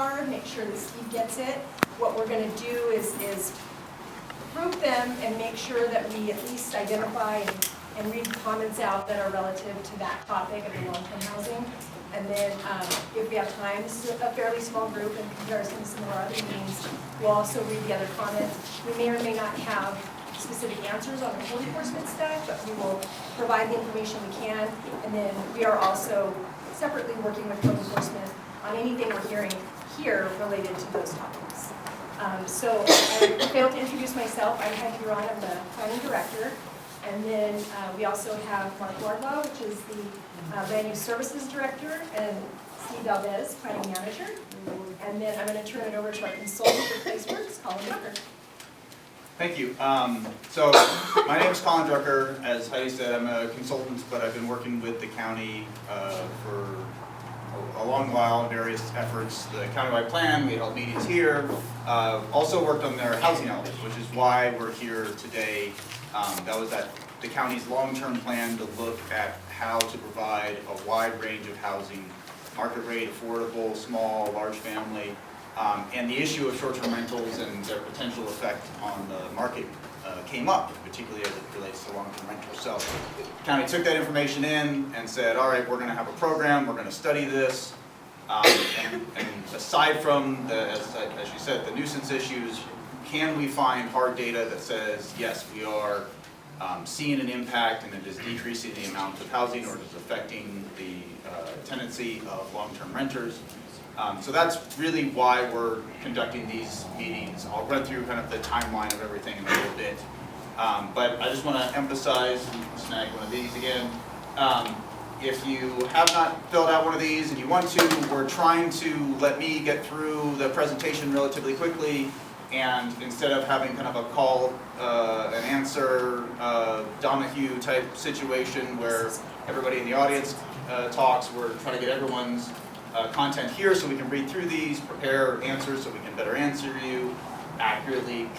card, make sure that Steve gets it. What we're going to do is group them and make sure that we at least identify and read comments out that are relative to that topic of the long-term housing. And then if we have time, this is a fairly small group in comparison to some of our other meetings, we'll also read the other comments. We may or may not have specific answers on the code enforcement stuff, but we will provide the information we can. And then we are also separately working with code enforcement on anything we're hearing here related to those topics. So I failed to introduce myself. I'm Heidi Huron, I'm the planning director. And then we also have Mark Wardlaw, which is the land use services director, and Steve Valdez, planning manager. And then I'm going to turn it over to our consultant for Placeworks, Colin Drucker. Thank you. So my name is Colin Drucker. As Heidi said, I'm a consultant, but I've been working with the county for a long while, various efforts. The countywide plan, we held meetings here. Also worked on their housing element, which is why we're here today. That was the county's long-term plan to look at how to provide a wide range of housing, market rate, affordable, small, large family, and the issue of short-term rentals and their potential effect on the market came up, particularly as it relates to long-term rentals. So the county took that information in and said, all right, we're going to have a program, we're going to study this, and aside from, as you said, the nuisance issues, can we find hard data that says, yes, we are seeing an impact and it is decreasing the amount of housing or it is affecting the tendency of long-term renters. So that's really why we're conducting these meetings. I'll run through kind of the timeline of everything in a little bit. But I just want to emphasize, snag one of these again. If you have not filled out one of these and you want to, we're trying to let me get through the presentation relatively quickly. And instead of having kind of a call and answer Donahue type situation where everybody in the audience talks, we're trying to get everyone's content here so we can read through these, prepare answers so we can better answer you, accurately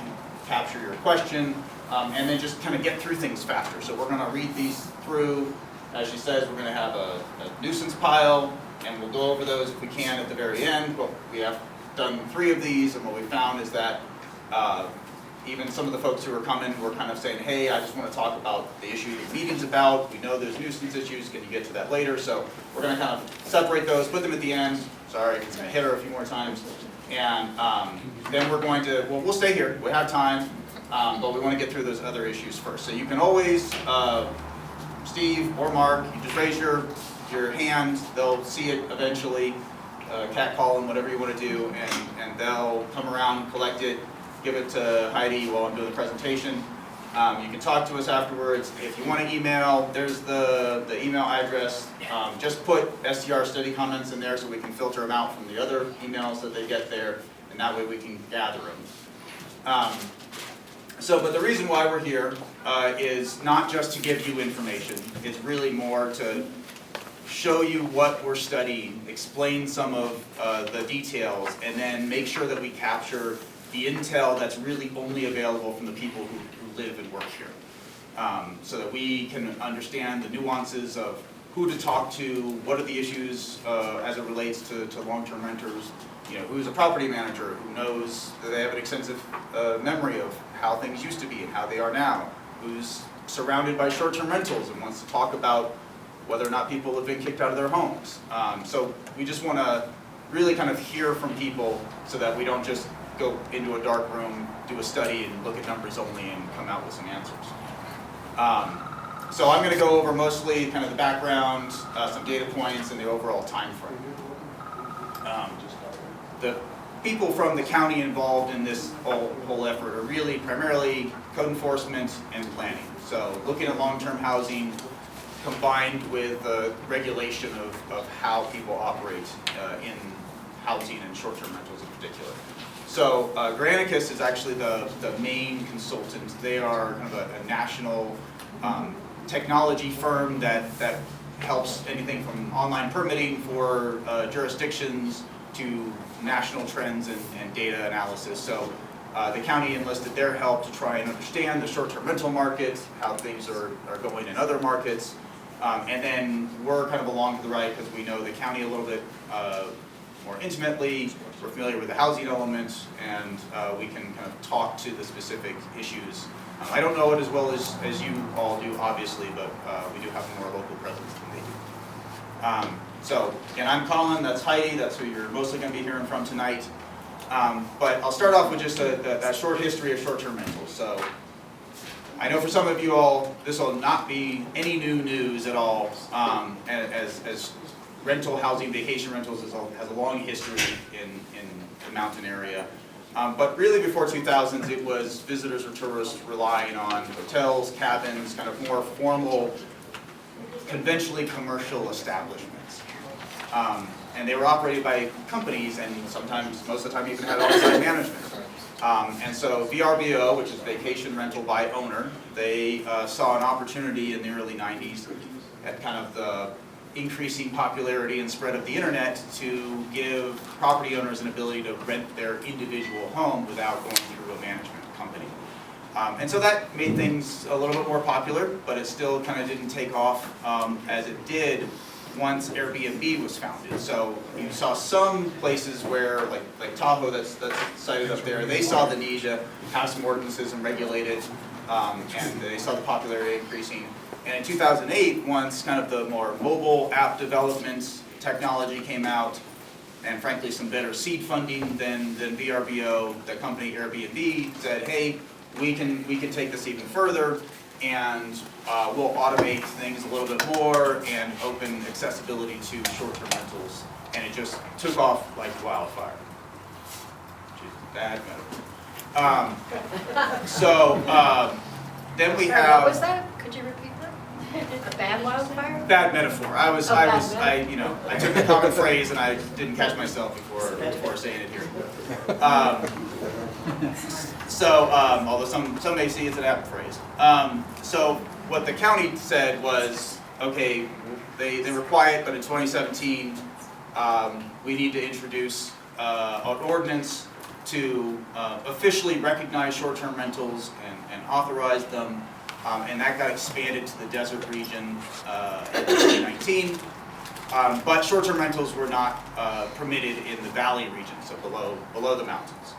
capture your question, and then just kind of get through things faster. So we're going to read these through. As she says, we're going to have a nuisance pile, and we'll go over those if we can at the very end. But we have done 3 of these, and what we found is that even some of the folks who are coming were kind of saying, hey, I just want to talk about the issue the meeting's about. We know there's nuisance issues. Can you get to that later? So we're going to kind of separate those, put them at the end. Sorry, I'm going to hit her a few more times. And then we're going to, well, we'll stay here. We have time, but we want to get through those other issues first. So you can always, Steve or Mark, you just raise your hand. They'll see it eventually. Cat calling, whatever you want to do, and they'll come around, collect it, give it to Heidi while I'm doing the presentation. You can talk to us afterwards. If you want to email, there's the email address. Just put STR study comments in there so we can filter them out from the other emails that they get there, and that way we can gather them. But the reason why we're here is not just to give you information. It's really more to show you what we're studying, explain some of the details, and then make sure that we capture the intel that's really only available from the people who live and work here. So that we can understand the nuances of who to talk to, what are the issues as it relates to long-term renters, you know, who's a property manager who knows that they have an extensive memory of how things used to be and how they are now, who's surrounded by short-term rentals and wants to talk about whether or not people have been kicked out of their homes. So we just want to really kind of hear from people so that we don't just go into a dark room, do a study, and look at numbers only and come out with some answers. So I'm going to go over mostly kind of the background, some data points, and the overall time frame. The people from the county involved in this whole effort are really primarily code enforcement and planning. So looking at long-term housing, combined with regulation of how people operate in housing and short-term rentals in particular. So Granicus is actually the main consultant. They are kind of a national technology firm that helps anything from online permitting for jurisdictions to national trends and data analysis. So the county enlisted their help to try and understand the short-term rental market, how things are going in other markets. And then we're kind of along to the right because we know the county a little bit more intimately. We're familiar with the housing element, and we can kind of talk to the specific issues. I don't know it as well as you all do, obviously, but we do have more local presence than they do. So, again, I'm Colin, that's Heidi, that's who you're mostly going to be hearing from tonight. But I'll start off with just that short history of short-term rentals. So, I know for some of you all, this will not be any new news at all, as rental housing, vacation rentals has a long history in the mountain area. But really before 2000s, it was visitors or tourists relying on hotels, cabins, kind of more formal, conventionally commercial establishments. And they were operated by companies, and sometimes, most of the time, even had on-site management. And so VRBO, which is Vacation Rental by Owner, they saw an opportunity in the early 90s at kind of the increasing popularity and spread of the internet to give property owners an ability to rent their individual home without going through a management company. And so that made things a little bit more popular, but it still kind of didn't take off as it did once Airbnb was founded. So you saw some places where, like Tahoe that's cited up there, they saw the need to have some ordinances and regulate it, and they saw the popularity increasing. And in 2008, once kind of the more mobile app development technology came out, and frankly some better seed funding than VRBO, the company Airbnb said, hey, we can take this even further, and we'll automate things a little bit more and open accessibility to short-term rentals. And it just took off like wildfire. Which is a bad metaphor. Then we have. What was that? Could you repeat that? A bad wildfire? Bad metaphor. I took a common phrase and I didn't catch myself before saying it here. Although some may see it's an apt phrase. So what the county said was, okay, they were quiet, but in 2017, we need to introduce an ordinance to officially recognize short-term rentals and authorize them, and that got expanded to the desert region in 2019. But short-term rentals were not permitted in the valley region, so below the mountains.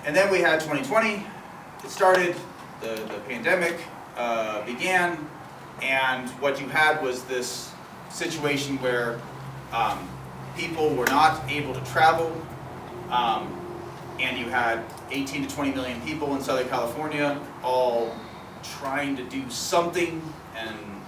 And then we had 2020, it started, the pandemic began, and what you had was this situation where people were not able to travel, and you had 18 to 20 million people in Southern California all trying to do something,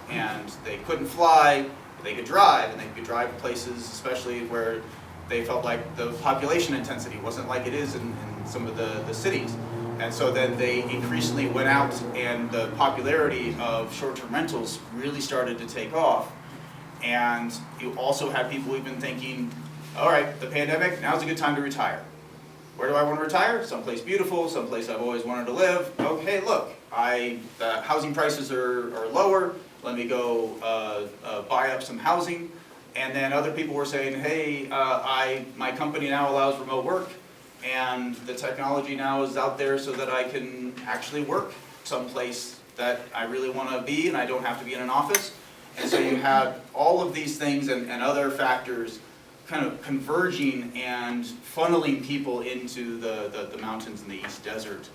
and they couldn't fly, they could drive, and they could drive to places, especially where they felt like the population intensity wasn't like it is in some of the cities. And so then they increasingly went out, and the popularity of short-term rentals really started to take off. And you also had people even thinking, all right, the pandemic, now's a good time to retire. Where do I want to retire? Someplace beautiful, someplace I've always wanted to live. Okay, look, the housing prices are lower, let me go buy up some housing. And then other people were saying, hey, my company now allows remote work, and the technology now is out there so that I can actually work someplace that I really want to be, and I don't have to be in an office. And so you had all of these things and other factors kind of converging and funneling people into the mountains in the East Desert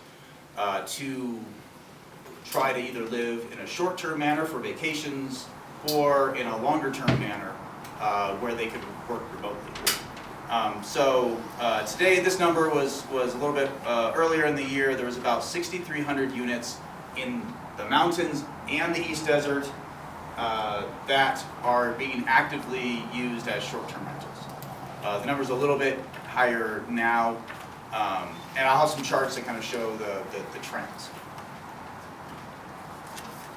to try to either live in a short-term manner for vacations or in a longer-term manner where they could work remotely. Today, this number was a little bit earlier in the year. There was about 6,300 units in the mountains and the East Desert that are being actively used as short-term rentals. The number's a little bit higher now, and I'll have some charts that kind of show the trends.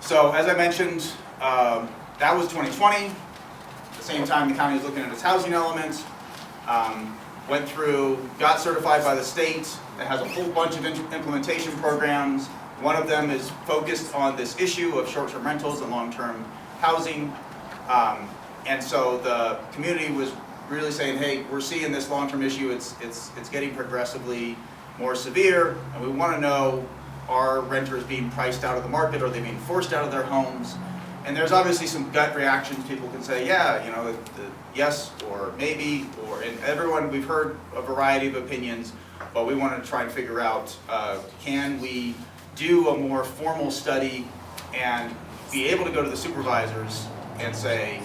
So, as I mentioned, that was 2020. At the same time, the county was looking at its housing element. Went through, got certified by the state. It has a whole bunch of implementation programs. One of them is focused on this issue of short-term rentals and long-term housing. And so the community was really saying, hey, we're seeing this long-term issue. It's getting progressively more severe, and we want to know, are renters being priced out of the market? Are they being forced out of their homes? And there's obviously some gut reactions. People can say, yeah, you know, yes or maybe, and everyone, we've heard a variety of opinions, but we wanted to try and figure out, can we do a more formal study and be able to go to the supervisors and say,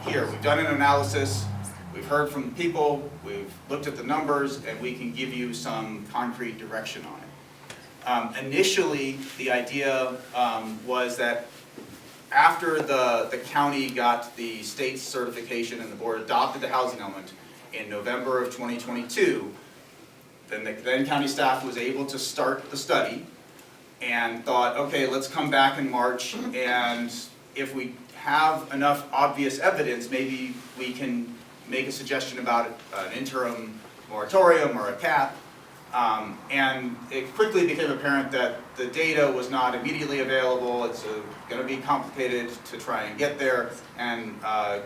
here, we've done an analysis, we've heard from people, we've looked at the numbers, and we can give you some concrete direction on it. Initially, the idea was that after the county got the state certification and the board adopted the housing element in November of 2022, then the then county staff was able to start the study and thought, okay, let's come back in March, and if we have enough obvious evidence, maybe we can make a suggestion about an interim moratorium or a cap. And it quickly became apparent that the data was not immediately available. It's going to be complicated to try and get there, and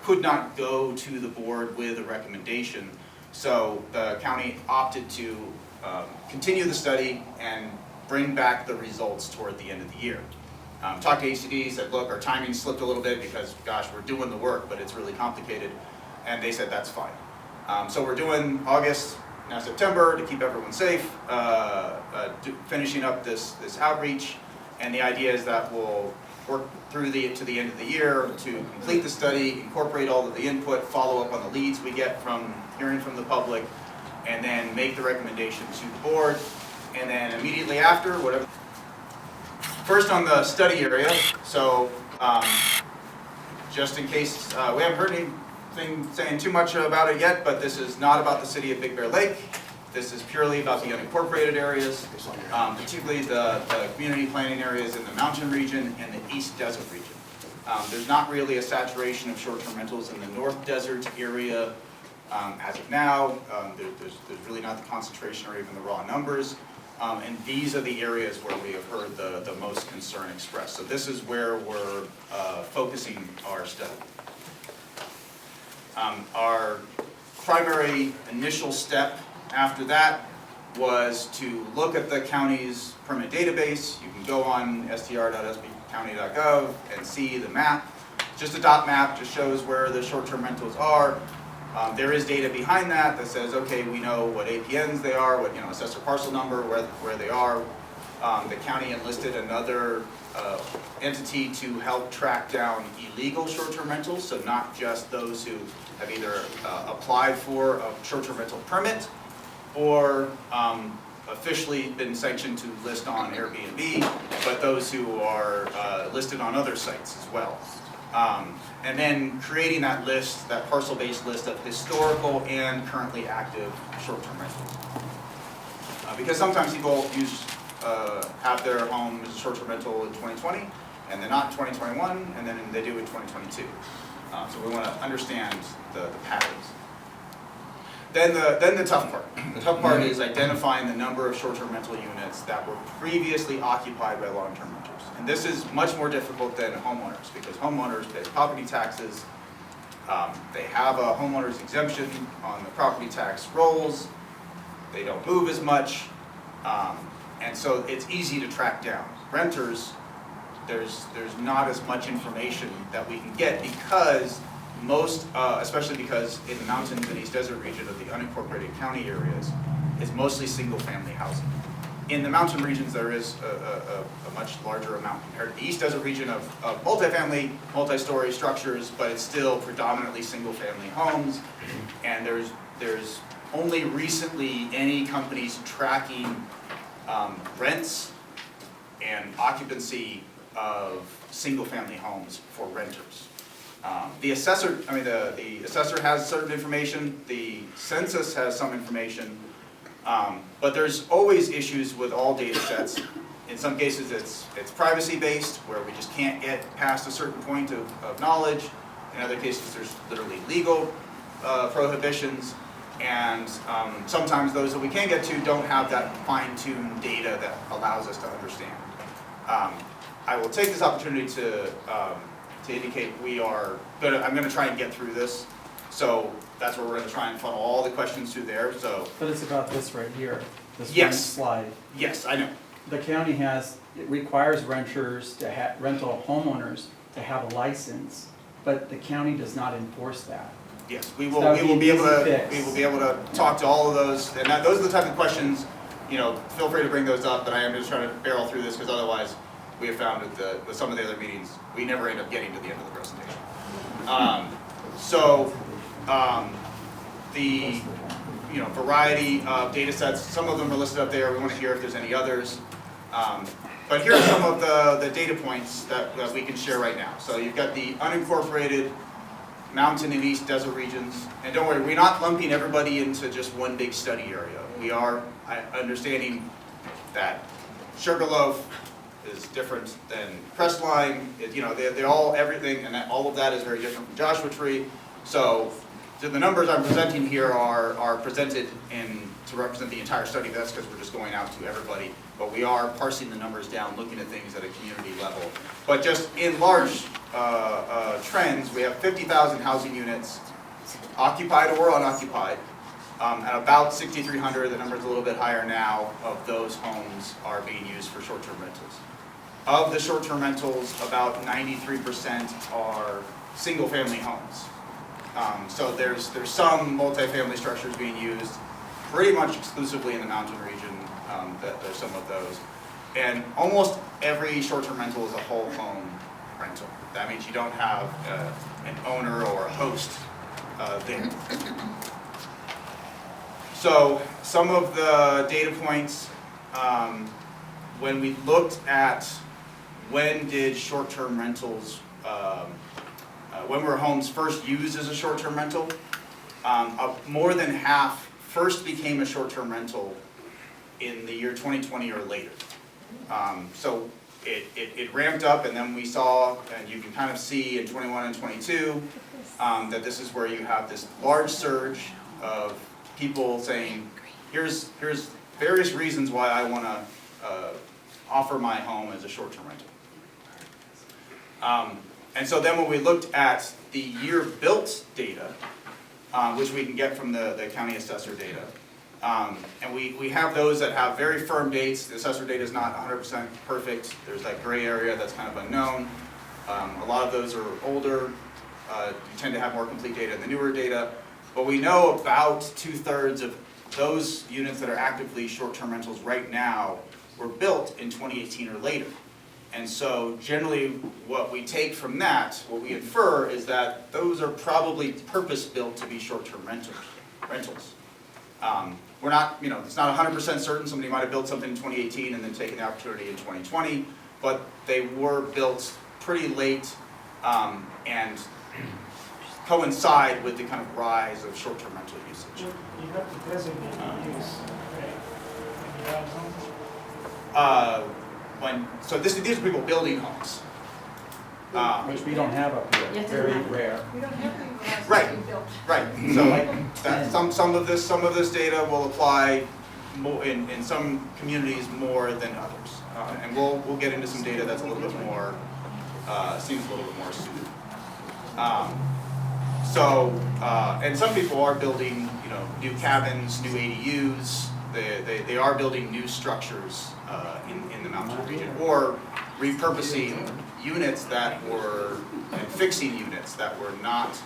could not go to the board with a recommendation. So the county opted to continue the study and bring back the results toward the end of the year. Talked to HCD, said, look, our timing slipped a little bit because, gosh, we're doing the work, but it's really complicated. And they said, that's fine. So we're doing August, now September, to keep everyone safe, finishing up this outreach. And the idea is that we'll work through to the end of the year to complete the study, incorporate all of the input, follow up on the leads we get from hearing from the public, and then make the recommendation to the board. And then immediately after, whatever. First on the study area, so just in case we haven't heard anything saying too much about it yet, but this is not about the city of Big Bear Lake. This is purely about the unincorporated areas, particularly the community planning areas in the mountain region and the East Desert region. There's not really a saturation of short-term rentals in the North Desert area as of now. There's really not the concentration or even the raw numbers. And these are the areas where we have heard the most concern expressed. So this is where we're focusing our study. Our primary initial step after that was to look at the county's permit database. You can go on str.sbcounty.gov and see the map. Just a dot map, just shows where the short-term rentals are. There is data behind that that says, okay, we know what APNs they are, what, assessor parcel number, where they are. The county enlisted another entity to help track down illegal short-term rentals, so not just those who have either applied for a short-term rental permit or officially been sanctioned to list on Airbnb, but those who are listed on other sites as well. And then creating that list, that parcel-based list of historical and currently active short-term rentals. Because sometimes people have their home as a short-term rental in 2020, and they're not in 2021, and then they do in 2022. So we want to understand the patterns. Then the tough part. The tough part is identifying the number of short-term rental units that were previously occupied by long-term renters. And this is much more difficult than homeowners, because homeowners pay property taxes. They have a homeowner's exemption on the property tax rolls. They don't move as much. And so it's easy to track down. Renters, there's not as much information that we can get because most, especially because in the mountains and East Desert region of the unincorporated county areas, is mostly single-family housing. In the mountain regions, there is a much larger amount compared to the East Desert region of multifamily, multi-story structures, but it's still predominantly single-family homes. And there's only recently any companies tracking rents and occupancy of single-family homes for renters. The assessor has certain information. The census has some information. But there's always issues with all data sets. In some cases it's privacy-based, where we just can't get past a certain point of knowledge. In other cases there's literally legal prohibitions. And sometimes those that we can get to don't have that fine-tuned data that allows us to understand. I will take this opportunity to indicate I'm going to try and get through this. So that's where we're going to try and funnel all the questions through there. So, but it's about this right here, this yes. one slide. Yes, I know. The county it requires renters to rental homeowners to have a license, but the county does not enforce that. Yes, we So will, that would we will be be an able easy to, fix. we will be able to talk to all of those, and that, those are the type of questions, you know, feel free to bring those up, but I am just trying to barrel through this, because otherwise, we have found with some of the other meetings, we never end up getting to the end of the presentation. The, you know, variety of data sets, some of them are listed up there, we want to hear if there's any others. But here are some of the data points that we can share right now. So you've got the unincorporated mountain and east desert regions. And don't worry, we're not lumping everybody into just one big study area. We are understanding that Sugarloaf is different than Crestline. You know, they're all everything, and all of that is very different from Joshua Tree. So the numbers I'm presenting here are presented to represent the entire study. That's because we're just going out to everybody. But we are parsing the numbers down, looking at things at a community level. But just in large trends, we have 50,000 housing units, occupied or unoccupied. At about 6,300, the number's a little bit higher now, of those homes are being used for short-term rentals. Of the short-term rentals, about 93% are single-family homes. So there's some multifamily structures being used pretty much exclusively in the mountain region. There's some of those. And almost every short-term rental is a whole home rental. That means you don't have an owner or a host there. So some of the data points, when we looked at when did short-term rentals, when were homes first used as a short-term rental, more than half first became a short-term rental in the year 2020 or later. So it ramped up, and then we saw, and you can kind of see in 21 and 22, that this is where you have this large surge of people saying, here's various reasons why I want to offer my home as a short-term rental. And so then when we looked at the year built data, which we can get from the county assessor data, and we have those that have very firm dates. The assessor data is not 100% perfect. There's that gray area that's kind of unknown. A lot of those are older. You tend to have more complete data in the newer data. But we know about 2/3 of those units that are actively short-term rentals right now were built in 2018 or later. And so generally what we take from that, what we infer, is that those are probably purpose-built to be short-term rentals. We're not, you know, it's not 100% certain. Somebody might have built something in 2018 and then taken the opportunity in 2020, but they were built pretty late and coincide with the kind of rise of short-term rental usage. You have to designate the use, right? When you add homes. So these are people building homes. Which we don't have up here, Yes, very it's not. rare. We don't have any houses Right. being built. Right. So that, some of this data will apply more in some communities more than others, and we'll get into some data that's a little bit more seems a little bit more suited. And some people are building, you know, new cabins, new ADUs. They are building new structures in the mountain region, or repurposing units that were, and fixing units that were not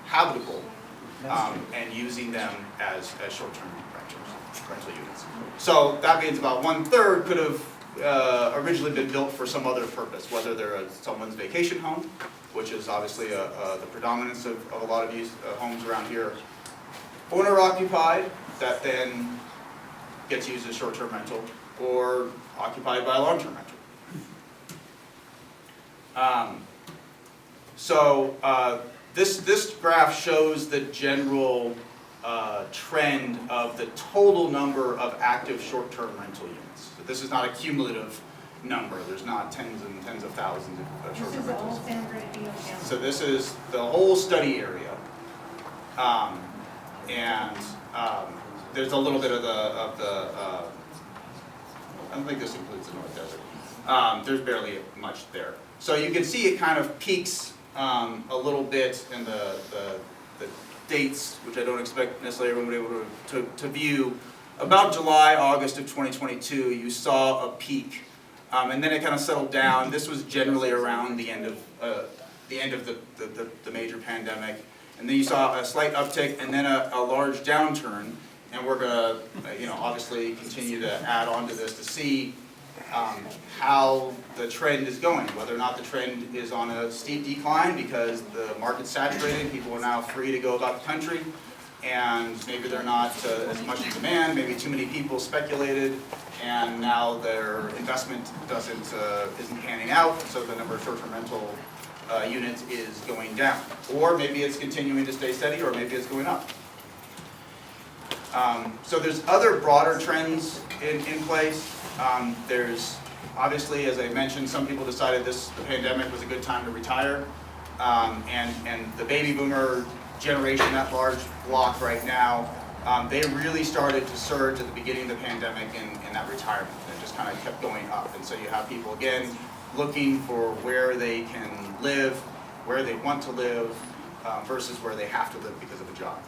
habitable, and using them as short-term rental units. So that means about 1/3 could have originally been built for some other purpose, whether they're someone's vacation home, which is obviously the predominance of a lot of these homes around here, owner-occupied, that then gets used as short-term rental, or occupied by a long-term rental. This graph shows the general trend of the total number of active short-term rental units. So this is not a cumulative number. There's not tens and tens of thousands of short-term rentals. So this is the whole study area, there's a little bit of the I don't think this includes the North Desert. There's barely much there. So you can see it kind of peaks a little bit in the dates, which I don't expect necessarily everyone will be able to view. About July, August of 2022, you saw a peak, and then it kind of settled down. This was generally around the end of the end of the major pandemic. And then you saw a slight uptick and then a large downturn. And we're gonna, obviously continue to add on to this to see how the trend is going, whether or not the trend is on a steep decline because the market's saturated, people are now free to go about the country, and maybe they're not as much in demand, maybe too many people speculated, and now their investment isn't panning out, so the number of short-term rental units is going down. Or maybe it's continuing to stay steady, or maybe it's going up. So there's other broader trends in place. There's obviously, as I mentioned, some people decided the pandemic was a good time to retire. And the baby boomer generation, that large block right now, they really started to surge at the beginning of the pandemic in that retirement. It just kind of kept going up. And so you have people, again, looking for where they can live, where they want to live, versus where they have to live because of a job.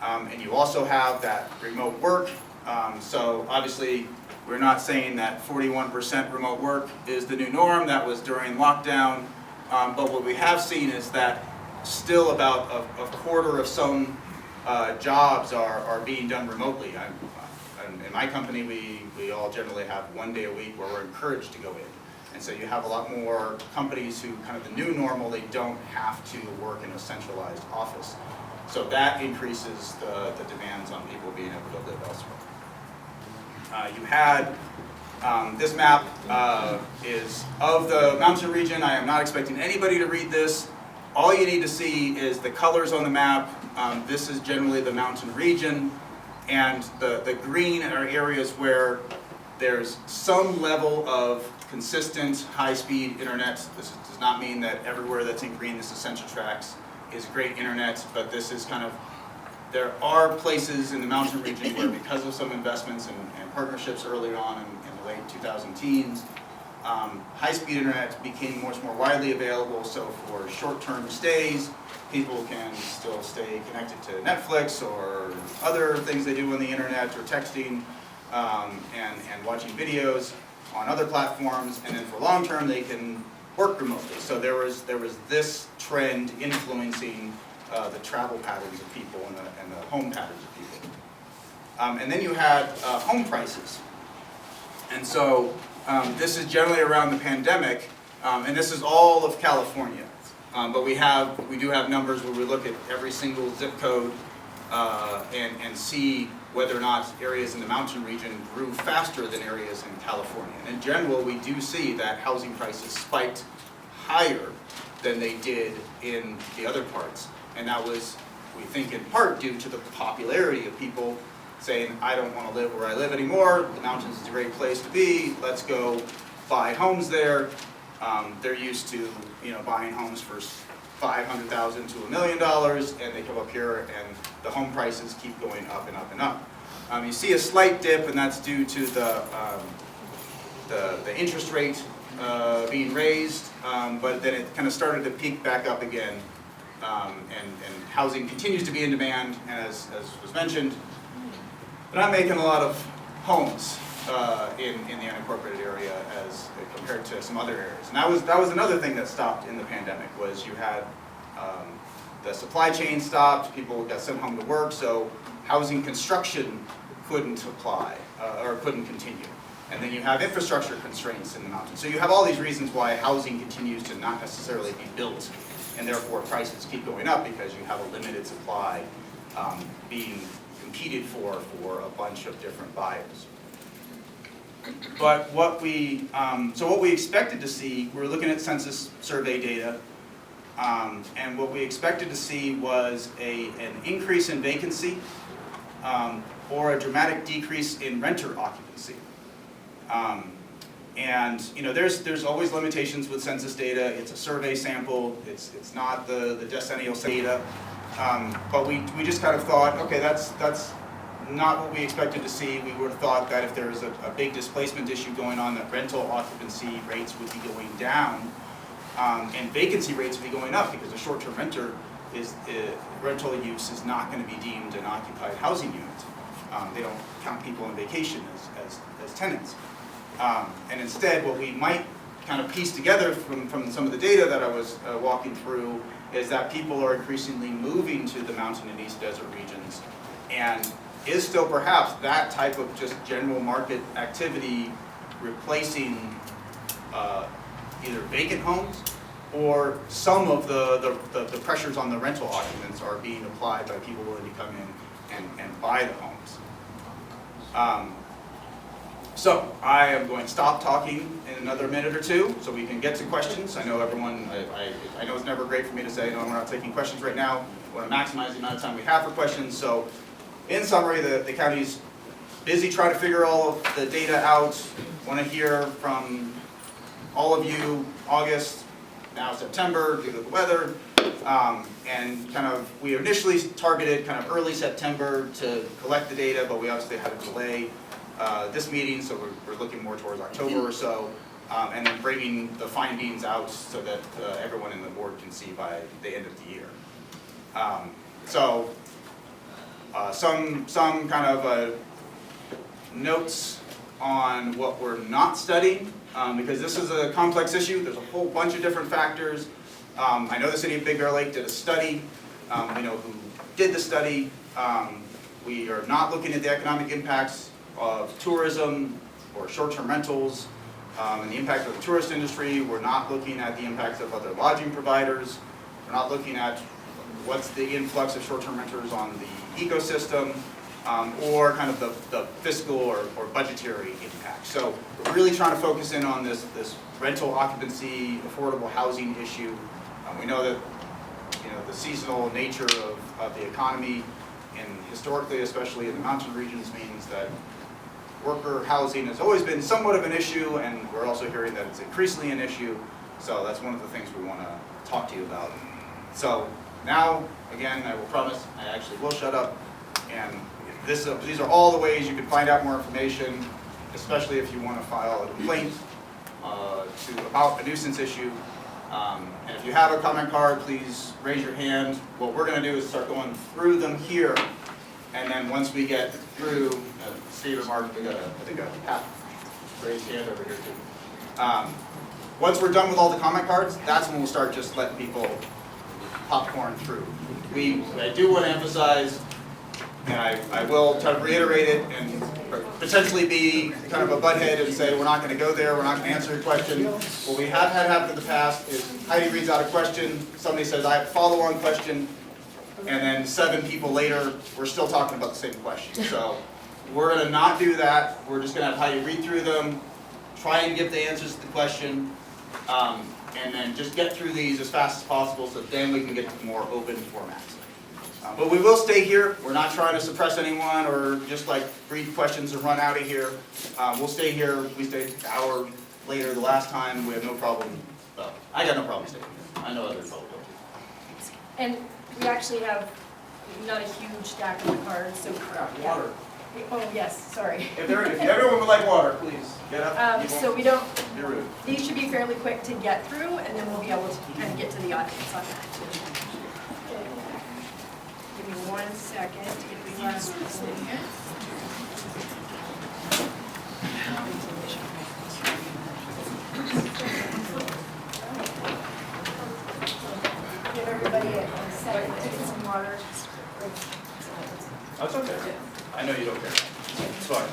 And you also have that remote work. So obviously, we're not saying that 41% remote work is the new norm. That was during lockdown. But what we have seen is that still about a quarter of some jobs are being done remotely. In my company, we all generally have 1 day a week where we're encouraged to go in. And so you have a lot more companies who, kind of the new normal, they don't have to work in a centralized office. So that increases the demands on people being able to live elsewhere. You had, this map is of the mountain region. I am not expecting anybody to read this. All you need to see is the colors on the map. This is generally the mountain region. And the green are areas where there's some level of consistent high-speed internet. This does not mean that everywhere that's in green, this is Central Tracks, is great internet, but this is kind of, there are places in the mountain region where because of some investments and partnerships early on in the late 2010s, high-speed internet became much more widely available, so for short-term stays, people can still stay connected to Netflix or other things they do on the internet or texting and watching videos on other platforms, and then for long-term they can work remotely. So there was this trend influencing the travel patterns of people and the home patterns of people. And then you had home prices. And so this is generally around the pandemic, and this is all of California. But we do have numbers where we look at every single zip code and see whether or not areas in the mountain region grew faster than areas in California. And in general, we do see that housing prices spiked higher than they did in the other parts. And that was, we think, in part due to the popularity of people saying, I don't want to live where I live anymore, the mountains is a great place to be, let's go buy homes there. They're used to buying homes for $500,000 to $1 million, and they come up here and the home prices keep going up and up and up. You see a slight dip, and that's due to the interest rate being raised, but then it kind of started to peak back up again, and housing continues to be in demand, and as was mentioned, they're not making a lot of homes in the unincorporated area as compared to some other areas. And that was another thing that stopped in the pandemic, was you had the supply chain stopped, people got sent home to work, so housing construction couldn't apply or couldn't continue. And then you have infrastructure constraints in the mountains. So you have all these reasons why housing continues to not necessarily be built, and therefore prices keep going up because you have a limited supply being competed for a bunch of different buyers. But what we expected to see, we're looking at census survey data, and what we expected to see was an increase in vacancy or a dramatic decrease in renter occupancy. And there's always limitations with census data. It's a survey sample. It's not the decennial data. But we just kind of thought, okay, that's not what we expected to see. We would have thought that if there was a big displacement issue going on, that rental occupancy rates would be going down, and vacancy rates would be going up, because a short-term rental use is not going to be deemed an occupied housing unit. They don't count people on vacation as tenants. And instead, what we might kind of pieced together from some of the data that I was walking through is that people are increasingly moving to the mountain and east desert regions, and is still perhaps that type of just general market activity replacing either vacant homes, or some of the pressures on the rental occupants are being applied by people willing to come in and buy the homes. So I am going to stop talking in another minute or two so we can get to questions. I know everyone, I know it's never great for me to say, no, we're not taking questions right now. We want to maximize the amount of time we have for questions. So in summary, the county's busy trying to figure all of the data out. Want to hear from all of you, August, now September, due to the weather. And kind of, we initially targeted kind of early September to collect the data, but we obviously had a delay this meeting, so we're looking more towards October or so, and then bringing the findings out so that everyone in the board can see by the end of the year. Some kind of notes on what we're not studying, because this is a complex issue. There's a whole bunch of different factors. I know the city of Big Bear Lake did a study. We know who did the study. We are not looking at the economic impacts of tourism or short-term rentals and the impact of the tourist industry. We're not looking at the impacts of other lodging providers. We're not looking at what's the influx of short-term renters on the ecosystem, or kind of the fiscal or budgetary impact. So we're really trying to focus in on this rental occupancy, affordable housing issue. We know that the seasonal nature of the economy, and historically, especially in the mountain regions, means that worker housing has always been somewhat of an issue, and we're also hearing that it's increasingly an issue. So that's one of the things we want to talk to you about. So now, again, I will promise I actually will shut up, and these are all the ways you can find out more information, especially if you want to file a complaint about a nuisance issue. And if you have a comment card, please raise your hand. What we're going to do is start going through them here, and then once we get through, Steve or Mark, we got I think a half raised hand over here too. Once we're done with all the comment cards, that's when we'll start just letting people popcorn through. I do want to emphasize, and I will try to reiterate it and potentially be kind of a butthead and say we're not going to go there, we're not going to answer your question. What we have had happen in the past is Heidi reads out a question, somebody says I have a follow-on question, and then 7 people later we're still talking about the same question. So we're going to not do that. We're just going to have Heidi read through them, try and give the answers to the question, and then just get through these as fast as possible so then we can get to more open formats. But we will stay here. We're not trying to suppress anyone or just like read questions and run out of here. We'll stay here. We stayed an hour later the last time. We have no problem. Well, I got no problem staying here. I know others probably don't too. And we actually have not a huge stack of the cards, so. Yeah. Water. Oh, yes, sorry. If everyone would like water, please get up. So we don't, Be rude. these should be fairly quick to get through, and then we'll be able to kind of get to the audience on that. Give me 1 second to get these last ones in here. Give everybody a second to get some water. That's okay. I know you don't care. It's fine.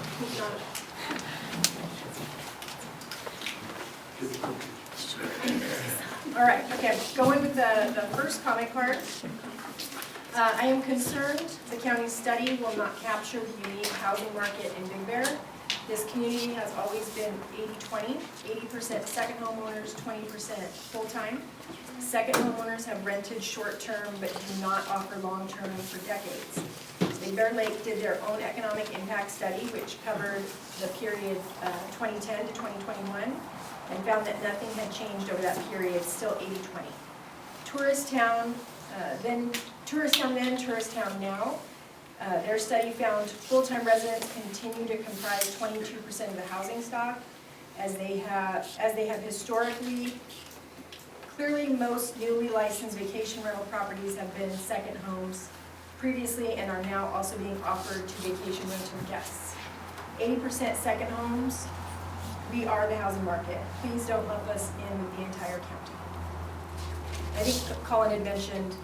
All right, okay, going with the first comment card. I am concerned the county's study will not capture the unique housing market in Big Bear. This community has always been 80-20, 80% second homeowners, 20% full-time. Second homeowners have rented short-term but do not offer long-term for decades. Big Bear Lake did their own economic impact study, which covered the period 2010 to 2021, and found that nothing had changed over that period, still 80-20. Tourist town then, tourist town now. Their study found full-time residents continue to comprise 22% of the housing stock, as they have historically. Clearly, most newly licensed vacation rental properties have been second homes previously and are now also being offered to vacation rental guests. 80% second homes, We are the housing market. Please don't lump us in with the entire county. I think Colin had mentioned,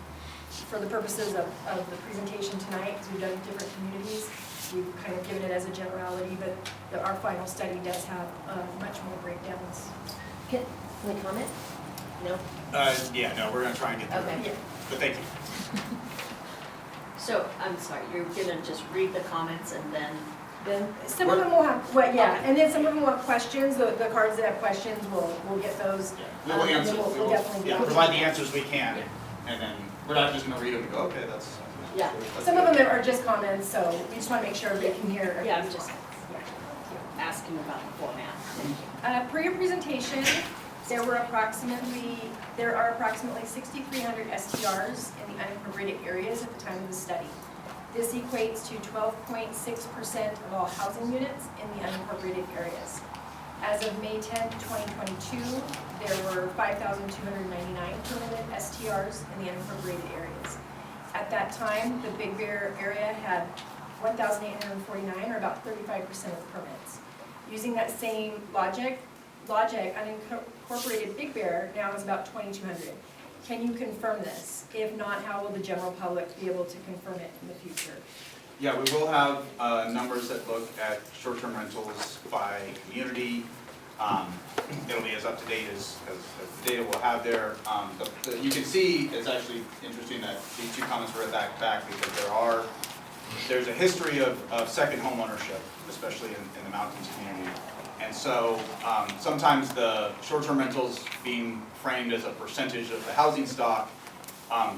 for the purposes of the presentation tonight, because we've done different communities, we've kind of given it as a generality, but our final study does have much more breakdowns. Can we comment? No? Yeah, no, we're gonna try and get through Okay. it, Yeah. but thank you. So, I'm sorry, you're gonna just read the comments and then, Some of them will have, well, yeah, and then some of them will have questions, the cards that have questions, we'll get those. We will and then answer, we'll we will, definitely yeah, do- provide the answers we can, Yeah. and then we're not just gonna read them and go, okay, that's. Yeah. that's Some of good. them are just comments, so we just want to make sure everybody can hear. yeah, I'm just Yeah. asking about the format. Per your presentation, there are approximately 6,300 STRs in the unincorporated areas at the time of the study. This equates to 12.6% of all housing units in the unincorporated areas. As of May 10, 2022, there were 5,299 permanent STRs in the unincorporated areas. At that time, the Big Bear area had 1,849, or about 35% of the permits. Using that same logic, unincorporated Big Bear now is about 2,200. Can you confirm this? If not, how will the general public be able to confirm it in the future? Yeah, we will have numbers that look at short-term rentals by community. It'll be as up-to-date as the data we'll have there. You can see, it's actually interesting that these two comments were back because there's a history of second home ownership, especially in the mountains community. And so sometimes the short-term rentals being framed as a percentage of the housing stock,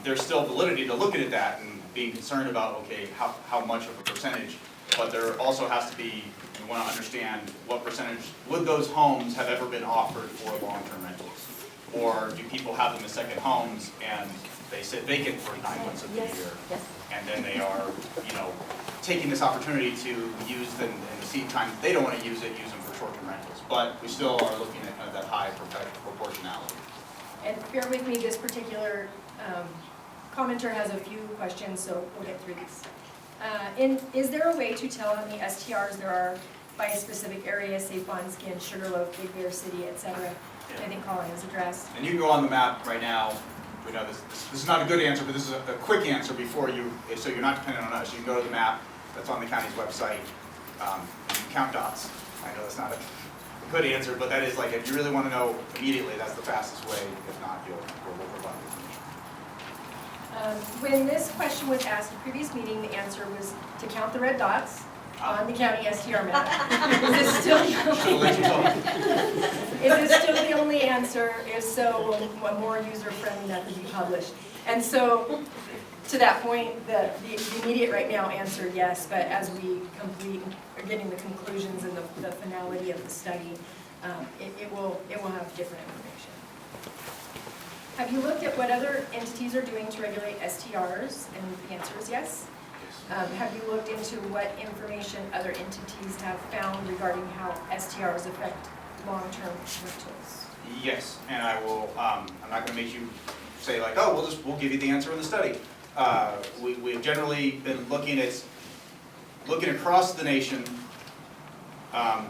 there's still validity to looking at that and being concerned about, okay, how much of a percentage, but there also has to be, you want to understand what percentage, would those homes have ever been offered for long-term rentals? Or do people have them as second homes and they sit vacant for 9 months of the year? Yes. And then they are, taking this opportunity to use them in the seed time, they don't want to use them for short-term rentals. But we still are looking at kind of that high proportionality. And bear with me, this particular commenter has a few questions, so we'll get through these. Is there a way to tell how many STRs there are by a specific area, say Fawnskin, Sugarloaf, Big Bear City, etc.? I think Colin has addressed. And you can go on the map right now. We know this is not a good answer, but this is a quick answer before so you're not dependent on us. You can go to the map that's on the county's website. You can count dots. I know that's not a good answer, but that is like, if you really want to know immediately, that's the fastest way. If not, we'll provide information. When this question was asked in a previous meeting, the answer was to count the red dots on the county STR map. Is this still Should've let you talk. Is this still the only answer? If so, will a more user-friendly method be published? And so, to that point, the immediate right now answer, yes, but as we complete, or getting the conclusions and the finality of the study, it will have different information. Have you looked at what other entities are doing to regulate STRs? And the answer is yes. Have you looked into what information other entities have found regarding how STRs affect long-term rentals? Yes, and I will. I'm not going to make you say like, oh, we'll give you the answer in the study. We've generally been looking across the nation.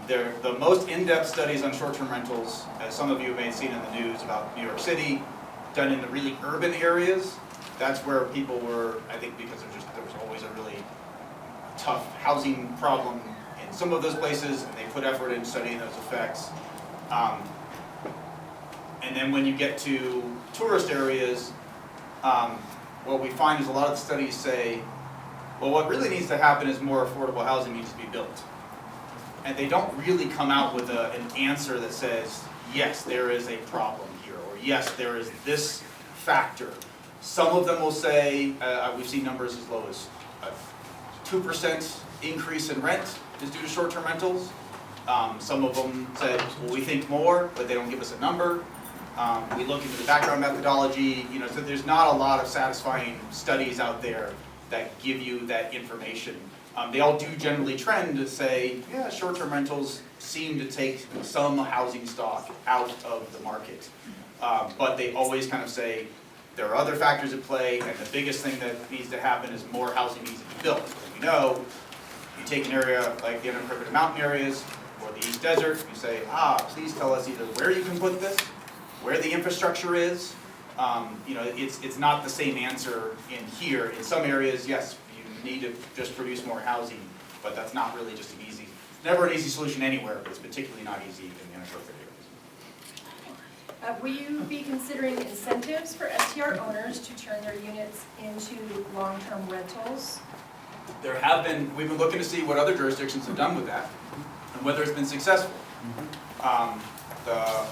They're the most in-depth studies on short-term rentals, as some of you may have seen in the news about New York City, done in the really urban areas. That's where people were, I think, because there was always a really tough housing problem in some of those places, and they put effort in studying those effects. And then when you get to tourist areas, what we find is a lot of the studies say, well, what really needs to happen is more affordable housing needs to be built. And they don't really come out with an answer that says, yes, there is a problem here, or yes, there is this factor. Some of them will say, we've seen numbers as low as 2% increase in rent is due to short-term rentals. Some of them said, well, we think more, but they don't give us a number. We look into the background methodology, so there's not a lot of satisfying studies out there that give you that information. They all do generally trend to say, yeah, short-term rentals seem to take some housing stock out of the market. But they always kind of say, there are other factors at play, and the biggest thing that needs to happen is more housing needs to be built. As we know, you take an area like the unincorporated mountain areas, or the East Desert, you say, please tell us either where you can put this, where the infrastructure is. You know, it's not the same answer in here. In some areas, yes, you need to just produce more housing, but that's not really just an easy, it's never an easy solution anywhere, but it's particularly not easy in the inappropriate areas. Will you be considering incentives for STR owners to turn their units into long-term rentals? We've been looking to see what other jurisdictions have done with that, and whether it's been successful. The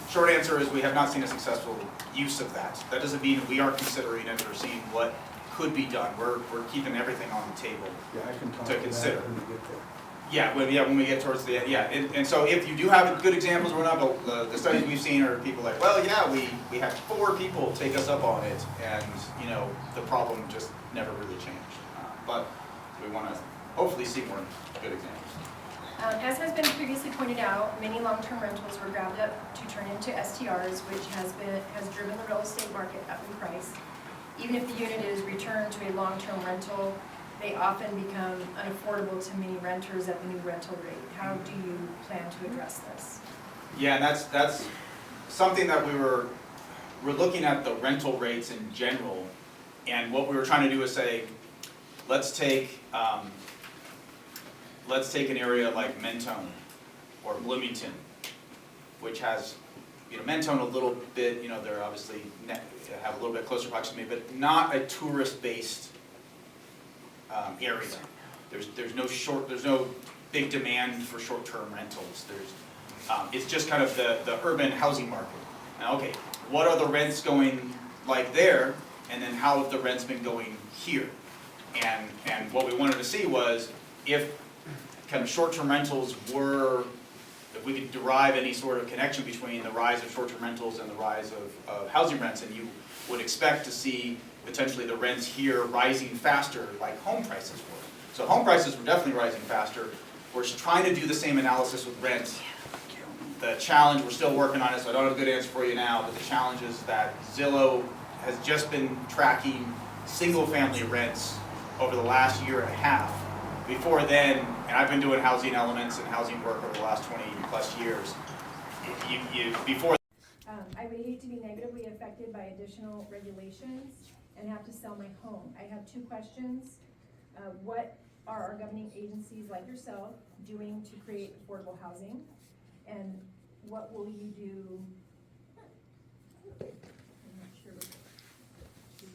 short answer is we have not seen a successful use of that. That doesn't mean we aren't considering it or seeing what could be done. We're keeping everything on the table. Yeah, I can talk To to consider. that when we get there. When we get towards the end, yeah. And so if you do have good examples or not, the studies we've seen are people like, well, yeah, we had 4 people take us up on it, and you know the problem just never really changed. But we want to hopefully see more good examples. As has been previously pointed out, many long-term rentals were grabbed up to turn into STRs, which has driven the real estate market up in price. Even if the unit is returned to a long-term rental, they often become unaffordable to many renters at the new rental rate. How do you plan to address this? Yeah, and that's something that we're looking at the rental rates in general, and what we were trying to do is say, let's take an area like Mentone or Bloomington, which has, you know, Mentone a little bit, you know, they're obviously have a little bit closer proximity, but not a tourist-based area. There's no big demand for short-term rentals. It's just kind of the urban housing market. Now, okay, what are the rents going like there, and then how have the rents been going here? And what we wanted to see was if kind of short-term rentals were, if we could derive any sort of connection between the rise of short-term rentals and the rise of housing rents, and you would expect to see potentially the rents here rising faster like home prices were. So home prices were definitely rising faster. We're trying to do the same analysis with rents. The challenge, we're still working on it, so I don't have a good answer for you now, but the challenge is that Zillow has just been tracking single-family rents over the last year and a half. Before then, and I've been doing housing elements and housing work over the last 20 plus years, before. I would hate to be negatively affected by additional regulations and have to sell my home. I have 2 questions. What are our governing agencies like yourself doing to create affordable housing? And what will you do, I'm not sure, to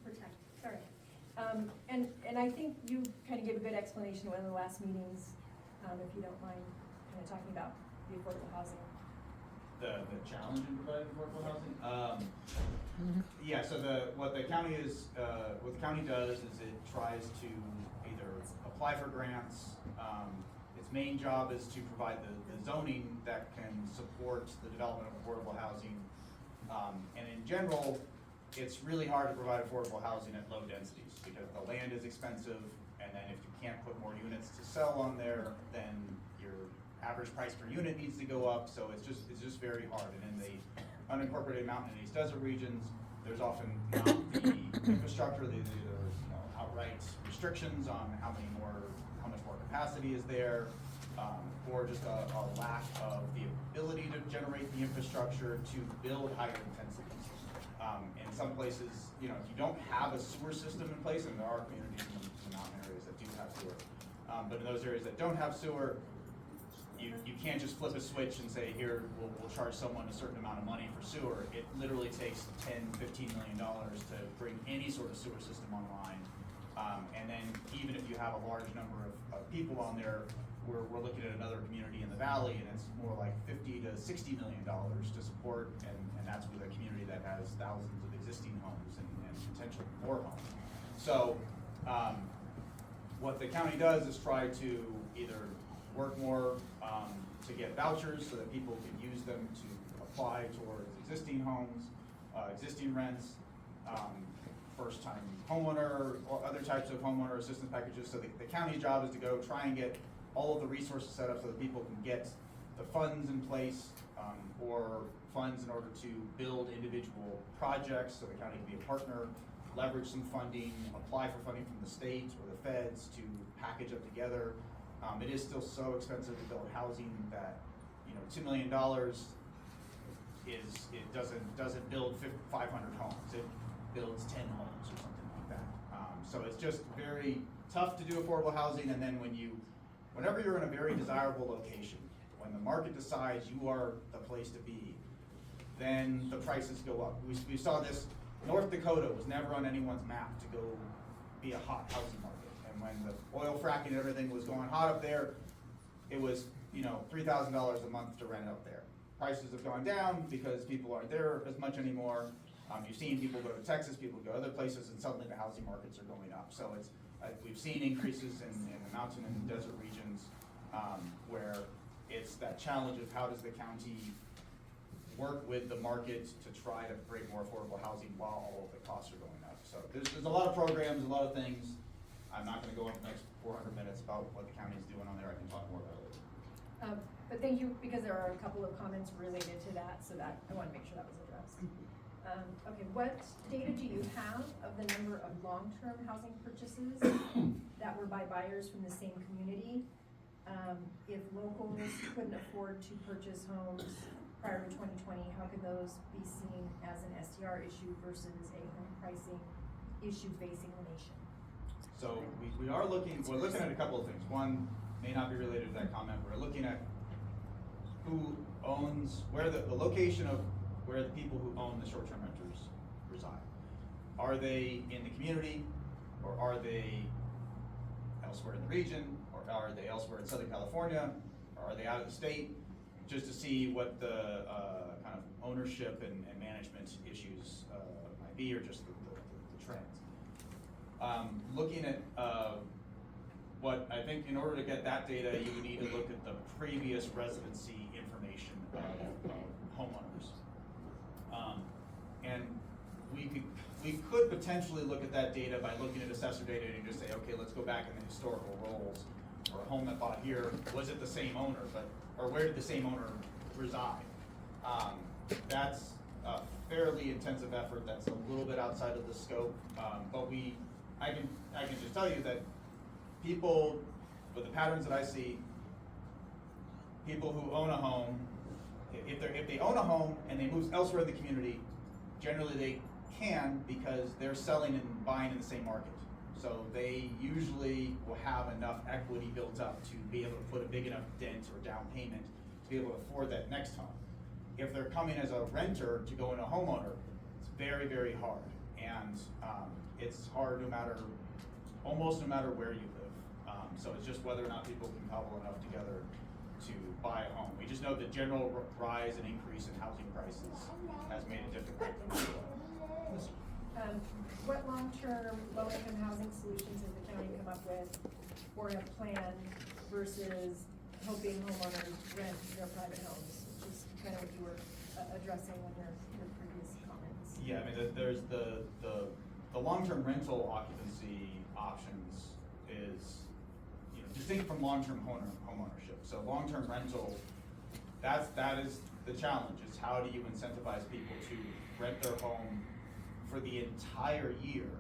protect, sorry. And I think you kind of gave a good explanation in one of the last meetings, if you don't mind kind of talking about the affordable housing. The challenge in providing affordable housing? Yeah, so what the county does is it tries to either apply for grants. Its main job is to provide the zoning that can support the development of affordable housing. And in general, it's really hard to provide affordable housing at low densities because the land is expensive, and then if you can't put more units to sell on there, then your average price per unit needs to go up, so it's just very hard. And in the unincorporated mountain and East Desert regions, there's often not the infrastructure, there's outright restrictions on how much more capacity is there, or just a lack of the ability to generate the infrastructure to build higher intensities. In some places, if you don't have a sewer system in place, and there are communities in the mountain areas that do have sewer, but in those areas that don't have sewer, you can't just flip a switch and say, here, we'll charge someone a certain amount of money for sewer. It literally takes $10–15 million to bring any sort of sewer system online. And then even if you have a large number of people on there, we're looking at another community in the valley, and it's more like $50–60 million to support, and that's with a community that has thousands of existing homes and potentially more homes. So what the county does is try to either work more to get vouchers so that people can use them to apply towards existing homes, existing rents, first-time homeowner, or other types of homeowner assistance packages. So the county's job is to go try and get all of the resources set up so that people can get the funds in place, or funds in order to build individual projects, so the county can be a partner, leverage some funding, apply for funding from the state or the feds to package up together It is still so expensive to build housing that, $2 million doesn't build 500 homes. It builds 10 homes or something like that. So it's just very tough to do affordable housing, and then whenever you're in a very desirable location, when the market decides you are the place to be, then the prices go up. We saw this, North Dakota was never on anyone's map to go be a hot housing market. And when the oil fracking and everything was going hot up there, it was, $3,000 a month to rent out there. Prices have gone down because people aren't there as much anymore. You've seen people go to Texas, people go to other places, and suddenly the housing markets are going up. So we've seen increases in the mountain and desert regions where it's that challenge of how does the county work with the market to try to create more affordable housing while all of the costs are going up. So there's a lot of programs, a lot of things. I'm not going to go into the next 400 minutes about what the county is doing on there. I can talk more about it later. But thank you, because there are a couple of comments related to that, so that I want to make sure that was addressed. Okay, what data do you have of the number of long-term housing purchases that were by buyers from the same community? If locals couldn't afford to purchase homes prior to 2020, how could those be seen as an STR issue versus a home pricing issue facing the nation? So we're looking at a couple of things. One may not be related to that comment. We're looking at who owns, where the location of where the people who own the short-term renters reside. Are they in the community, or are they elsewhere in the region, or are they elsewhere in Southern California, or are they out of the state? Just to see what the kind of ownership and management issues might be, or just the trends. Looking at what I think in order to get that data, you would need to look at the previous residency information of homeowners. And we could potentially look at that data by looking at assessor data and just say, okay, let's go back in the historical rolls. Or a home that bought here, was it the same owner, or where did the same owner reside? That's a fairly intensive effort. That's a little bit outside of the scope, but I can just tell you that people, with the patterns that I see, people who own a home, if they own a home and they move elsewhere in the community, generally they can because they're selling and buying in the same market. So they usually will have enough equity built up to be able to put a big enough dent or down payment to be able to afford that next home. If they're coming as a renter to go into a homeowner, it's very, very hard. And it's hard almost no matter where you live. So it's just whether or not people can cobble enough together to buy a home. We just know the general rise and increase in housing prices has made it difficult. What long-term, low-income housing solutions has the county come up with or have planned versus helping homeowners rent their private homes, which is kind of what you were addressing in your previous comments? Yeah, I mean, there's the long-term rental occupancy options is distinct from long-term homeownership. So long-term rental, that is the challenge. Is how do you incentivize people to rent their home for the entire year,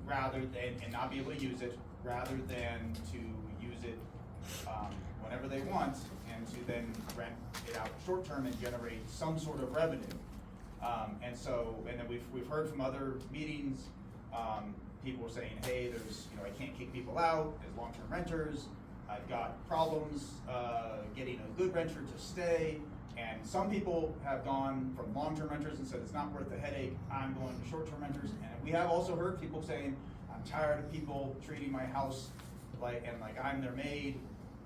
rather than and not be able to use it, rather than to use it whenever they want, and to then rent it out short term and generate some sort of revenue. And then we've heard from other meetings, people saying, hey, I can't kick people out as long-term renters. I've got problems getting a good renter to stay. And some people have gone from long-term renters and said it's not worth the headache, I'm going to short-term renters. And we have also heard people saying, I'm tired of people treating my house like I'm their maid.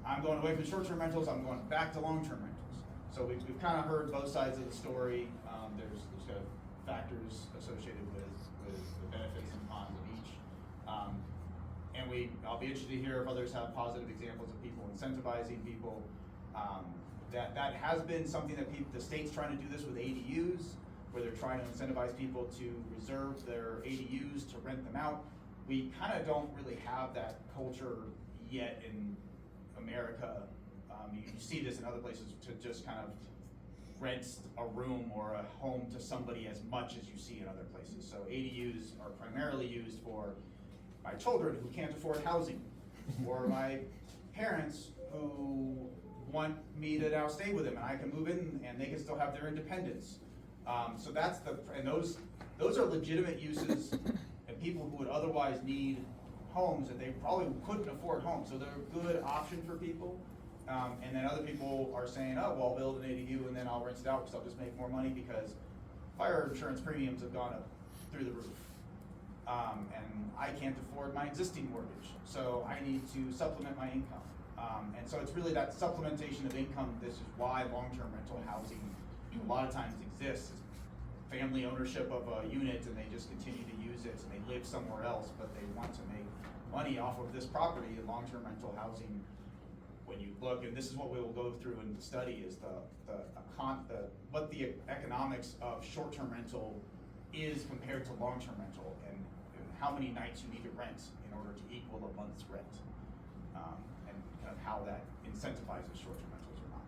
I'm going away from short-term rentals, I'm going back to long-term rentals. So we've kind of heard both sides of the story. There's kind of factors associated with the benefits and cons of each. And I'll be interested to hear if others have positive examples of people incentivizing people. That has been something that the state's trying to do this with ADUs, where they're trying to incentivize people to reserve their ADUs to rent them out. We kind of don't really have that culture yet in America. You see this in other places, to just kind of rent a room or a home to somebody as much as you see in other places. So ADUs are primarily used by children who can't afford housing. or my parents who want me to now stay with them and I can move in and they can still have their independence. So that's and those are legitimate uses and people who would otherwise need homes and they probably couldn't afford homes. So they're a good option for people. And then other people are saying, oh, well, I'll build an ADU and then I'll rent it out because I'll just make more money because fire insurance premiums have gone up through the roof. And I can't afford my existing mortgage, so I need to supplement my income. And so it's really that supplementation of income. This is why long-term rental housing a lot of times exists. Is family ownership of a unit and they just continue to use it and they live somewhere else, but they want to make money off of this property. And long-term rental housing, when you look, and this is what we will go through in the study, is what the economics of short-term rental is compared to long-term rental and how many nights you need to rent in order to equal a month's rent, and kind of how that incentivizes short-term rentals or not.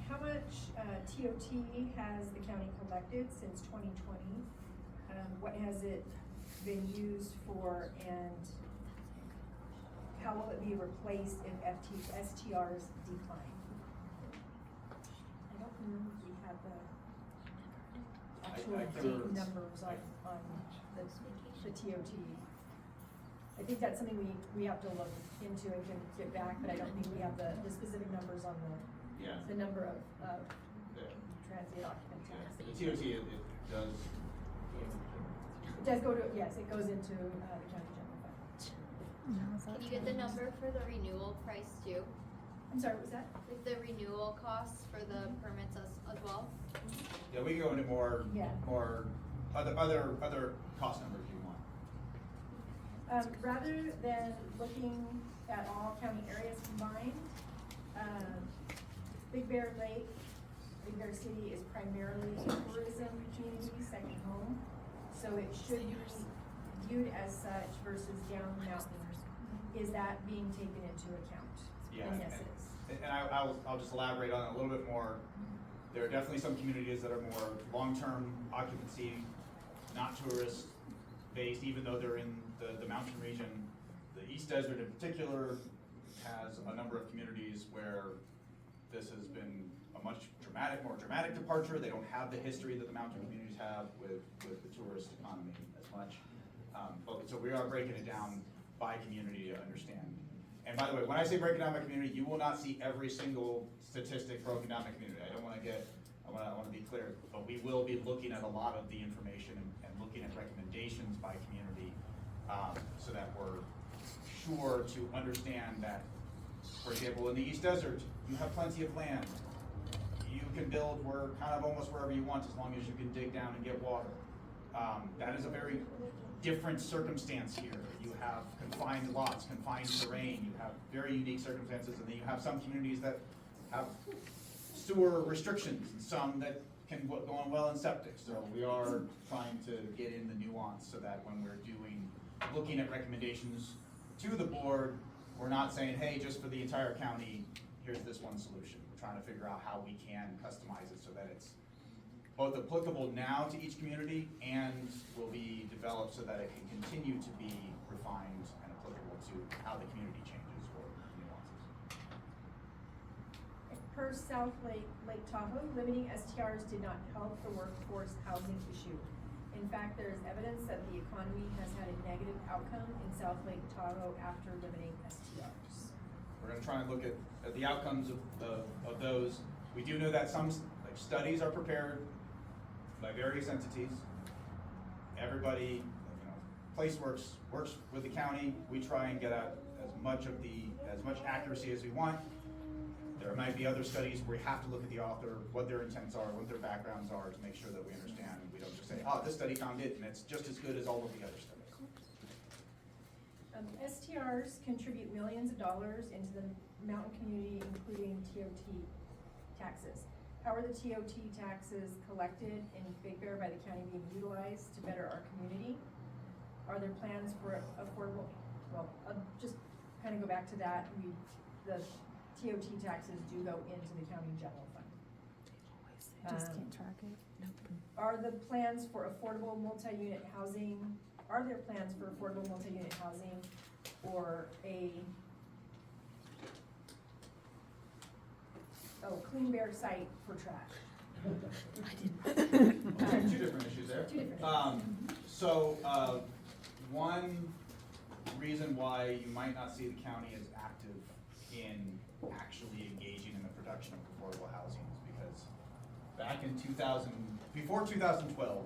How much TOT has the county collected since 2020? What has it been used for, and how will it be replaced if STRs decline? I don't remember if we have the actual I date numbers on the TOT. I think that's something we have to look into and can get back, but I don't think we have the specific numbers on the number of transient occupant tax. The TOT, it does. It does go to, yes, it goes into the county general fund. Can you get the number for the renewal price too? I'm sorry, what was that? Like the renewal costs for the permits as well? Yeah, we can go into more Yeah. other cost numbers if you want. Rather than looking at all county areas combined, Big Bear Lake, Big Bear City is primarily a tourism community, second home. So it should be viewed as such versus down mountain. Is that being taken into account? Yeah, And yes, it is. and I'll just elaborate on it a little bit more. There are definitely some communities that are more long-term occupancy, not tourist based, even though they're in the mountain region. The East Desert in particular has a number of communities where this has been a much more dramatic departure. They don't have the history that the mountain communities have with the tourist economy as much. So we are breaking it down by community to understand. And by the way, when I say break it down by community, you will not see every single statistic broken down by community. I want to be clear, but we will be looking at a lot of the information and looking at recommendations by community, so that we're sure to understand that, for example, in the East Desert, you have plenty of land. You can build kind of almost wherever you want as long as you can dig down and get water. That is a very different circumstance here. You have confined lots, confined terrain, you have very unique circumstances, and then you have some communities that have sewer restrictions and some that can go on well in septic. So we are trying to get in the nuance so that when we're looking at recommendations to the board, we're not saying, hey, just for the entire county, here's this one solution. We're trying to figure out how we can customize it so that it's both applicable now to each community and will be developed so that it can continue to be refined and applicable to how the community changes or nuances. Per South Lake Tahoe, limiting STRs did not help the workforce housing issue. In fact, there is evidence that the economy has had a negative outcome in South Lake Tahoe after limiting STRs. We're going to try and look at the outcomes of those. We do know that some studies are prepared by various entities. Everybody, PlaceWorks works with the county. We try and get out as much accuracy as we want. There might be other studies where we have to look at the author, what their intents are, what their backgrounds are, to make sure that we understand. We don't just say, oh, this study found it, and it's just as good as all of the other studies. STRs contribute millions of dollars into the mountain community, including TOT taxes. How are the TOT taxes collected in Big Bear by the county being utilized to better our community? Are there plans for affordable, I'll just kind of go back to that. The TOT taxes do go into the county general fund. Just can't track it. Nope. Are there plans for affordable multi-unit housing or a, Clean Bear site for trash. Okay, two different issues there. Two different. So, one reason why you might not see the county as active in actually engaging in the production of affordable housing is because back in 2000, before 2012,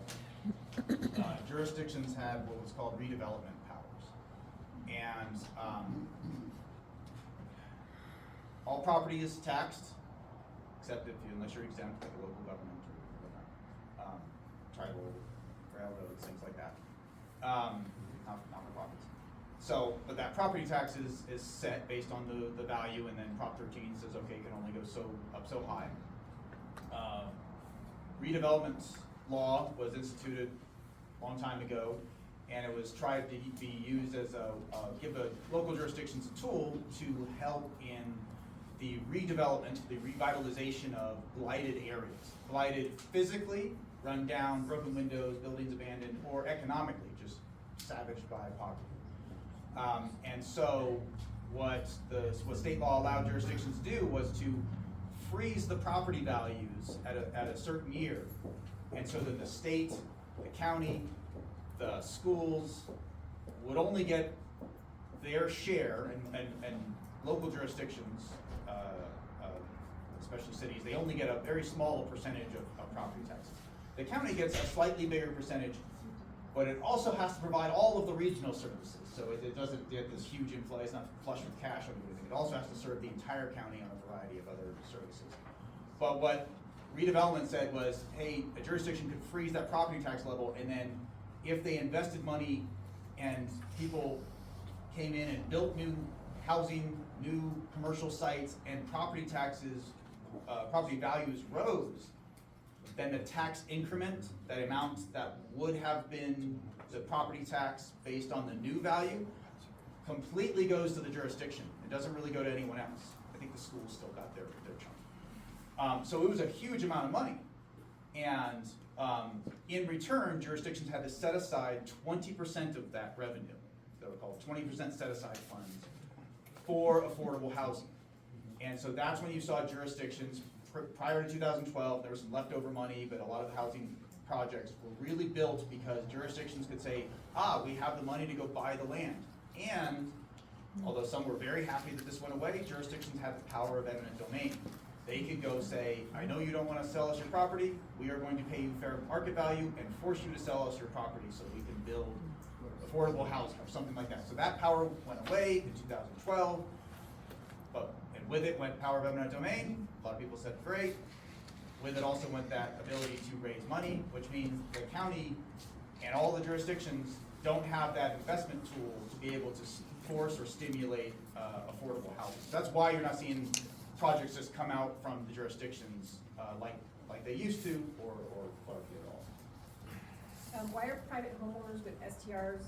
jurisdictions had what was called redevelopment powers. And all property is taxed, except unless you're exempt, like a local government or whatnot, tribal railroads, things like that, not for profits. So, but that property tax is set based on the value, and then Prop 13 says, okay, it can only go up so high. Redevelopment law was instituted a long time ago, and it was tried to be used as give the local jurisdictions a tool to help in the redevelopment, the revitalization of blighted areas. Blighted physically, run down, broken windows, buildings abandoned, or economically, just savaged by poverty. And so what state law allowed jurisdictions to do was to freeze the property values at a certain year. And so that the state, the county, the schools would only get their share, and local jurisdictions, especially cities, they only get a very small percentage of property taxes. The county gets a slightly bigger percentage, but it also has to provide all of the regional services. So it doesn't get this huge inflow, it's not flush with cash or anything. It also has to serve the entire county on a variety of other services. But what redevelopment said was, hey, a jurisdiction could freeze that property tax level, and then if they invested money and people came in and built new housing, new commercial sites, and property taxes, property values rose, then the tax increment, that amount that would have been the property tax based on the new value, completely goes to the jurisdiction. It doesn't really go to anyone else. I think the schools still got their chunk. So it was a huge amount of money. And in return, jurisdictions had to set aside 20% of that revenue. They were called 20% set aside funds for affordable housing. And so that's when you saw jurisdictions, prior to 2012, there was some leftover money, but a lot of the housing projects were really built because jurisdictions could say, we have the money to go buy the land. And although some were very happy that this went away, jurisdictions had the power of eminent domain. They could go say, I know you don't want to sell us your property, we are going to pay you fair market value and force you to sell us your property so we can build affordable housing or something like that. So that power went away in 2012, and with it went power of eminent domain. A lot of people said, great. With it also went that ability to raise money, which means the county and all the jurisdictions don't have that investment tool to be able to force or stimulate affordable housing. So that's why you're not seeing projects just come out from the jurisdictions like they used to, or hardly at all. Why are private homeowners with STRs?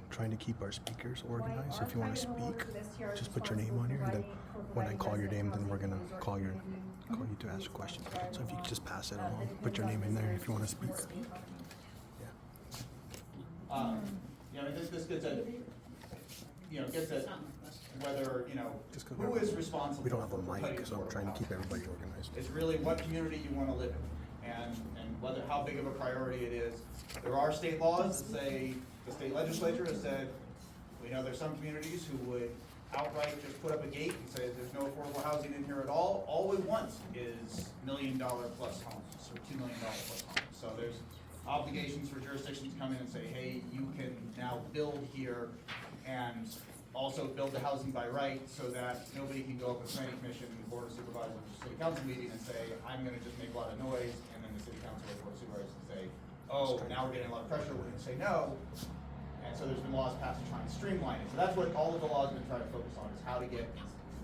Trying to keep our speakers organized. Why If you want to are private homeowners speak, with STRs just put your name on here, and then responsible for when I call your name, then we're providing gonna residential call housing you to ask a question. resort So if you could just pass it that along, depends put your on name in there if you want to speak. visitors for Yeah. I mean, this gets at, gets at whether, Just 'cause who is responsible. We don't have a for providing mic, so I'm affordable trying to keep housing. everybody organized. It's really what community you want to live in, and whether, how big of a priority it is. There are state laws that say, the state legislature has said, we know there's some communities who would outright just put up a gate and say there's no affordable housing in here at all. All we want is $1 million plus homes, or $2 million plus homes. So there's obligations for jurisdictions to come in and say, hey, you can now build here and also build the housing by right, so that nobody can go up with planning commission and the board of supervisors or city council meeting and say, I'm gonna just make a lot of noise, and then the city council or board of supervisors can say, oh, now we're getting a lot of pressure, we're gonna say no. And so there's been laws passed to try and streamline it. So that's what all of the laws have been trying to focus on, is how to get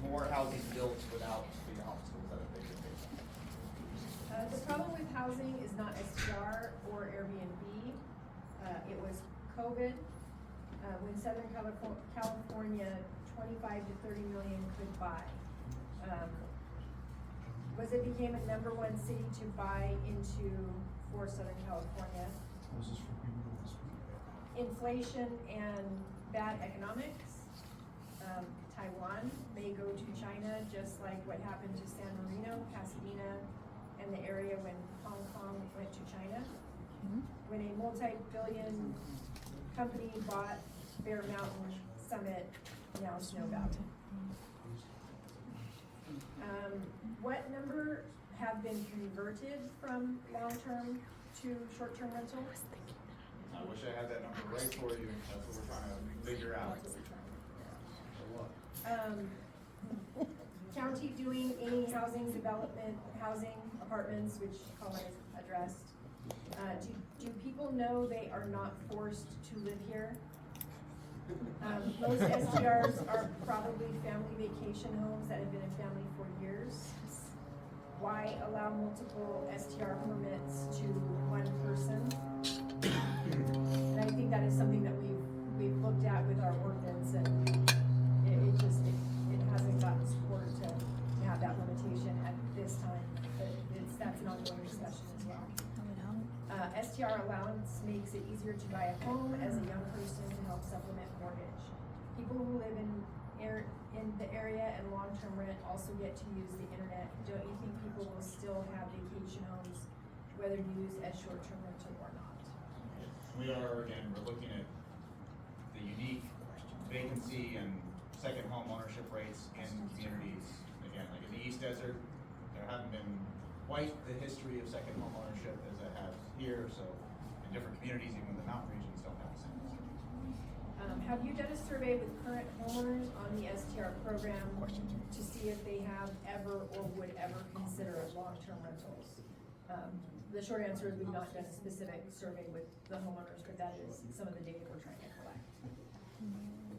more housing built without the obstacles that they could face. The problem with housing is not STR or Airbnb. It was COVID, when Southern California, 25 to 30 million could buy. Was it became a #1 city to buy into for Southern California. This is for people who speak. Inflation and bad economics. Taiwan may go to China, just like what happened to San Marino, Pasadena, and the area when Hong Kong went to China. When a multi-billion company bought Bear Mountain, Summit, now Snow Valley. What number have been converted from long-term to short-term rental? I wish I had that number right for you, that's what we're trying to figure out. County doing any housing development, housing apartments, which Colin has addressed. Do people know they are not forced to live here? Most STRs are probably family vacation homes that have been in family for years. Why allow multiple STR permits to one person? And I think that is something that we've looked at with our ordinance, and it hasn't gotten support to have that limitation at this time, but that's an ongoing discussion as well. STR allowance makes it easier to buy a home as a young person to help supplement mortgage. People who live in the area and long-term rent also get to use the internet. Don't you think people will still have vacation homes, whether used as short-term rental or not? We are, again, we're looking at the unique vacancy and second home ownership rates in communities. Again, like in the East Desert, there haven't been quite the history of second home ownership as it has here, so in different communities, even the mountain regions don't have the same history. Have you done a survey with current homeowners on the STR program to see if they have ever or would ever consider long-term rentals? The short answer is we've not done a specific survey with the homeowners, but that is some of the data we're trying to collect.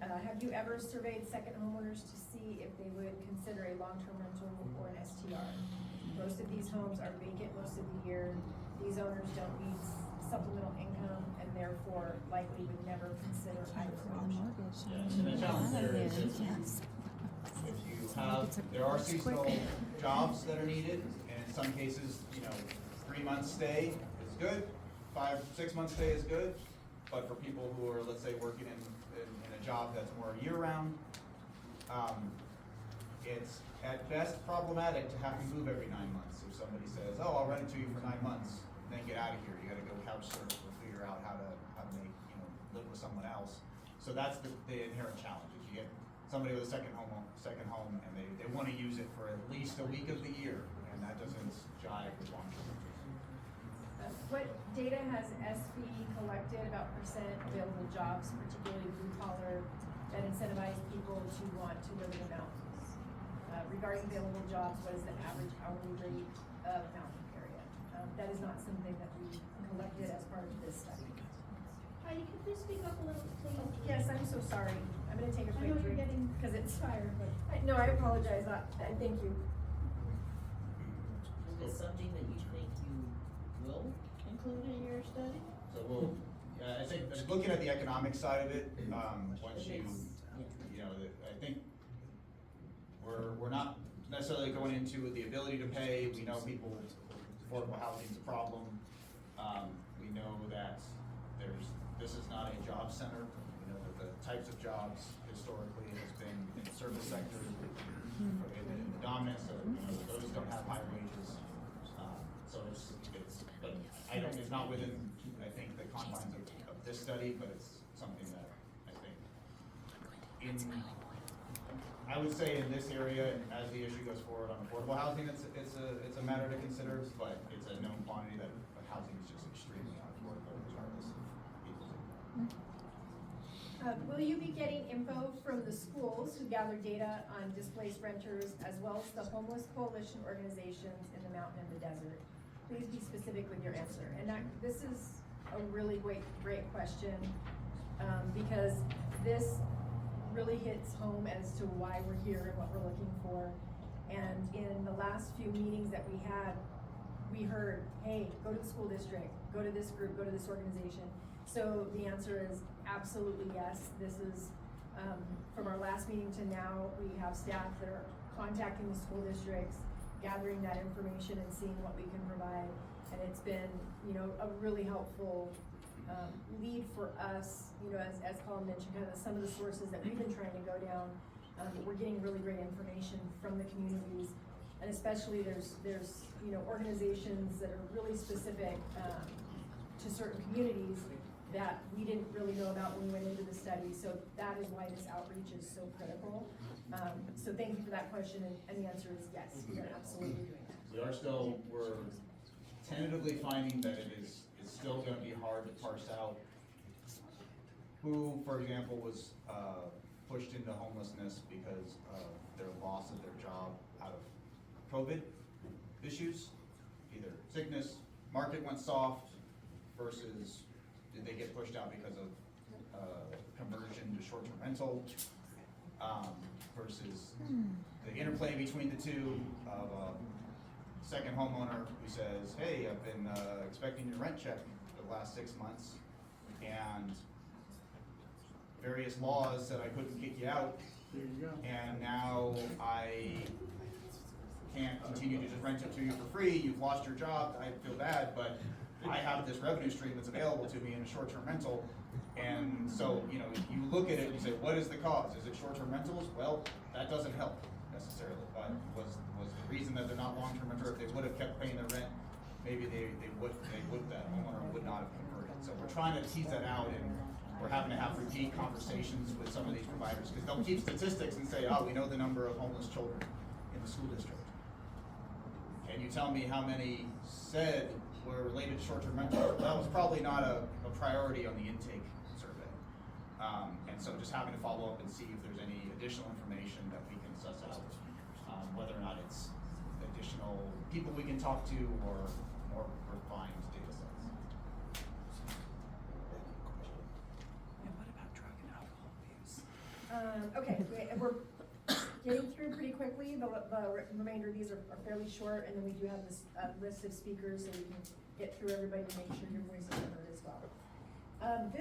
Have you ever surveyed second homeowners to see if they would consider a long-term rental or an STR? Most of these homes are vacant most of the year. These owners don't need supplemental income and therefore likely would never consider either option. Yeah, so the challenge there is if you have, there are seasonal jobs that are needed, and in some cases, 3 months stay is good, 5-6 months stay is good, but for people who are, let's say, working in a job that's more year-round, it's at best problematic to have to move every 9 months. If somebody says, oh, I'll rent it to you for 9 months, then get out of here, you gotta go couch surf or figure out how to make, live with someone else. So that's the inherent challenge, is you get somebody with a second home, and they wanna use it for at least a week of the year, and that doesn't jive with long-term. What data has SB collected about percent available jobs, particularly blue collar, that incentivize people to want to live in the mountains? Regarding available jobs, what is the average hourly rate of mountain area? That is not something that we collected as part of this study. Heidi, could you speak up a little, please? Yes, I'm so sorry. I'm gonna take a I quick know you're drink getting because it's tired, but. No, I apologize. Thank you. Is this something that you think you will include in your study? So I think looking at the economic side of it, once I think we're not necessarily going into the ability to pay. We know affordable housing is a problem. We know that this is not a job center. We know that the types of jobs historically has been in the service sector, in the dominant, so those don't have high wages. So it's not within, I think, the confines of this study, but it's something that I think I would say in this area, as the issue goes forward on affordable housing, it's a matter to consider, but it's a known quantity that housing is just extremely unaffordable regardless of people's income. Will you be getting info from the schools who gather data on displaced renters as well as the homeless coalition organizations in the mountain and the desert? Please be specific with your answer. And this is a really great question because this really hits home as to why we're here and what we're looking for. And in the last few meetings that we had, we heard, hey, go to the school district, go to this group, go to this organization. So the answer is absolutely yes. This is, from our last meeting to now, we have staff that are contacting the school districts, gathering that information and seeing what we can provide. And it's been, a really helpful lead for us, you know, as Colin mentioned, kind of some of the sources that we've been trying to go down. We're getting really great information from the communities, and especially there's you know, organizations that are really specific to certain communities that we didn't really know about when we went into the study. So that is why this outreach is so critical. So thank you for that question, and the answer is yes, we are absolutely doing that. We're tentatively finding that it's still gonna be hard to parse out who, for example, was pushed into homelessness because of their loss of their job out of COVID issues, either sickness, market went soft, versus did they get pushed out because of conversion to short-term rental, versus the interplay between the two of a second homeowner who says, hey, I've been expecting your rent check for the last 6 months, and various laws said I couldn't kick you out, There you go. and now I can't continue to just rent it to you for free, you've lost your job, I feel bad, but I have this revenue stream that's available to me in a short-term rental. And so, you know, you look at it and you say, what is the cause? Is it short-term rentals? Well, that doesn't help necessarily, but was the reason that they're not long-term renters, if they would have kept paying their rent, maybe they would, that homeowner would not have converted. So we're trying to tease that out, and we're having to have repeat conversations with some of these providers, because they'll keep statistics and say, oh, we know the number of homeless children in the school district. Can you tell me how many said were related to short-term rental? That was probably not a priority on the intake survey. And so just having to follow up and see if there's any additional information that we can suss out, whether or not it's additional people we can talk to or more refined data sets. And what about drug and alcohol abuse? Okay, we're getting through pretty quickly. The remainder of these are fairly short, and then we do have this list of speakers, so we can get through everybody and make sure your voices are heard as well. I'm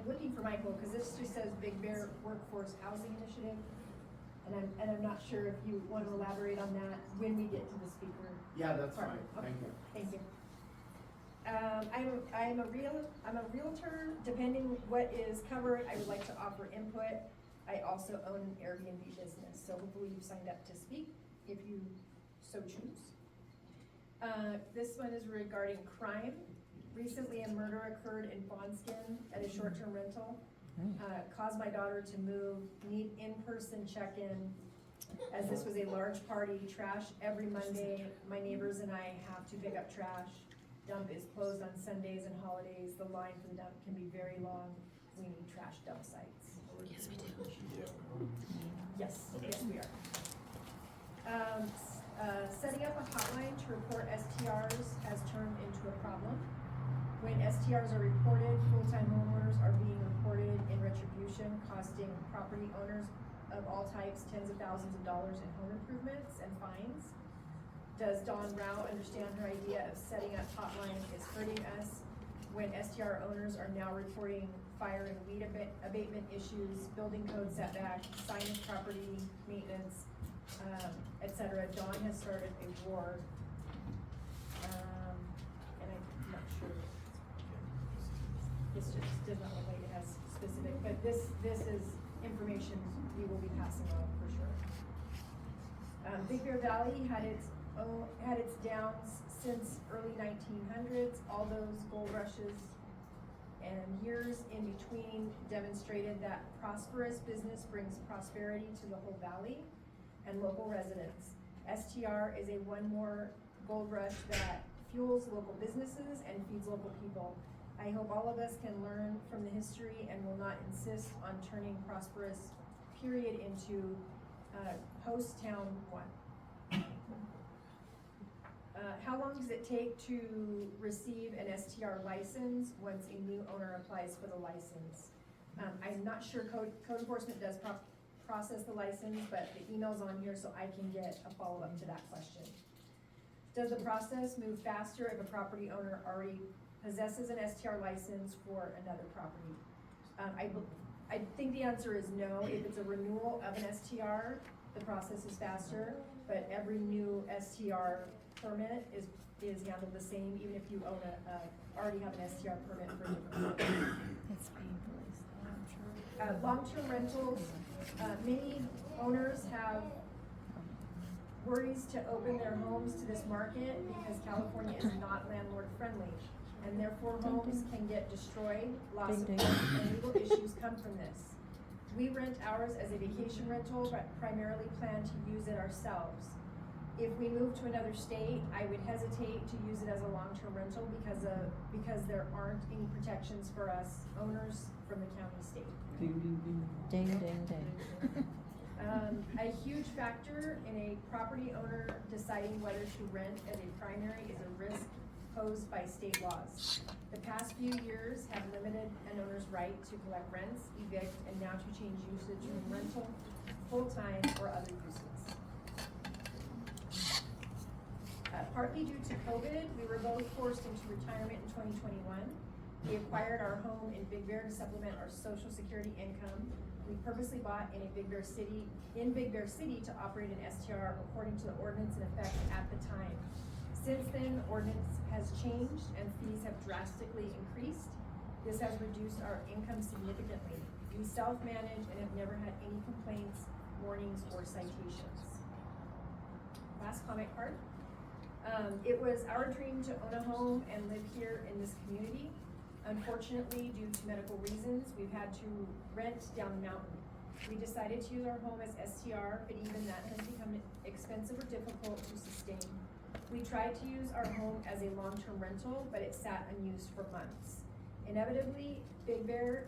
looking for Michael, because this just says Big Bear Workforce Housing Initiative, and I'm not sure if you want to elaborate on that when we get to the speaker. Yeah, that's part. fine, thank you. Thank you. I'm a realtor. Depending what is covered, I would like to offer input. I also own an Airbnb business, so hopefully you've signed up to speak if you so choose. This one is regarding crime. Recently, a murder occurred in Fawnskin at a short-term rental. Caused my daughter to move, need in-person check-in. As this was a large party, trash every Monday. My neighbors and I have to pick up trash. Dump is closed on Sundays and holidays. The line for the dump can be very long. We need trash dump sites. Yes, we do. Yes, yes, we are. Setting up a hotline to report STRs has turned into a problem. When STRs are reported, full-time homeowners are being reported in retribution, costing property owners of all types tens of thousands of dollars in home improvements and fines. Does Dawn Rao understand her idea of setting up hotline is hurting us when STR owners are now reporting fire and weed abatement issues, building code setback, signage property maintenance, etc. Dawn has started a war, and I'm not sure. This just does not look like it has specific, but this is information we will be passing on for sure. Big Bear Valley had its downs since early 1900s. All those gold rushes and years in between demonstrated that prosperous business brings prosperity to the whole valley and local residents. STR is a one more gold rush that fuels local businesses and feeds local people. I hope all of us can learn from the history and will not insist on turning prosperous period into host town one. How long does it take to receive an STR license once a new owner applies for the license? I'm not sure code enforcement does process the license, but the email's on here so I can get a follow-up to that question. Does the process move faster if a property owner already possesses an STR license for another property? I think the answer is no. If it's a renewal of an STR, the process is faster, but every new STR permit is handled the same, even if you own already have an STR permit for a different property. It's painfully slow, I'm sure. Long-term rentals, many owners have worries to open their homes to this market because California is not landlord friendly. And therefore homes can get destroyed, loss of Ding, life, ding. and legal issues come from this. We rent ours as a vacation rental, but primarily plan to use it ourselves. If we move to another state, I would hesitate to use it as a long-term rental because there aren't any protections for us owners from the county state. Ding, ding, ding. Ding, ding, ding. A huge factor in a property owner deciding whether to rent as a primary is a risk posed by state laws. The past few years have limited an owner's right to collect rents, evict, and now to change usage from rental, full-time, or other uses. Partly due to COVID, we were both forced into retirement in 2021. We acquired our home in Big Bear to supplement our Social Security income. We purposely bought in Big Bear City to operate an STR according to the ordinance in effect at the time. Since then, the ordinance has changed and fees have drastically increased. This has reduced our income significantly. We self-manage and have never had any complaints, warnings, or citations. Last comment card. It was our dream to own a home and live here in this community. Unfortunately, due to medical reasons, we've had to rent down the mountain. We decided to use our home as STR, but even that has become expensive or difficult to sustain. We tried to use our home as a long-term rental, but it sat unused for months. Inevitably, Big Bear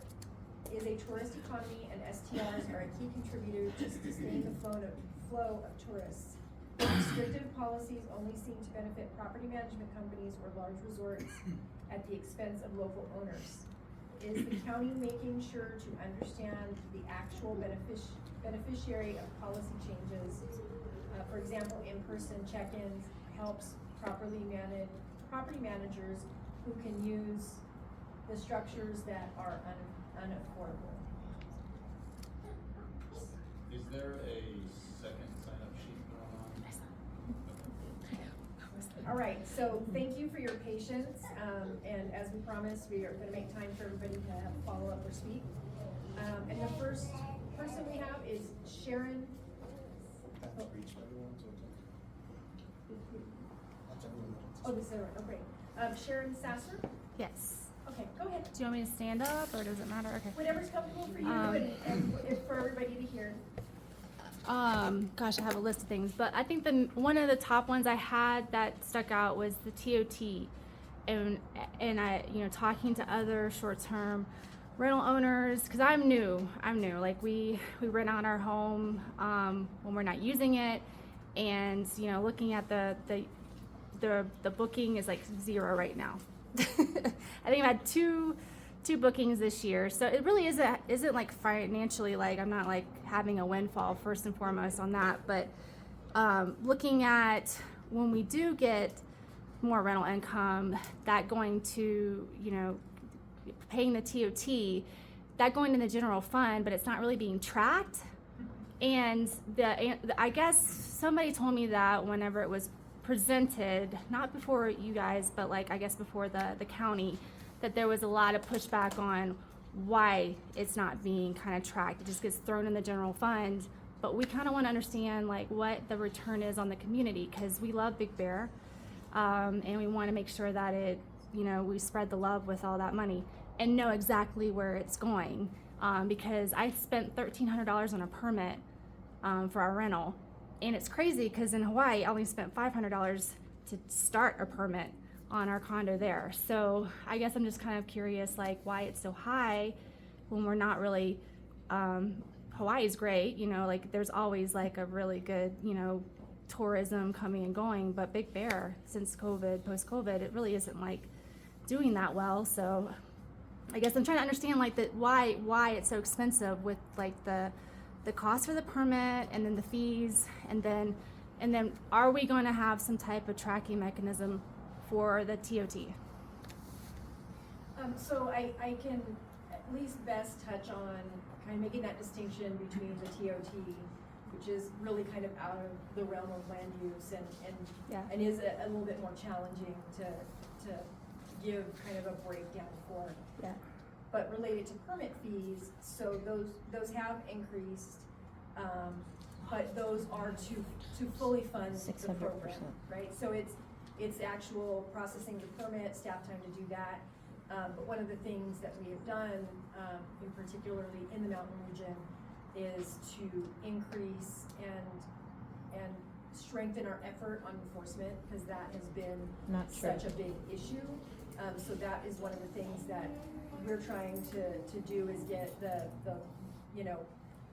is a tourist economy and STRs are a key contributor to sustaining the flow of tourists. Restrictive policies only seem to benefit property management companies or large resorts at the expense of local owners. Is the county making sure to understand the actual beneficiary of policy changes? For example, in-person check-ins helps property managers who can use the structures that are unaffordable. Is there a second sign-up sheet going on? All right, so thank you for your patience, and as we promised, we are gonna make time for everybody to have a follow-up or speak. And the first person we have is Sharon. Oh, this is right, oh, great. Sharon Sasser? Yes. Okay, go ahead. Do you want me to stand up or does it matter? Okay. Whatever's comfortable for you and if for everybody to hear. Gosh, I have a list of things, but I think one of the top ones I had that stuck out was the TOT, and I, talking to other short-term rental owners, because I'm new. Like we rent out our home when we're not using it, and looking at the booking is like 0 right now. I think I've had two bookings this year, so it really isn't like financially, like I'm not like having a windfall first and foremost on that, but looking at when we do get more rental income, that going to paying the TOT, that going in the general fund, but it's not really being tracked. And I guess somebody told me that whenever it was presented, not before you guys, but like I guess before the county, that there was a lot of pushback on why it's not being kind of tracked. It just gets thrown in the general fund, but we kind of want to understand like what the return is on the community, because we love Big Bear, and we want to make sure that it, we spread the love with all that money and know exactly where it's going, because I spent $1,300 on a permit for our rental, and it's crazy because in Hawaii I only spent $500 to start a permit on our condo there. So I guess I'm just kind of curious, like why it's so high when we're not really, Hawaii's great, like there's always like a really good, tourism coming and going, but Big Bear, since COVID, post-COVID, it really isn't like doing that well. So I guess I'm trying to understand like why it's so expensive with like the cost for the permit and then the fees, and then are we going to have some type of tracking mechanism for the TOT? So I can at least best touch on kind of making that distinction between the TOT which is really kind of out of the realm of land use Yeah. and is a little bit more challenging to give kind of a breakdown for. Yeah. But related to permit fees, so those have increased, but those are to fully fund the program, 600%. right? So it's actual processing the permit, staff time to do that. But one of the things that we have done, in particularly in the mountain region, is to increase and strengthen our effort on enforcement, because that has been Not true. such a big issue. So that is one of the things that we're trying to do, is get the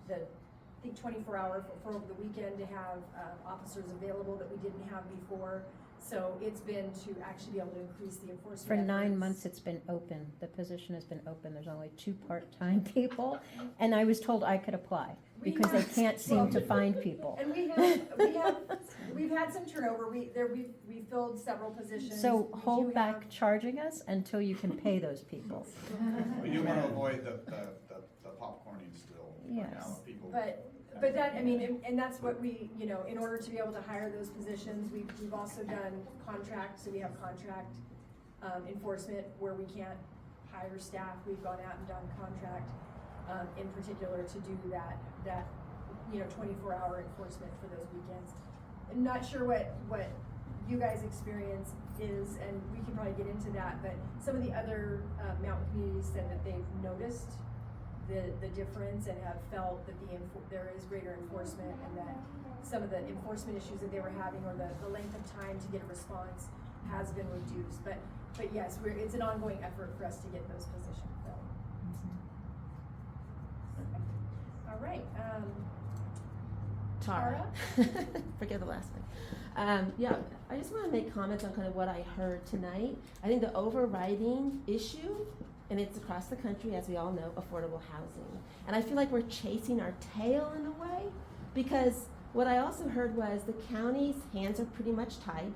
I think 24-hour for over the weekend, to have officers available that we didn't have before. So it's been to actually be able to increase the enforcement For 9 efforts. months, it's been open. The position has been open. There's only 2 part-time people. And I was told I could apply because they can't seem to find people. And we've had some turnover. We filled several positions. So We do hold back have- charging us until you can pay those people. We do want to avoid the popcorning still right now, Yes. people. But that, I mean, and that's what we, in order to be able to hire those positions, we've also done contracts, so we have contract enforcement where we can't hire staff. We've gone out and done contract, in particular to do that 24-hour enforcement for those weekends. I'm not sure what you guys' experience is, and we can probably get into that, but some of the other mountain communities said that they've noticed the difference and have felt that there is greater enforcement, and that some of the enforcement issues that they were having, or the length of time to get a response, has been reduced. But yes, it's an ongoing effort for us to get those positions filled. All right, Tara? Forget the last thing. Yeah, I just want to make comments on kind of what I heard tonight. I think the overriding issue, and it's across the country, as we all know, affordable housing. And I feel like we're chasing our tail in a way, because what I also heard was the county's hands are pretty much tied.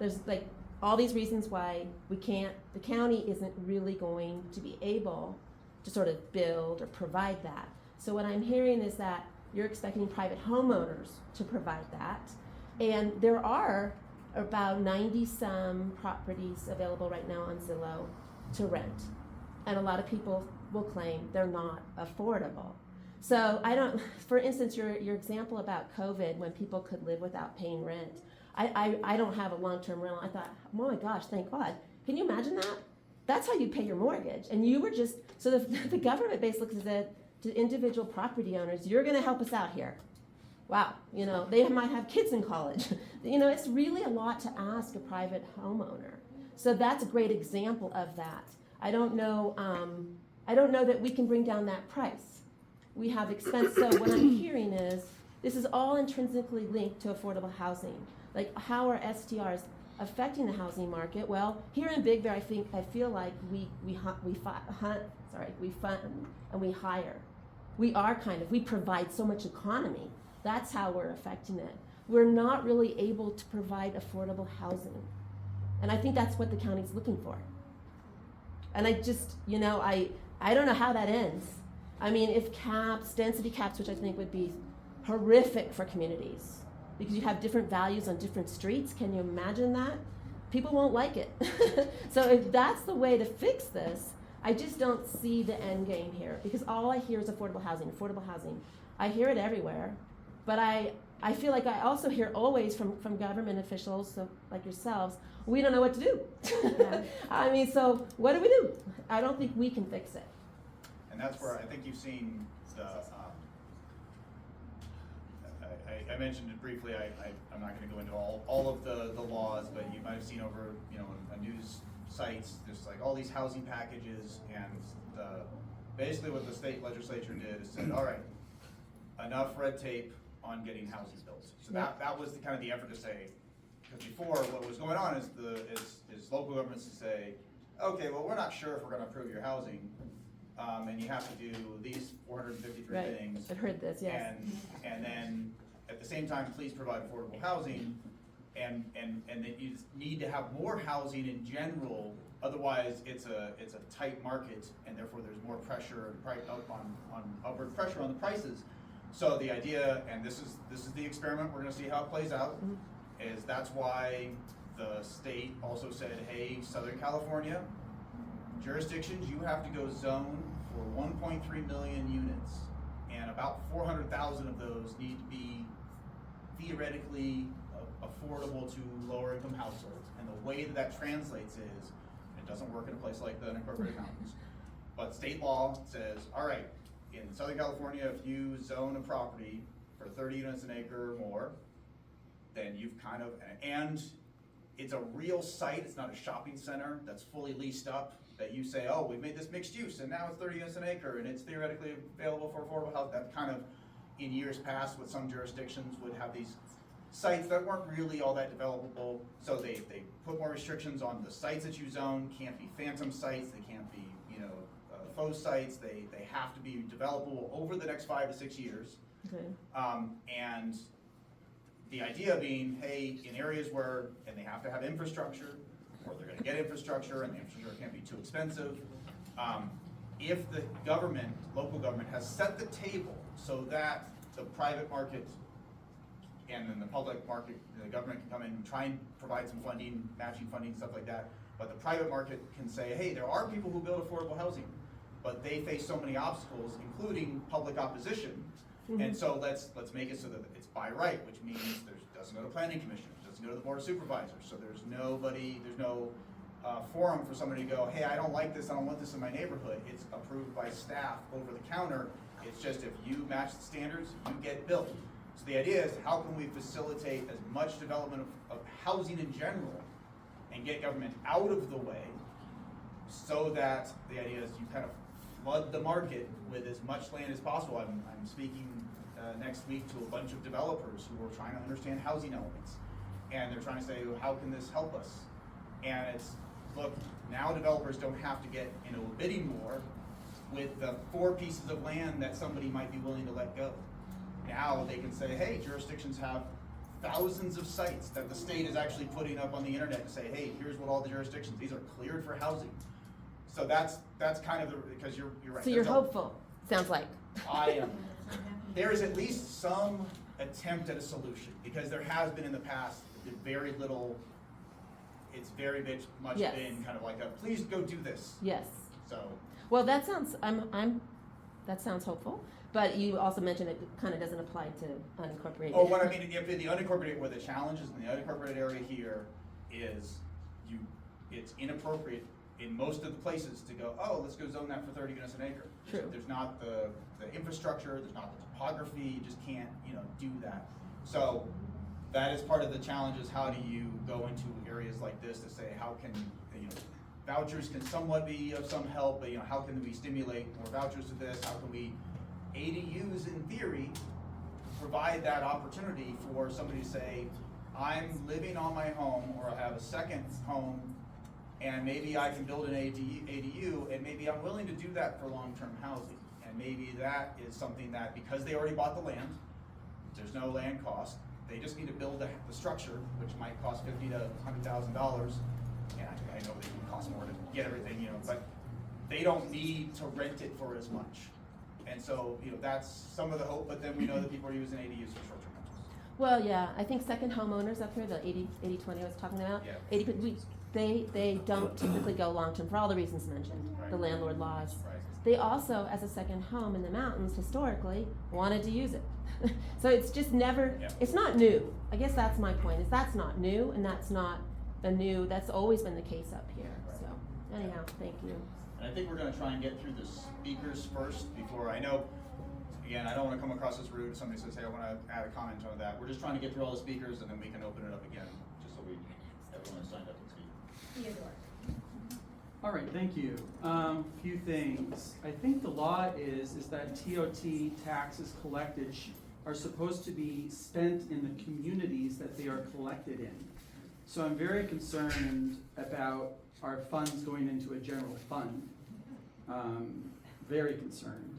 There's like all these reasons why the county isn't really going to be able to sort of build or provide that. So what I'm hearing is that you're expecting private homeowners to provide that. And there are about 90 some properties available right now on Zillow to rent. And a lot of people will claim they're not affordable. So for instance, your example about COVID, when people could live without paying rent, I don't have a long-term rental. I thought, oh my gosh, thank God. Can you imagine that? That's how you pay your mortgage. And you were just, so the government basically said to individual property owners, you're gonna help us out here. Wow, they might have kids in college. It's really a lot to ask a private homeowner. So that's a great example of that. I don't know that we can bring down that price. We have expense. So what I'm hearing is this is all intrinsically linked to affordable housing. Like, how are STRs affecting the housing market? Well, here in Big Bear, I feel like we fund and we hire. We provide so much economy. That's how we're affecting it. We're not really able to provide affordable housing. And I think that's what the county's looking for. And I just, I don't know how that ends. I mean, if density caps, which I think would be horrific for communities, because you have different values on different streets, can you imagine that? People won't like it. So if that's the way to fix this, I just don't see the end game here, because all I hear is affordable housing, affordable housing. I hear it everywhere, but I feel like I also hear always from government officials, so like yourselves, we don't know what to do. Yeah. I mean, so what do we do? I don't think we can fix it. And that's where I think you've seen I mentioned it briefly. I'm not going to go into all of the laws, but you might have seen over on news sites, there's like all these housing packages, and basically what the state legislature did is said, all right, enough red tape on getting houses built. So that was kind of the effort to say, because before what was going on is local governments to say, okay, well, we're not sure if we're going to approve your housing, and you have to do these 453 Right. things. I've heard this, yes. And then at the same time, please provide affordable housing, and that you need to have more housing in general. Otherwise, it's a tight market, and therefore there's more pressure on upward pressure on the prices. So the idea, and this is the experiment, we're gonna see how it plays out, is that's why the state also said, hey, Southern California, jurisdictions, you have to go zone for 1.3 million units, and about 400,000 of those need to be theoretically affordable to lower income households. And the way that that translates is, it doesn't work in a place like the unincorporated mountains, but state law says, all right, in Southern California, if you zone a property for 30 units an acre or more, then you've kind of, and it's a real site, it's not a shopping center that's fully leased up, that you say, oh, we've made this mixed use, and now it's 30 units an acre, and it's theoretically available for affordable housing. That kind of, in years past, with some jurisdictions would have these sites that weren't really all that developable, so they put more restrictions on the sites that you zone, can't be phantom sites, they can't be, faux sites, they have to be developable over the next 5 to 6 years. Okay. And the idea being, hey, in areas where, and they have to have infrastructure, or they're gonna get infrastructure, and the infrastructure can't be too expensive. If the government, local government, has set the table so that the private market and then the public market, the government can come in and try and provide some funding, matching funding, stuff like that, but the private market can say, hey, there are people who build affordable housing, but they face so many obstacles, including public opposition. And so let's make it so that it's by right, which means doesn't go to planning commission, doesn't go to the board of supervisors. So there's no forum for somebody to go, hey, I don't like this, I don't want this in my neighborhood. It's approved by staff over the counter. It's just if you match the standards, you get built. So the idea is, how can we facilitate as much development of housing in general and get government out of the way, so that the idea is you kind of flood the market with as much land as possible. I'm speaking next week to a bunch of developers who are trying to understand housing elements. And they're trying to say, well, how can this help us? And it's, look, now developers don't have to get into a bidding war with the 4 pieces of land that somebody might be willing to let go. Now they can say, hey, jurisdictions have thousands of sites that the state is actually putting up on the internet to say, hey, here's what all the jurisdictions, these are cleared for housing. So that's kind of the, because you're right. So you're hopeful, sounds like. I am. There is at least some attempt at a solution, because there has been in the past very little, it's very much Yes. been kind of like a, please go do this. Yes. So, Well, that sounds, that sounds hopeful, but you also mentioned it kind of doesn't apply to unincorporated. oh, what I mean, if in the unincorporated, where the challenge is in the unincorporated area here is it's inappropriate in most of the places to go, oh, let's go zone that for 30 units an acre. True. There's not the infrastructure, there's not the topography, you just can't, do that. So that is part of the challenge, is how do you go into areas like this to say, how can, vouchers can somewhat be of some help, but how can we stimulate more vouchers to this? How can we, ADUs in theory, provide that opportunity for somebody to say, I'm living on my home, or I have a second home, and maybe I can build an ADU, and maybe I'm willing to do that for long-term housing. And maybe that is something that, because they already bought the land, there's no land cost, they just need to build the structure, which might cost $50,000 to $100,000. And I know they can cost more to get everything, but they don't need to rent it for as much. And so, that's some of the hope, but then we know that people are using ADUs for short-term rentals. Well, yeah, I think second homeowners up here, the 80-20 I was talking about, Yeah. They don't typically go long-term for all the reasons mentioned, Right. the landlord laws. Right. They also, as a second home in the mountains, historically, wanted to use it. So it's just never, Yeah. it's not new. I guess that's my point, is that's not new, and that's not that's always been the case up here. Right. So anyhow, thank you. And I think we're gonna try and get through the speakers first before, I know, again, I don't wanna come across as rude if somebody says, hey, I wanna add a comment on that. We're just trying to get through all the speakers, and then we can open it up again, just so everyone is signed up and speak. Theodore. All right, thank you. Few things. I think the law is that TOT taxes collected are supposed to be spent in the communities that they are collected in. So I'm very concerned about our funds going into a general fund. Very concerned.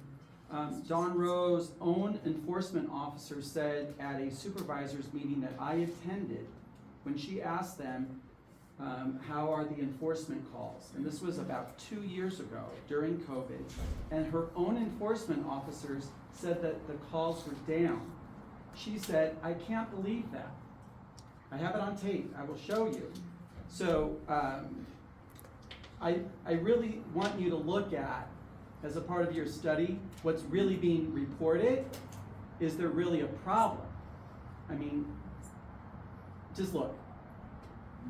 Don Rowe's own enforcement officer said at a supervisors meeting that I attended, when she asked them, how are the enforcement calls? And this was about 2 years ago during COVID. And her own enforcement officers said that the calls were down. She said, I can't believe that. I have it on tape, I will show you. So, I really want you to look at, as a part of your study, what's really being reported. Is there really a problem? I mean, just look.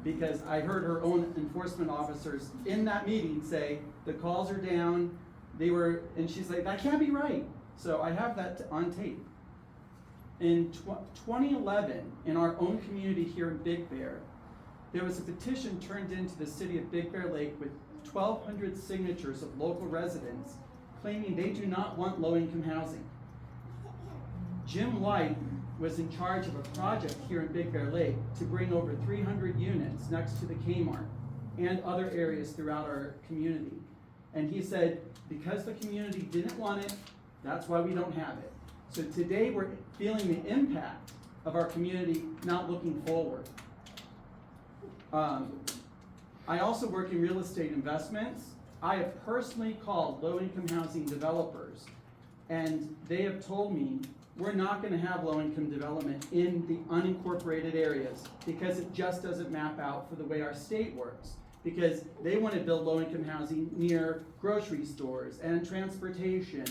Because I heard her own enforcement officers in that meeting say, the calls are down, and she's like, that can't be right. So I have that on tape. In 2011, in our own community here in Big Bear, there was a petition turned into the city of Big Bear Lake with 1,200 signatures of local residents claiming they do not want low-income housing. Jim White was in charge of a project here in Big Bear Lake to bring over 300 units next to the Kmart and other areas throughout our community. And he said, because the community didn't want it, that's why we don't have it. So today we're feeling the impact of our community not looking forward. I also work in real estate investments. I have personally called low-income housing developers, and they have told me we're not going to have low-income development in the unincorporated areas because it just doesn't map out for the way our state works. Because they want to build low-income housing near grocery stores and transportation,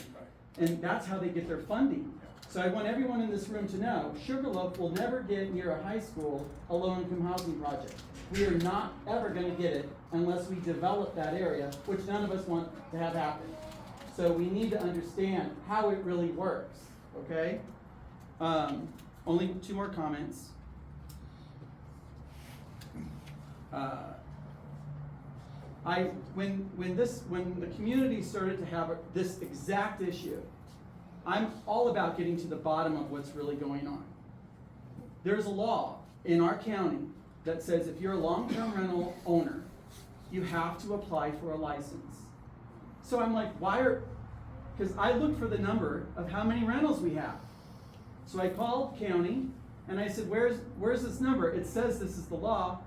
and that's how they get their funding. So I want everyone in this room to know, Sugarloaf will never get near a high school a low-income housing project. We are not ever going to get it unless we develop that area, which none of us want to have happen. So we need to understand how it really works, okay? Only 2 more comments. When the community started to have this exact issue, I'm all about getting to the bottom of what's really going on. There's a law in our county that says if you're a long-term rental owner, you have to apply for a license. So I'm like, because I looked for the number of how many rentals we have. So I called county and I said, where's this number? It says this is the law.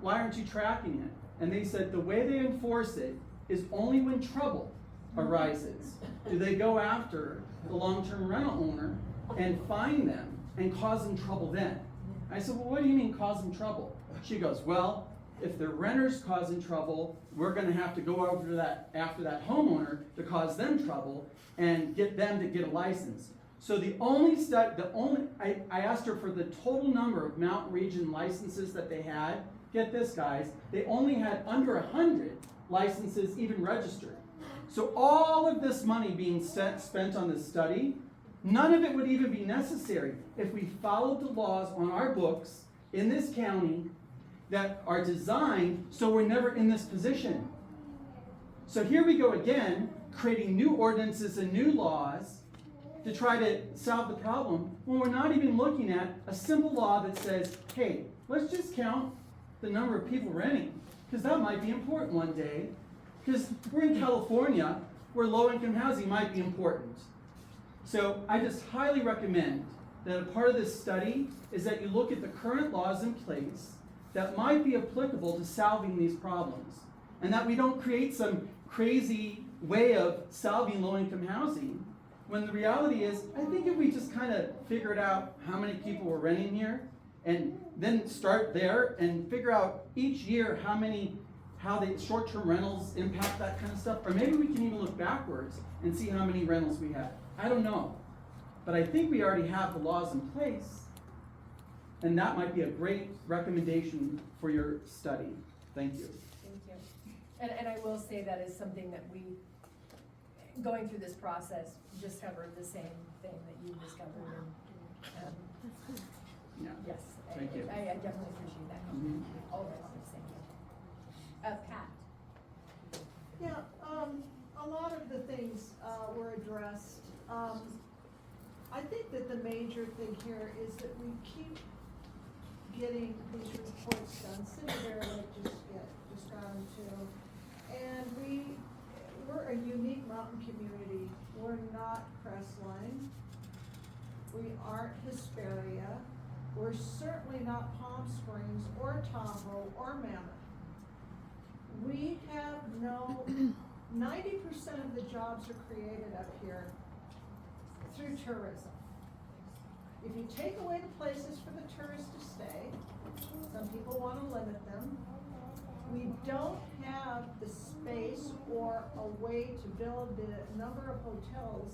Why aren't you tracking it? And they said the way they enforce it is only when trouble arises do they go after the long-term rental owner and find them and cause them trouble then. I said, well, what do you mean cause them trouble? She goes, well, if the renter's causing trouble, we're gonna have to go over to that after that homeowner to cause them trouble and get them to get a license. So I asked her for the total number of mountain region licenses that they had. Get this, guys, they only had under 100 licenses even registered. So all of this money being spent on this study, none of it would even be necessary if we followed the laws on our books in this county that are designed so we're never in this position. So here we go again, creating new ordinances and new laws to try to solve the problem when we're not even looking at a simple law that says, hey, let's just count the number of people renting, because that might be important one day, because we're in California where low-income housing might be important. So I just highly recommend that a part of this study is that you look at the current laws in place that might be applicable to solving these problems, and that we don't create some crazy way of solving low-income housing, when the reality is, I think if we just kind of figured out how many people were renting here, and then start there and figure out each year how the short-term rentals impact that kind of stuff, or maybe we can even look backwards and see how many rentals we have. I don't know, but I think we already have the laws in place, and that might be a great recommendation for your study. Thank you. Thank you. And I will say that is something that we, going through this process, discovered the same thing that you discovered. And, Yeah. yes, Thank you. I definitely appreciate that. Mhm. All of us, thank you. Pat. Yeah, a lot of the things were addressed. I think that the major thing here is that we keep getting these reports done. City Bear Lake just got them too. And we're a unique mountain community. We're not Crestline. We aren't Hesperia. We're certainly not Palm Springs or Tahoe or Mammoth. We have 90% of the jobs are created up here through tourism. If you take away the places for the tourists to stay, some people wanna limit them. We don't have the space or a way to build the number of hotels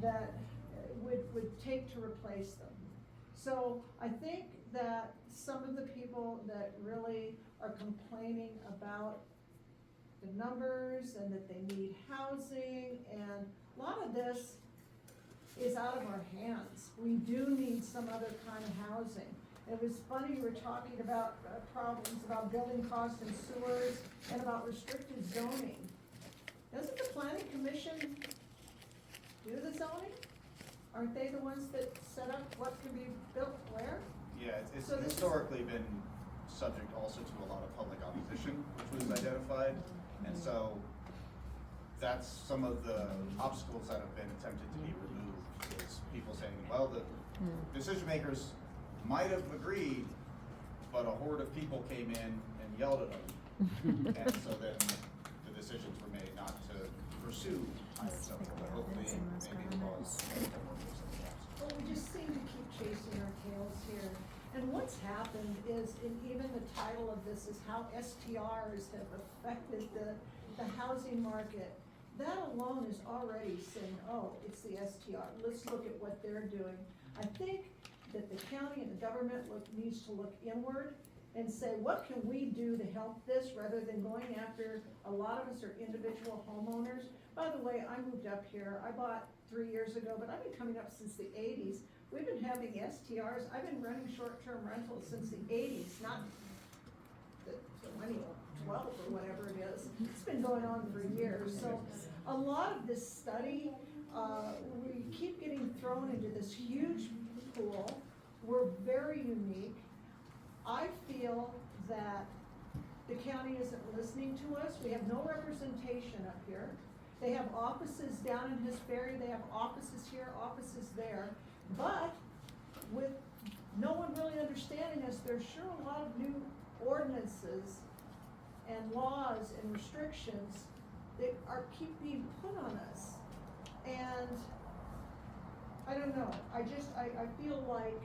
that would take to replace them. So I think that some of the people that really are complaining about the numbers and that they need housing, and a lot of this is out of our hands. We do need some other kind of housing. It was funny, you were talking about problems about building costs and sewers and about restricted zoning. Doesn't the planning commission do the zoning? Aren't they the ones that set up what can be built where? Yeah, it's So this is- historically been subject also to a lot of public opposition, which was identified. And so that's some of the obstacles that have been attempted to be removed, is people saying, well, the decision makers might have agreed, but a horde of people came in and yelled at them. And so then the decisions were made not to pursue either zone, but hopefully maybe cause. Well, we just seem to keep chasing our tails here. And what's happened is, in even the title of this is how STRs have affected the housing market. That alone is already saying, oh, it's the STR, let's look at what they're doing. I think that the county and the government needs to look inward and say, what can we do to help this, rather than going after, a lot of us are individual homeowners. By the way, I moved up here, I bought 3 years ago, but I've been coming up since the 80s. We've been having STRs, I've been running short-term rentals since the 80s, not the 2012 or whatever it is. It's been going on for years. So a lot of this study, we keep getting thrown into this huge pool. We're very unique. I feel that the county isn't listening to us. We have no representation up here. They have offices down in Hesperia, they have offices here, offices there. But with no one really understanding us, there's sure a lot of new ordinances and laws and restrictions that keep being put on us. And I don't know, I feel like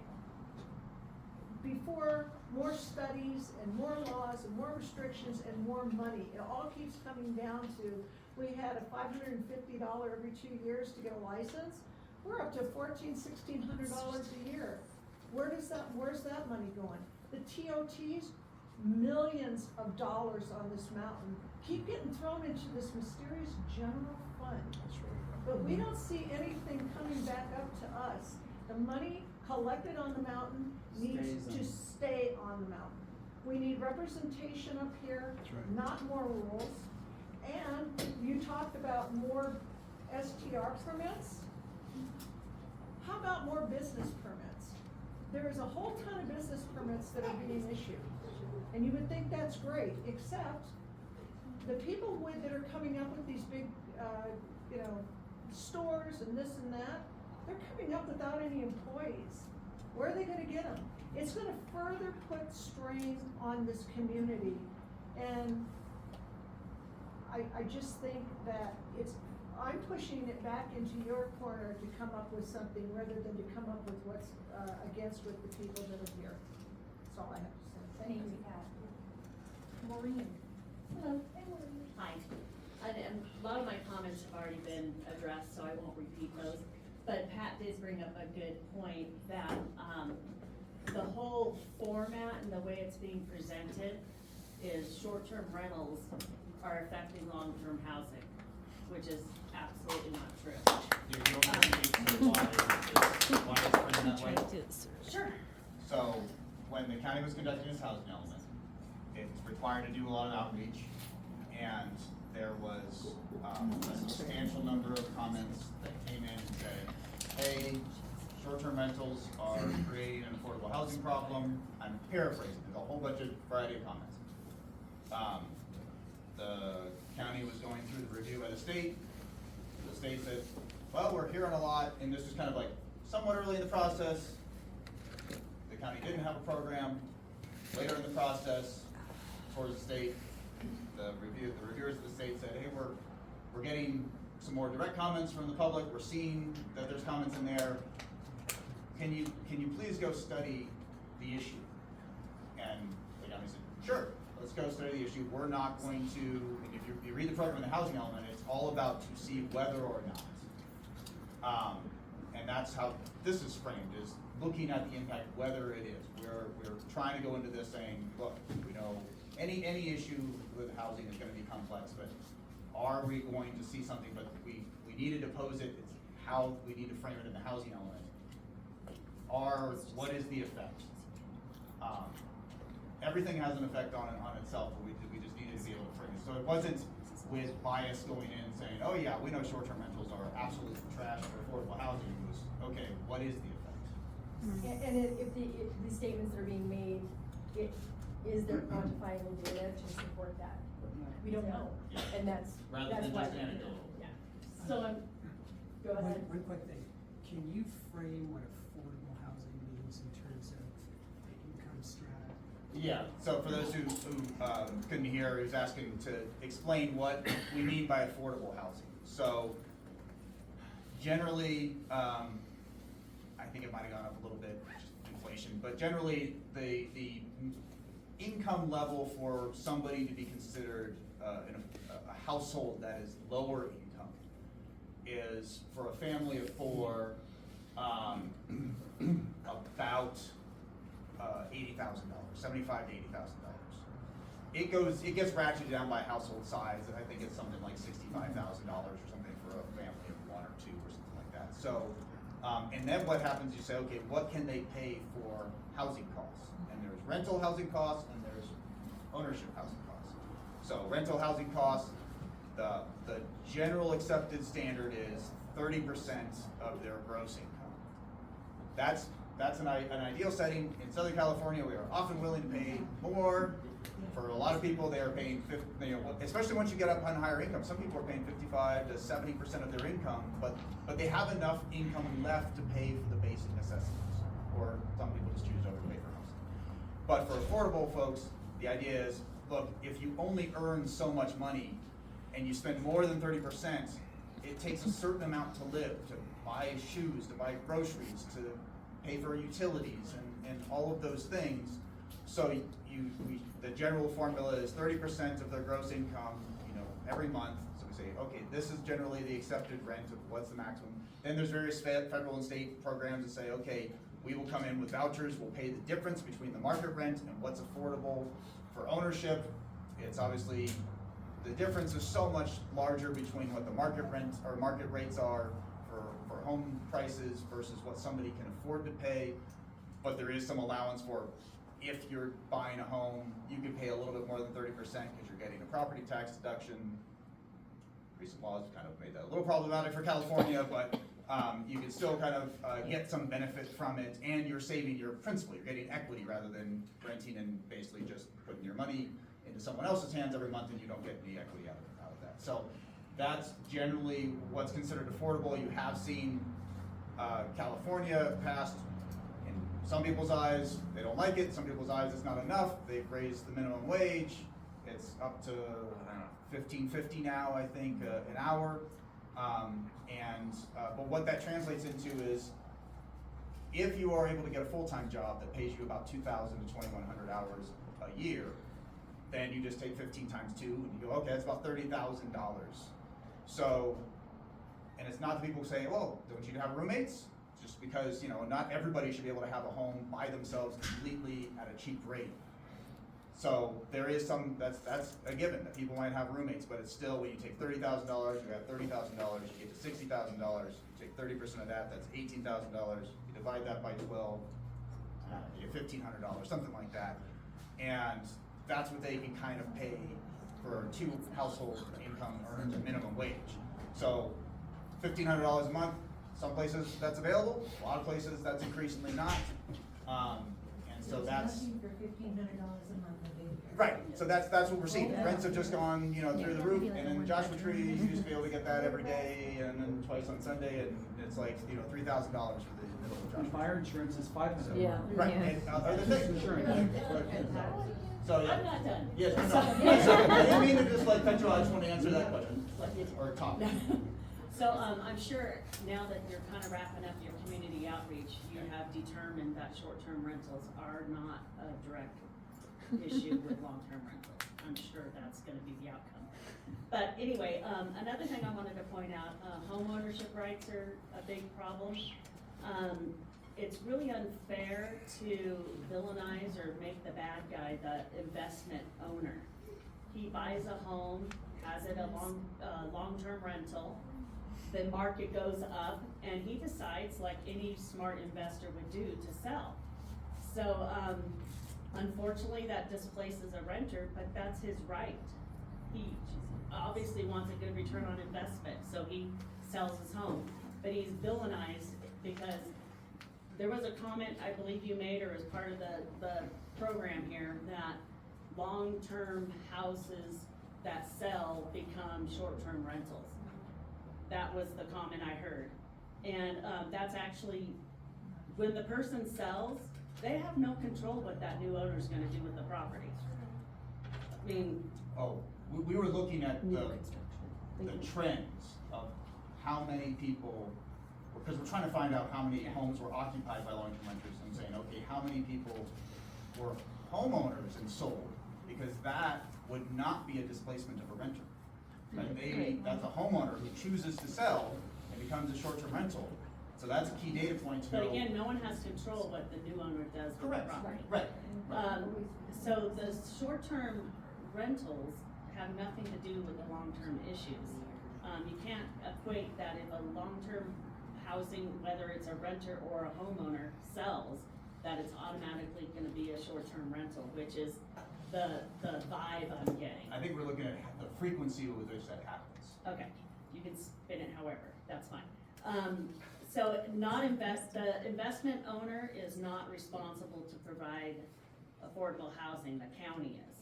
before more studies and more laws and more restrictions and more money, it all keeps coming down to, we had a $550 every 2 years to get a license. We're up to $1,400–1,600 a year. Where's that money going? The TOTs, millions of dollars on this mountain, keep getting thrown into this mysterious general fund. That's right. But we don't see anything coming back up to us. The money collected on the mountain needs to stay on the mountain. We need representation up here, That's right. not more rules. And you talked about more STR permits. How about more business permits? There is a whole ton of business permits that are being issued. And you would think that's great, except the people that are coming up with these big, stores and this and that, they're coming up without any employees. Where are they gonna get them? It's gonna further put strain on this community. And I just think that I'm pushing it back into your corner to come up with something rather than to come up with what's against with the people that are here. That's all I have to say. Thank you. Maureen. Hello. Hey, Maureen. Hi. And a lot of my comments have already been addressed, so I won't repeat those. But Pat did bring up a good point that the whole format and the way it's being presented is short-term rentals are affecting long-term housing, which is absolutely not true. You don't want to speak to why it's printed that way? Sure. So, when the county was conducting its housing element, it's required to do a lot of outreach, and there was a substantial number of comments that came in and said, hey, short-term rentals are creating an affordable housing problem. I'm paraphrasing, there's a whole bunch of variety of comments. The county was going through the review by the state. The state said, well, we're hearing a lot, and this was kind of like somewhat early in the process. The county didn't have a program. Later in the process, towards the state, the reviewers of the state said, hey, we're getting some more direct comments from the public. We're seeing that there's comments in there. Can you please go study the issue? And the county said, sure, let's go study the issue. We're not going to, and if you read the program in the housing element, it's all about to see whether or not. And that's how this is framed, is looking at the impact, whether it is. We're trying to go into this saying, look, we know any issue with housing is gonna be complex, but are we going to see something, but we needed to pose it, it's how we need to frame it in the housing element. What is the effect? Everything has an effect on itself, but we just needed to be able to frame it. So it wasn't with bias going in saying, oh yeah, we know short-term rentals are absolutely trash for affordable housing. It was, okay, what is the effect? And if the statements that are being made, is there quantifiable data to support that? We don't know, Yeah. and that's Rather that's than why. just anecdotal. Yeah. So go ahead. One quick thing, can you frame what affordable housing means in terms of the income strata? Yeah, so for those who couldn't hear, he was asking to explain what we mean by affordable housing. So generally, I think it might have gone up a little bit, just inflation, but generally the income level for somebody to be considered in a household that is lower income is, for a family of four, about $80,000, $75,000 to $80,000. It gets ratcheted down by household size, and I think it's something like $65,000 or something for a family of one or two or something like that. So, and then what happens? You say, okay, what can they pay for housing costs? And there's rental housing costs and there's ownership housing costs. So rental housing costs, the general accepted standard is 30% of their gross income. That's an ideal setting. In Southern California, we are often willing to pay more. For a lot of people, they are paying, especially once you get up on higher income, some people are paying 55 to 70% of their income, but they have enough income left to pay for the basic necessities. Or some people just choose to overpay for housing. But for affordable folks, the idea is, look, if you only earn so much money and you spend more than 30%, it takes a certain amount to live, to buy shoes, to buy groceries, to pay for utilities and all of those things. So the general formula is 30% of their gross income, every month. So we say, okay, this is generally the accepted rent of what's the maximum. Then there's various federal and state programs that say, okay, we will come in with vouchers, we'll pay the difference between the market rent and what's affordable for ownership. It's obviously, the difference is so much larger between what the market rent or market rates are for home prices versus what somebody can afford to pay. But there is some allowance for, if you're buying a home, you can pay a little bit more than 30% because you're getting a property tax deduction. Recent laws kind of made that a little problematic for California, but you can still kind of get some benefit from it, and you're saving your principal. You're getting equity rather than renting and basically just putting your money into someone else's hands every month and you don't get any equity out of that. So that's generally what's considered affordable. You have seen California passed, in some people's eyes, they don't like it. Some people's eyes, it's not enough. They've raised the minimum wage. It's up to, I don't know, $15.50 now, I think, an hour. But what that translates into is, if you are able to get a full-time job that pays you about 2,000 to 2,100 hours a year, then you just take 15 times 2 and you go, okay, that's about $30,000. So, and it's not the people who say, well, don't you have roommates? Just because, not everybody should be able to have a home by themselves completely at a cheap rate. So there is some, that's a given, that people might have roommates, but it's still, when you take $30,000, you have $30,000, you get to $60,000, you take 30% of that, that's $18,000, you divide that by 12, you get $1,500, something like that. And that's what they can kind of pay for 2 household income earners a minimum wage. So $1,500 a month, some places that's available, a lot of places that's increasingly not. And so that's nothing for $1,500 a month. right. So that's what we're seeing. Rents have just gone, through the roof. And in Joshua Tree, you used to be able to get that every day, and then twice on Sunday, and it's like $3,000 for the middle of Joshua. Fire insurance is $500. Yeah. Right. And other things. Insurance. So yeah. I'm not done. Yes. No. So I didn't mean to just cut you off. I just want to answer that question or topic. So, I'm sure now that you're kind of wrapping up your community outreach, you have determined that short-term rentals are not a direct issue with long-term rentals. I'm sure that's gonna be the outcome. But anyway, another thing I wanted to point out, home ownership rights are a big problem. It's really unfair to villainize or make the bad guy the investment owner. He buys a home, has it a long-term rental, the market goes up, and he decides, like any smart investor would do, to sell. So, unfortunately, that displaces a renter, but that's his right. He obviously wants a good return on investment, so he sells his home. But he's villainized because there was a comment I believe you made, or as part of the program here, that long-term houses that sell become short-term rentals. That was the comment I heard. And, that's actually, when the person sells, they have no control what that new owner's gonna do with the property. I mean, Oh, we were looking at the trends of how many people, because we're trying to find out how many homes were occupied by long-term renters. I'm saying, okay, how many people were homeowners and sold? Because that would not be a displacement of a renter. That's a homeowner who chooses to sell and becomes a short-term rental. So that's a key data point to know. but again, no one has control what the new owner does with the Correct, property. right. So the short-term rentals have nothing to do with the long-term issues. You can't equate that if a long-term housing, whether it's a renter or a homeowner, sells, that it's automatically gonna be a short-term rental, which is the vibe I'm getting. I think we're looking at the frequency with which that happens. Okay, you can spin it however, that's fine. So the investment owner is not responsible to provide affordable housing, the county is,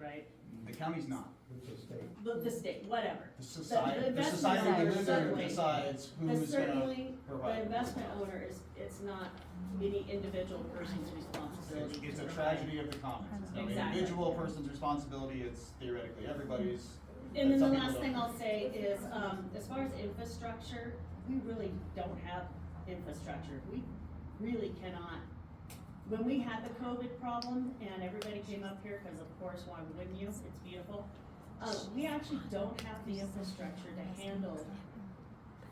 right? The county's not. The state, whatever. The society, the investment society we owner live in certainly- decides But who's gonna certainly, the provide. investment owner it's not any individual person's responsibility. It's to a provide. tragedy of the commons. It's no Exactly. individual person's responsibility, it's theoretically everybody's. And then but the some people last don't. thing I'll say is, as far as infrastructure, we really don't have infrastructure. We really cannot. When we had the COVID problem and everybody came up here, because of course, why wouldn't you? It's beautiful. We actually don't have the infrastructure to handle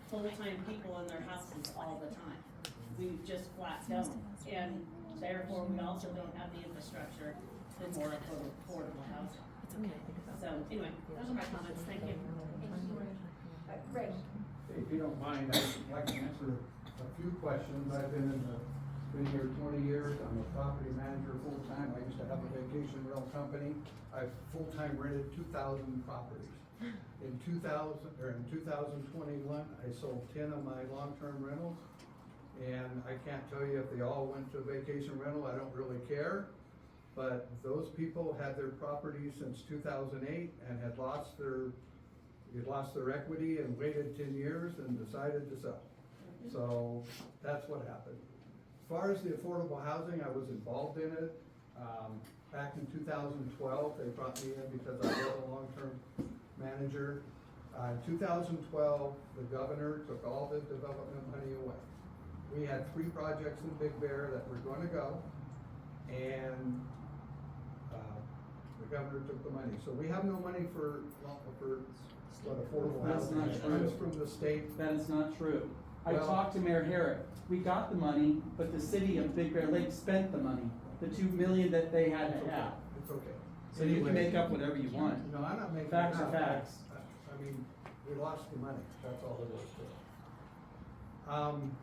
full-time people in their houses all the time. We just flat don't. And therefore, we also don't have the infrastructure for more affordable housing. So anyway, those are my comments. Thank you. Ray? If you don't mind, I'd like to answer a few questions. I've been here 20 years. I'm a property manager full-time. I used to have a vacation rental company. I've full-time rented 2,000 properties. In 2021, I sold 10 of my long-term rentals. And I can't tell you if they all went to vacation rental, I don't really care. But those people had their property since 2008 and had lost their equity and waited 10 years and decided to sell. So that's what happened. As far as the affordable housing, I was involved in it. Back in 2012, they brought me in because I was a long-term manager. In 2012, the governor took all the development money away. We had 3 projects in Big Bear that were going to go, and the governor took the money. So we have no money for affordable That's housing. not It true. comes from the state. That is not true. I Well- talked to Mayor Herrick. We got the money, but the city of Big Bear Lake spent the money, the $2 million that they had It's to okay. have. It's okay. So you can Anyway, make up whatever you want. No, I'm not making. Facts it are up. facts. I mean, we lost the money, that's all it is to it.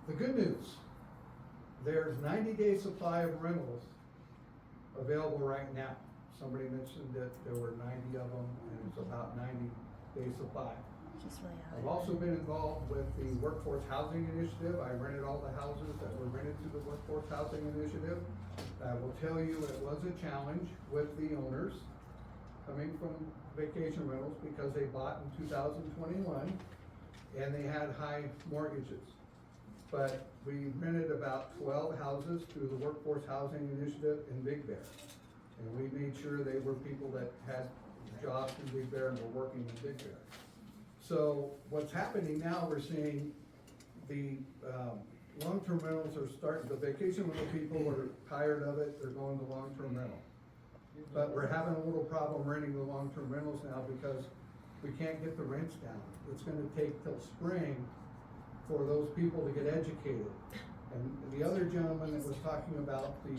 The good news, there's 90-day supply of rentals available right now. Somebody mentioned that there were 90 of them, and it's about 90-day supply. I've also been involved with the Workforce Housing Initiative. I rented all the houses that were rented to the Workforce Housing Initiative. I will tell you, it was a challenge with the owners coming from vacation rentals because they bought in 2021 and they had high mortgages. But we rented about 12 houses through the Workforce Housing Initiative in Big Bear. And we made sure they were people that had jobs in Big Bear and were working in Big Bear. So what's happening now, we're seeing the, long-term rentals are starting, the vacation rental people are tired of it, they're going to long-term rental. But we're having a little problem renting the long-term rentals now because we can't get the rents down. It's gonna take till spring for those people to get educated. And the other gentleman that was talking about the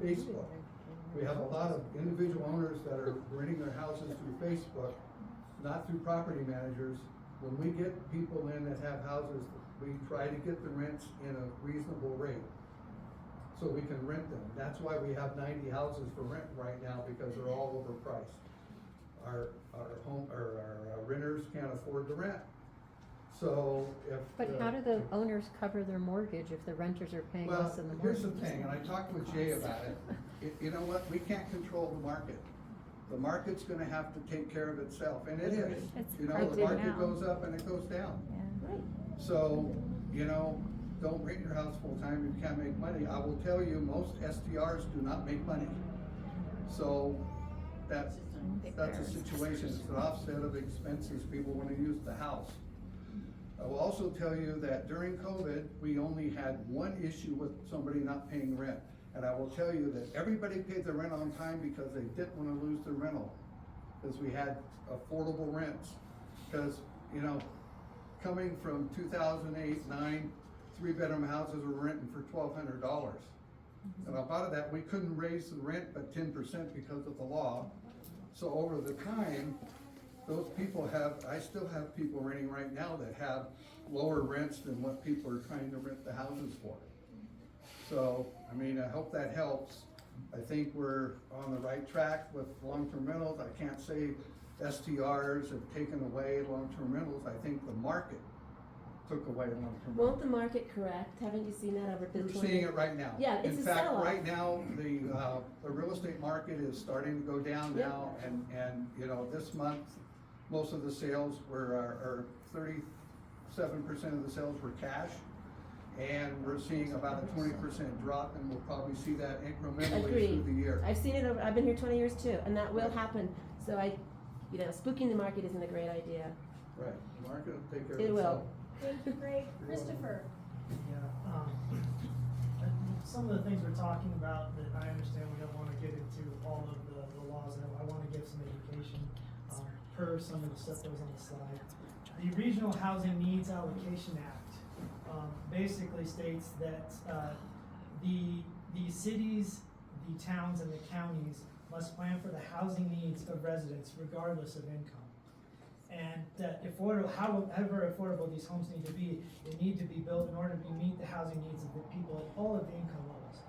Facebook, we have a lot of individual owners that are renting their houses through Facebook, not through property managers. When we get people in that have houses, we try to get the rents in a reasonable rate so we can rent them. That's why we have 90 houses for rent right now, because they're all overpriced. Our renters can't afford the rent. So if. But how do the owners cover their mortgage if the renters are paying less than the Well, mortgage? here's the thing, and I talked with Jay about it. You know what, we can't control the market. The market's gonna have to take care of itself, and it is. It's You know, hard the to market now. goes up and it goes down. Yeah. Right. So, you know, don't rent your house full-time if you can't make money. I will tell you, most STRs do not make money. So, that's a situation, it's an offset of expenses, people wanna use the house. I will also tell you that during COVID, we only had one issue with somebody not paying rent. And I will tell you that everybody paid their rent on time because they didn't wanna lose their rental. Because we had affordable rents. Because, you know, coming from 2008, 9, 3-bedroom houses were renting for $1,200. And a lot of that, we couldn't raise the rent but 10% because of the law. So over the time, those people I still have people renting right now that have lower rents than what people are trying to rent the houses for. So, I mean, I hope that helps. I think we're on the right track with long-term rentals. I can't say STRs have taken away long-term rentals. I think the market took away long-term rentals. Won't the market correct? Haven't you seen that over the We're seeing it right now. Yeah, it's a In fact, sell-off. right now, the real estate market is starting to go down Yep. now, and, you know, this month, most of the sales were 37% of the sales were cash. And we're seeing about a 20% drop, and we'll probably see that incrementally through Agreed. the year. I've seen it over, I've been here 20 years too, and that will happen. So spooking the market isn't a great idea. Right, the market will take care of It itself. will. Thank you, Greg. Christopher? Yeah, some of the things we're talking about that I understand, we don't wanna get into all of the laws, and I wanna give some education, per some of the stuff that was on the slide. The Regional Housing Needs Allocation Act, basically states that, the cities, the towns, and the counties must plan for the housing needs of residents regardless of income. And that however affordable these homes need to be, they need to be built in order to meet the housing needs of the people at all of the income levels.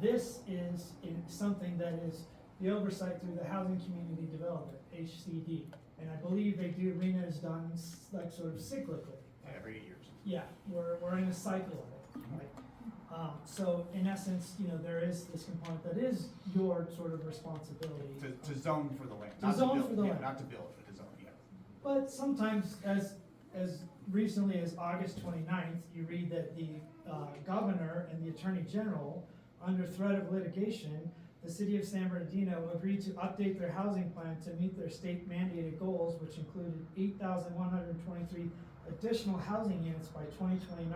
This is something that is the oversight through the Housing Community Development, HCD. And I believe RENA is done like sort of cyclically. Every 8 years. Yeah, we're in a cycle of it, right? So in essence, there is this component that is your sort of responsibility. To zone for the land. To Not zone build, for the yeah, land. Not to build, but to zone, yeah. But sometimes, as recently as August 29th, you read that the governor and the attorney general, under threat of litigation, the city of San Bernardino agreed to update their housing plan to meet their state mandated goals, which included 8,123 additional housing units by 2029.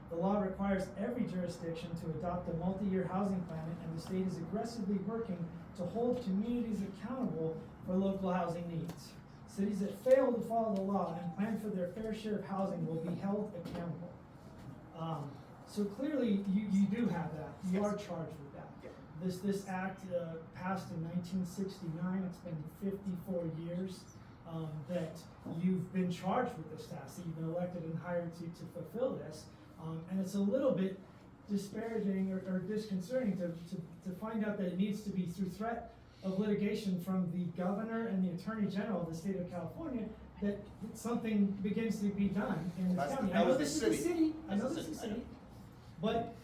The law requires every jurisdiction to adopt a multi-year housing plan, and the state is aggressively working to hold communities accountable for local housing needs. Cities that fail to follow the law and plan for their fair share of housing will be held accountable. So clearly, you do have that. You are charged with that. This act passed in 1969. It's been 54 years that you've been charged with this task, that you've been elected and hired to fulfill this. And it's a little bit disparaging or disconcerting to find out that it needs to be through threat of litigation from the governor and the attorney general of the state of California that something begins to be done in this county. I know this is the city. I know this is the city. But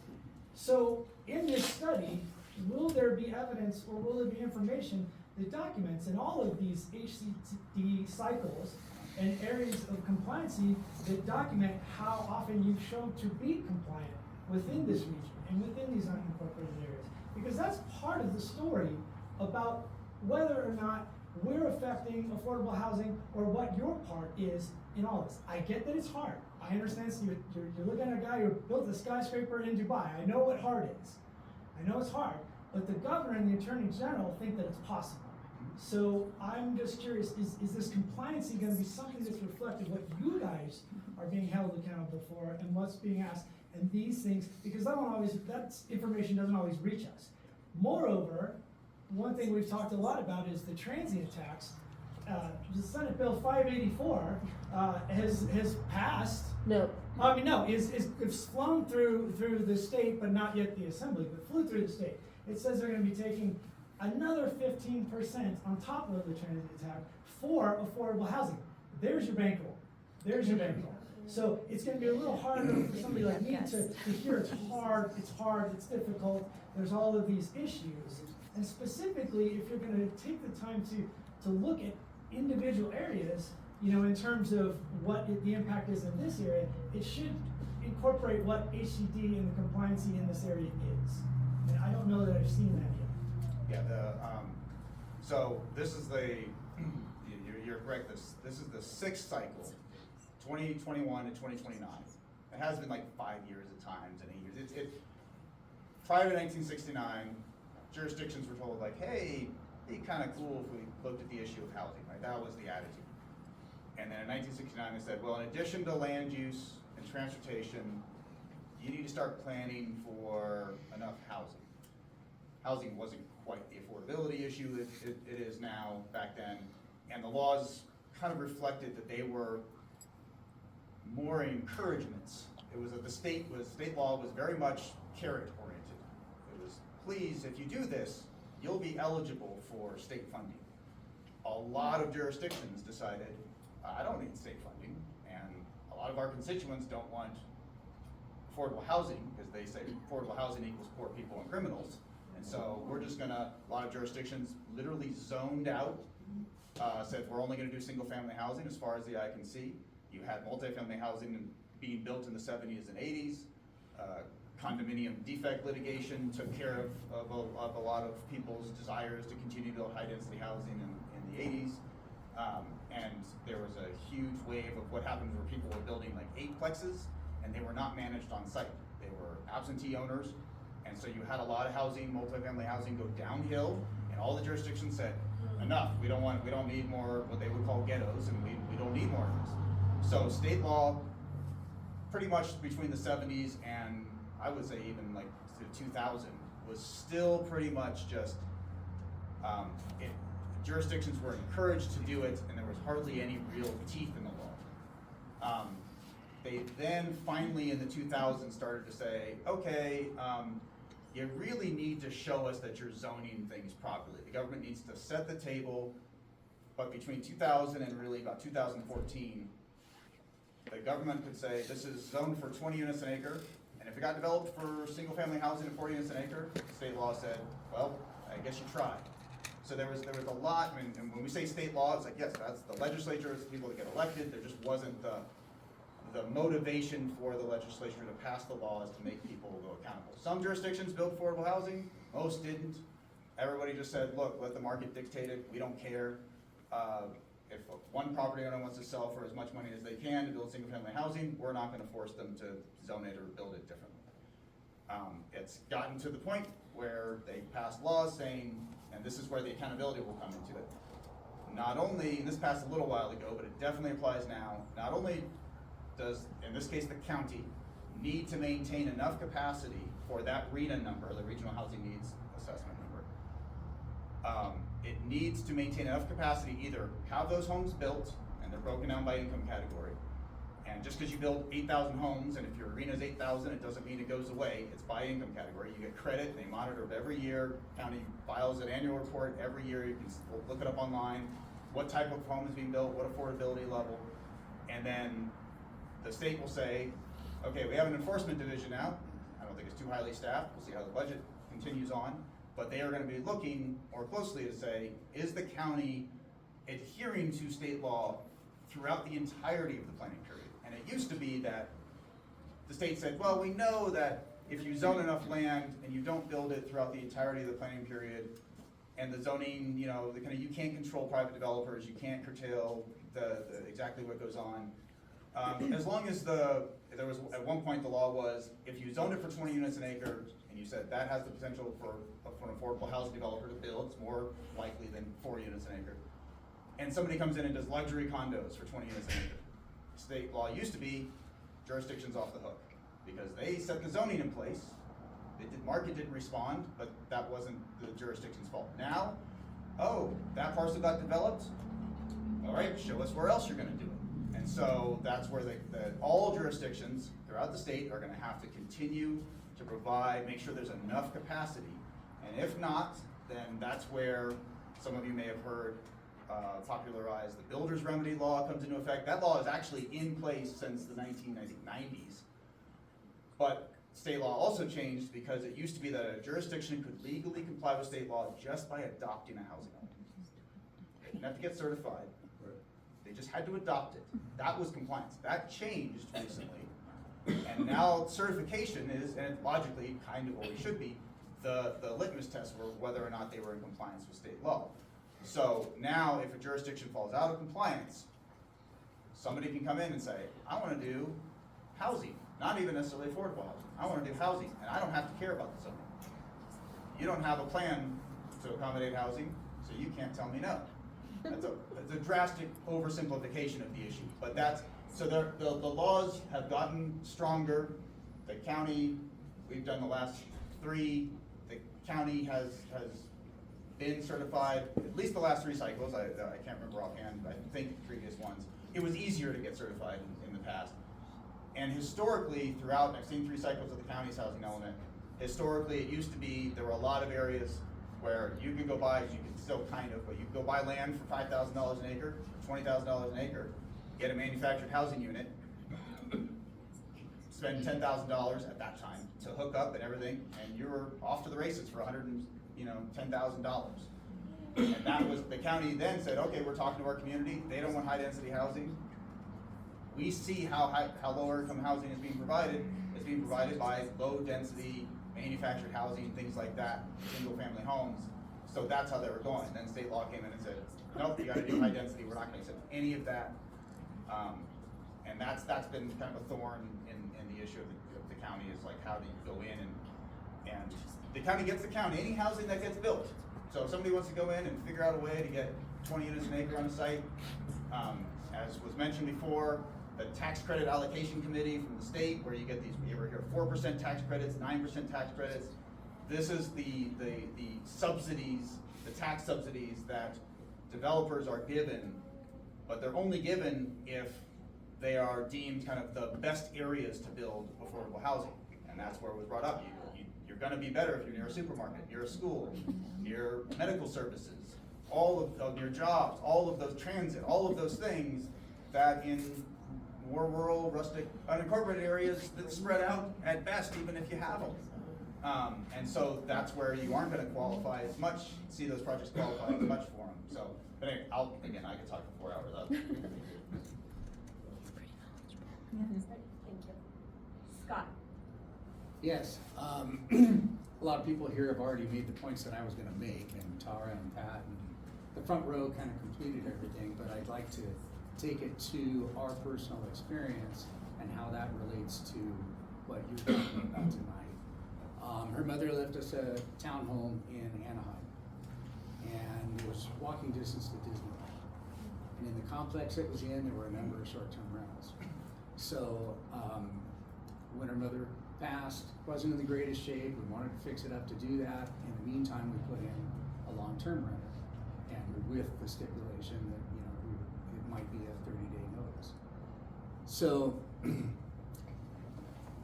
so in this study, will there be evidence or will there be information that documents in all of these HCD cycles and areas of compliancy that document how often you've shown to be compliant within this region and within these unincorporated areas? Because that's part of the story about whether or not we're affecting affordable housing or what your part is in all this. I get that it's hard. I understand, so you're looking at a guy who built a skyscraper in Dubai. I know what hard is. I know it's hard, but the governor and the attorney general think that it's possible. So I'm just curious, is this compliancy gonna be something that's reflective of what you guys are being held accountable for and what's being asked and these things, because that information doesn't always reach us. Moreover, one thing we've talked a lot about is the transient tax. The Senate Bill 584 has passed. No. I mean, no, it's flown through the state, but not yet the assembly, but flew through the state. It says they're going to be taking another 15% on top of the transient tax for affordable housing. There's your bankroll. There's your bankroll. So it's going to be a little harder for somebody like me to hear it's hard, it's difficult, there's all of these issues. And specifically, if you're going to take the time to look at individual areas, in terms of what the impact is in this area, it should incorporate what HCD and the compliancy in this area is. And I don't know that I've seen that yet. Yeah, so this is you're correct, this is the sixth cycle, 2021 to 2029. It has been like 5 years at times and 8 years. Prior to 1969, jurisdictions were told like, hey, it'd be kind of cool if we looked at the issue of housing, right? That was the attitude. And then in 1969, they said, well, in addition to land use and transportation, you need to start planning for enough housing. Housing wasn't quite the affordability issue it is now back then, and the laws kind of reflected that they were more encouragements. It was that the state law was very much carrot oriented. It was, please, if you do this, you'll be eligible for state funding. A lot of jurisdictions decided, I don't need state funding, and a lot of our constituents don't want affordable housing because they say affordable housing equals poor people and criminals. And so we're just gonna, a lot of jurisdictions literally zoned out, said we're only gonna do single family housing as far as the eye can see. You had multifamily housing being built in the 70s and 80s. Condominium defect litigation took care of a lot of people's desires to continue to build high density housing in the 80s. And there was a huge wave of what happened where people were building like 8 plexes and they were not managed on site. They were absentee owners. And so you had a lot of housing, multifamily housing go downhill, and all the jurisdictions said, enough, we don't need more what they would call ghettos, and we don't need more of this. So state law, pretty much between the 70s and I would say even like to 2000, was still pretty much just, jurisdictions were encouraged to do it, and there was hardly any real teeth in the law. They then finally in the 2000s started to say, okay, you really need to show us that you're zoning things properly. The government needs to set the table, but between 2000 and really about 2014, the government could say this is zoned for 20 units an acre, and if it got developed for single family housing at 40 units an acre, state law said, well, I guess you tried. So there was a lot, and when we say state law, it's like, yes, that's the legislature, it's the people that get elected, there just wasn't the motivation for the legislature to pass the laws to make people go accountable. Some jurisdictions built affordable housing, most didn't. Everybody just said, look, let the market dictate it, we don't care. If one property owner wants to sell for as much money as they can to build single family housing, we're not gonna force them to zone it or build it differently. It's gotten to the point where they passed laws saying, and this is where the accountability will come into it. Not only, and this passed a little while ago, but it definitely applies now, not only does, in this case, the county need to maintain enough capacity for that RHNA number, the Regional Housing Needs Assessment number. It needs to maintain enough capacity, either have those homes built, and they're broken down by income category, and just because you build 8,000 homes, and if your arena is 8,000, it doesn't mean it goes away, it's by income category. You get credit, they monitor it every year, county files an annual report every year, you can look it up online, what type of home is being built, what affordability level, and then the state will say, okay, we have an enforcement division now. I don't think it's too highly staffed. We'll see how the budget continues on. But they are going to be looking more closely to say, is the county adhering to state law throughout the entirety of the planning period? And it used to be that the state said, well, we know that if you zone enough land and you don't build it throughout the entirety of the planning period, and the zoning, you know, the kind of, you can't control private developers, you can't curtail the exactly what goes on. As long as there was, at one point, the law was, if you zoned it for 20 units an acre, and you said that has the potential for an affordable housing developer to build, it's more likely than 4 units an acre. And somebody comes in and does luxury condos for 20 units an acre. State law used to be jurisdictions off the hook, because they set the zoning in place. Market didn't respond, but that wasn't the jurisdiction's fault. Now, oh, that parcel got developed, all right, show us where else you're gonna do it. And so that's where all jurisdictions throughout the state are gonna have to continue to provide, make sure there's enough capacity. And if not, then that's where some of you may have heard popularized the builder's remedy law comes into effect. That law is actually in place since the 1990s. But state law also changed because it used to be that a jurisdiction could legally comply with state law just by adopting a housing element. They didn't have to get certified. They just had to adopt it. That was compliance. That changed recently. And now certification is, and logically kind of what we should be, the litmus test for whether or not they were in compliance with state law. So now if a jurisdiction falls out of compliance, somebody can come in and say, I want to do housing, not even necessarily affordable housing. I want to do housing, and I don't have to care about the zoning. You don't have a plan to accommodate housing, so you can't tell me no. It's a drastic oversimplification of the issue, but so the laws have gotten stronger. The county, we've done the last 3, the county has been certified, at least the last 3 cycles, I can't remember offhand, but I think previous ones. It was easier to get certified in the past. And historically, throughout, I've seen 3 cycles of the county's housing element, historically it used to be, there were a lot of areas where you could go buy, you could still kind of, but you could go buy land for $5,000 an acre, $20,000 an acre, get a manufactured housing unit, spend $10,000 at that time to hook up and everything, and you were off to the races for $110,000. And that was, the county then said, okay, we're talking to our community, they don't want high density housing. We see how lower income housing is being provided. It's being provided by low density manufactured housing, things like that, single family homes. So that's how they were going. Then state law came in and said, nope, you gotta do high density, we're not gonna accept any of that. And that's been kind of a thorn in the issue of the county, is like, how do you go in and the county gets to count any housing that gets built. So if somebody wants to go in and figure out a way to get 20 units an acre on a site, as was mentioned before, the tax credit allocation committee from the state, where you get these, you ever hear 4% tax credits, 9% tax credits. This is the subsidies, the tax subsidies that developers are given, but they're only given if they are deemed kind of the best areas to build affordable housing. And that's where it was brought up. You're gonna be better if you're near a supermarket, near a school, near medical services, all of your jobs, all of those transit, all of those things that in more rural, rustic, unincorporated areas that spread out at best, even if you have them. And so that's where you aren't gonna qualify as much, see those projects qualify as much for them. So, but anyway, I could talk for 4 hours. Thank you. Scott. Yes, a lot of people here have already made the points that I was gonna make, and Tara and Pat and the front row kind of completed everything, but I'd like to take it to our personal experience and how that relates to what you're talking about tonight. Her mother left us a townhome in Anaheim, and it was walking distance to Disneyland. And in the complex it was in, there were a number of short-term rentals. So when her mother passed, wasn't in the greatest shape, we wanted to fix it up to do that. In the meantime, we put in a long-term renter, and with the stipulation that, you know, it might be a 30-day notice. So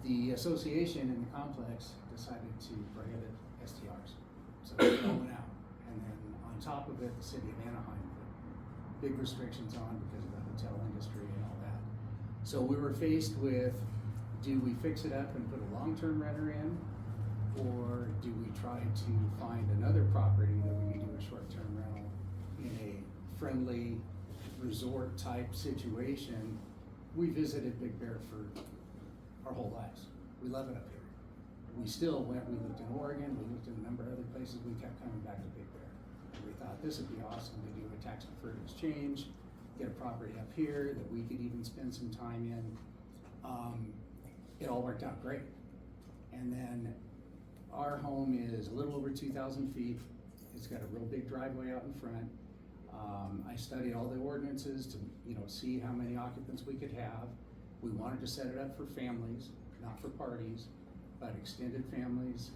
the association in the complex decided to prohibit STRs. So it all went out. And then on top of it, the city of Anaheim put big restrictions on because of the hotel industry and all that. So we were faced with, do we fix it up and put a long-term renter in, or do we try to find another property that we can do a short-term rental in a friendly resort type situation? We visited Big Bear for our whole lives. We love it up here. We still went, we lived in Oregon, we lived in a number of other places, we kept coming back to Big Bear. And we thought this would be awesome to do a tax deferred exchange, get a property up here that we could even spend some time in. It all worked out great. And then our home is a little over 2,000 feet. It's got a real big driveway out in front. I studied all the ordinances to, see how many occupants we could have. We wanted to set it up for families, not for parties, but extended families.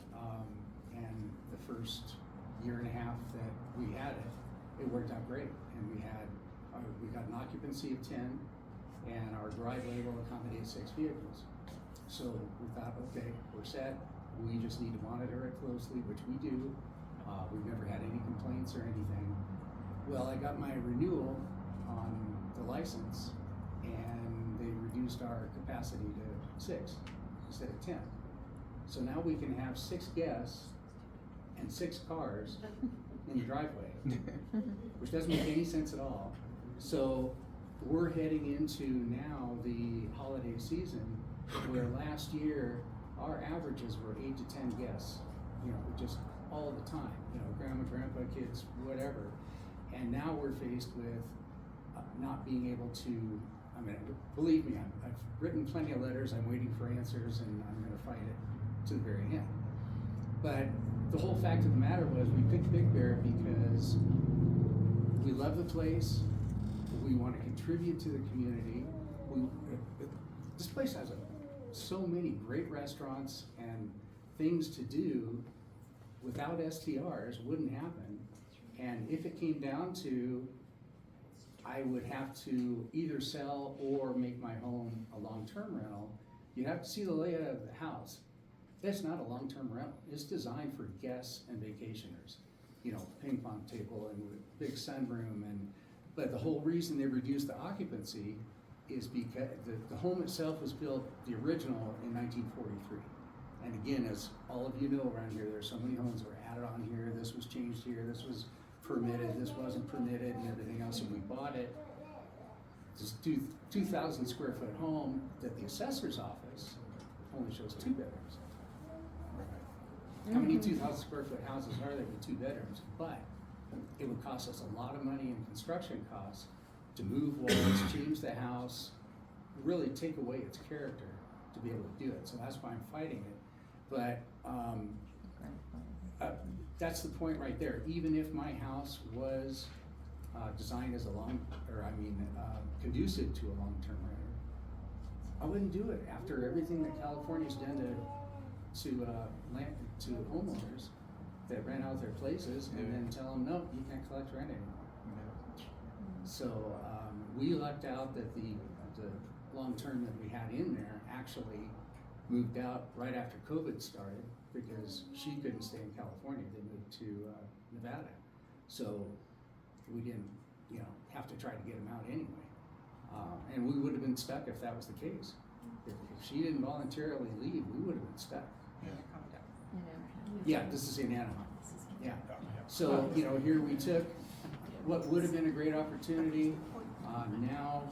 And the first year and a half that we had it, it worked out great. And we got an occupancy of 10, and our driveway will accommodate 6 vehicles. So we thought, okay, we're set. We just need to monitor it closely, which we do. We've never had any complaints or anything. Well, I got my renewal on the license, and they reduced our capacity to 6 instead of 10. So now we can have 6 guests and 6 cars in the driveway, which doesn't make any sense at all. So we're heading into now the holiday season, where last year our averages were 8 to 10 guests, just all the time, grandma, grandpa, kids, whatever. And now we're faced with not being able to, believe me, I've written plenty of letters, I'm waiting for answers, and I'm gonna fight it to the very end. But the whole fact of the matter was, we picked Big Bear because we love the place, we wanna contribute to the community. This place has so many great restaurants and things to do. Without STRs, wouldn't happen. And if it came down to, I would have to either sell or make my home a long-term rental, you have to see the layout of the house. That's not a long-term rental. It's designed for guests and vacationers. Ping pong table and big sunroom, but the whole reason they reduced the occupancy is because the home itself was built, the original, in 1943. And again, as all of you know around here, there's so many homes that were added on here, this was changed here, this was permitted, this wasn't permitted, and everything else, and we bought it. This 2,000 square foot home that the assessor's office only shows 2 bedrooms. How many 2,000 square foot houses are there with 2 bedrooms? But it would cost us a lot of money in construction costs to move walls, change the house, really take away its character to be able to do it. So that's why I'm fighting it. But that's the point right there. Even if my house was designed as conducive to a long-term renter, I wouldn't do it after everything that California's done to homeowners that rent out their places and then tell them, no, you can't collect rent anymore. So we lucked out that the long-term that we had in there actually moved out right after COVID started, because she couldn't stay in California. They moved to Nevada. So we didn't, have to try to get them out anyway. And we would have been stuck if that was the case. If she didn't voluntarily leave, we would have been stuck. Yeah, this is in Anaheim. Yeah. So, here we took what would have been a great opportunity. Now,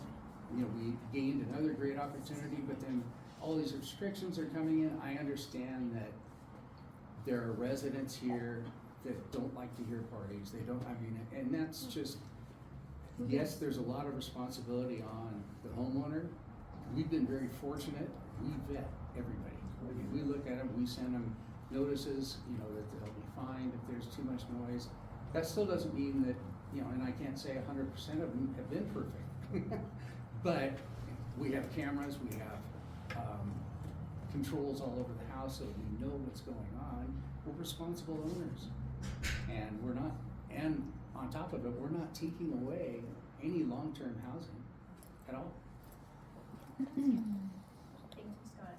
we gained another great opportunity, but then all these restrictions are coming in. I understand that there are residents here that don't like to hear parties. They don't, and that's just, yes, there's a lot of responsibility on the homeowner. We've been very fortunate. We vet everybody. We look at them, we send them notices, that they'll be fined if there's too much noise. That still doesn't mean that, and I can't say 100% of them have been perfect. But we have cameras, we have controls all over the house, so we know what's going on. We're responsible owners, and we're not. And on top of it, we're not taking away any long-term housing at all. Thank you, Scott.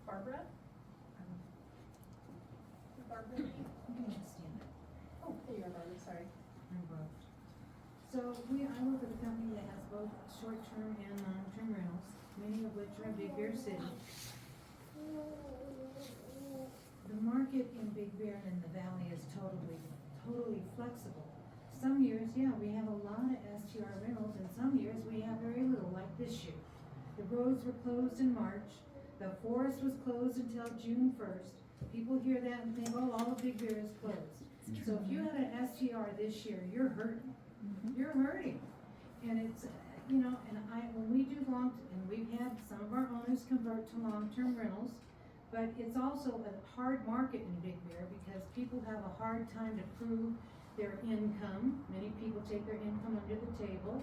Barbara? Barbara? You can stand up. Oh, there you are, Barbara, sorry. I'm both. So I work with a company that has both short-term and long-term rentals, many of which are in Big Bear City. The market in Big Bear and in the valley is totally flexible. Some years, we have a lot of STR rentals, and some years we have very little, like this year. The roads were closed in March. The forest was closed until June 1st. People hear that and think, oh, all of Big Bear is closed. So if you had an STR this year, you're hurting. You're hurting. And it's, you know, and when we do and we've had some of our owners convert to long-term rentals, but it's also a hard market in Big Bear because people have a hard time to prove their income. Many people take their income under the table.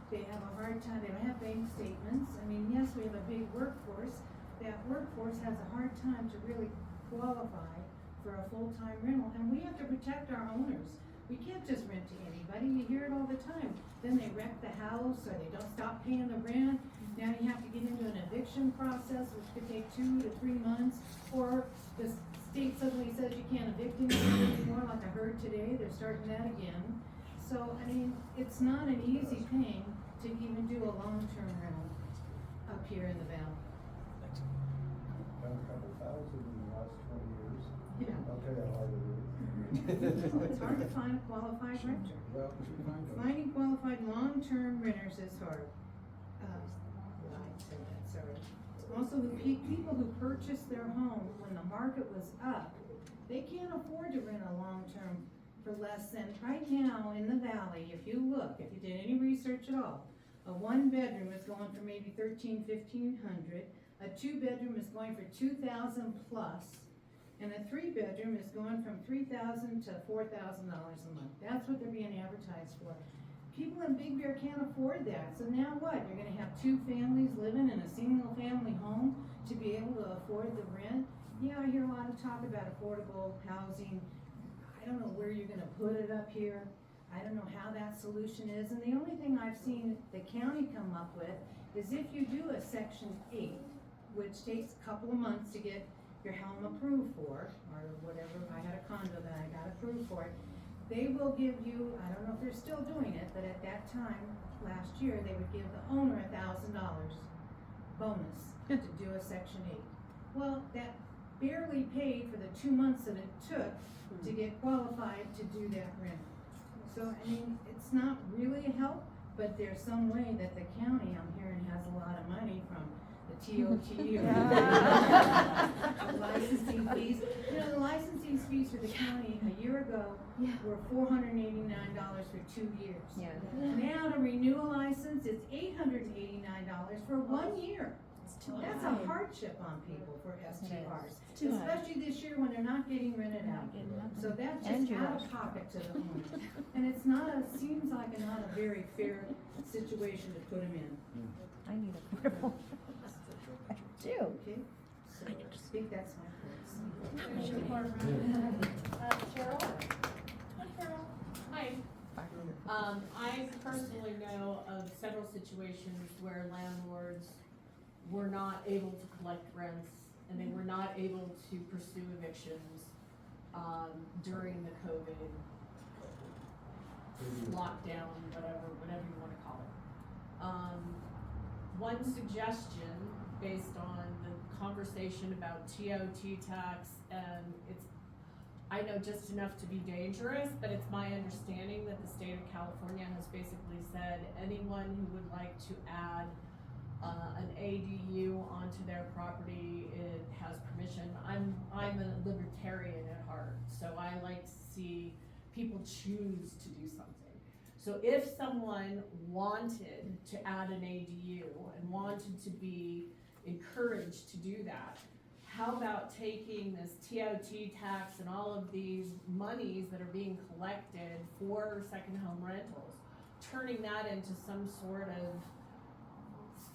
They have a hard time, they don't have bank statements. I mean, yes, we have a big workforce. That workforce has a hard time to really qualify for a full-time rental, and we have to protect our owners. We can't just rent to anybody, you hear it all the time. Then they wreck the house, or they don't stop paying the rent. Now you have to get into an eviction process, which could take 2 to 3 months, or the state suddenly says you can't evict anymore, like I heard today, they're starting that again. So, I mean, it's not an easy thing to even do a long-term rental up here in the valley. Done a couple thousand in the last 20 years. Yeah. I'll tell you how hard it is. It's hard to find a qualified renter. Well, you find them. Finding qualified long-term renters is hard. I'd say that's hard. Also, the people who purchased their home when the market was up, they can't afford to rent a long-term for less than, right now in the valley, if you look, if you did any research at all, a 1-bedroom is going for maybe $1,300-1,500, a 2-bedroom is going for $2,000 plus, and a 3-bedroom is going from $3,000 to $4,000 a month. That's what they're being advertised for. People in Big Bear can't afford that, so now what? You're gonna have 2 families living in a single-family home to be able to afford the rent? Yeah, I hear a lot of talk about affordable housing. I don't know where you're gonna put it up here. I don't know how that solution is, and the only thing I've seen the county come up with is if you do a Section 8, which takes a couple of months to get your home approved for, or whatever, I had a condo that I got approved for, they will give you, I don't know if they're still doing it, but at that time, last year, they would give the owner $1,000 bonus to do a Section 8. Well, that barely paid for the 2 months that it took to get qualified to do that rent. So, I mean, it's not really a help, but there's some way that the county, I'm hearing, has a lot of money from the TOT or the licensing fees. You know, the licensing fees for the county a year ago were $489 for 2 years. Yeah. Now to renew a license, it's $889 for 1 year. That's a hardship on people for STRs, Too high. especially this year when they're not getting rented out. So that's And just you're out right. of pocket to the owner. And it's not seems like not a very fair situation to put them in. I need affordable. I do. Okay? So I think that's my point. Cheryl? Hi. I personally know of several situations where landlords were not able to collect rents and they were not able to pursue evictions during the COVID lockdown, whatever you want to call it. One suggestion based on the conversation about TOT tax, and I know just enough to be dangerous, but it's my understanding that the state of California has basically said anyone who would like to add an ADU onto their property, it has permission. I'm a libertarian at heart, so I like to see people choose to do something. So if someone wanted to add an ADU and wanted to be encouraged to do that, how about taking this TOT tax and all of these monies that are being collected for second home rentals, turning that into some sort of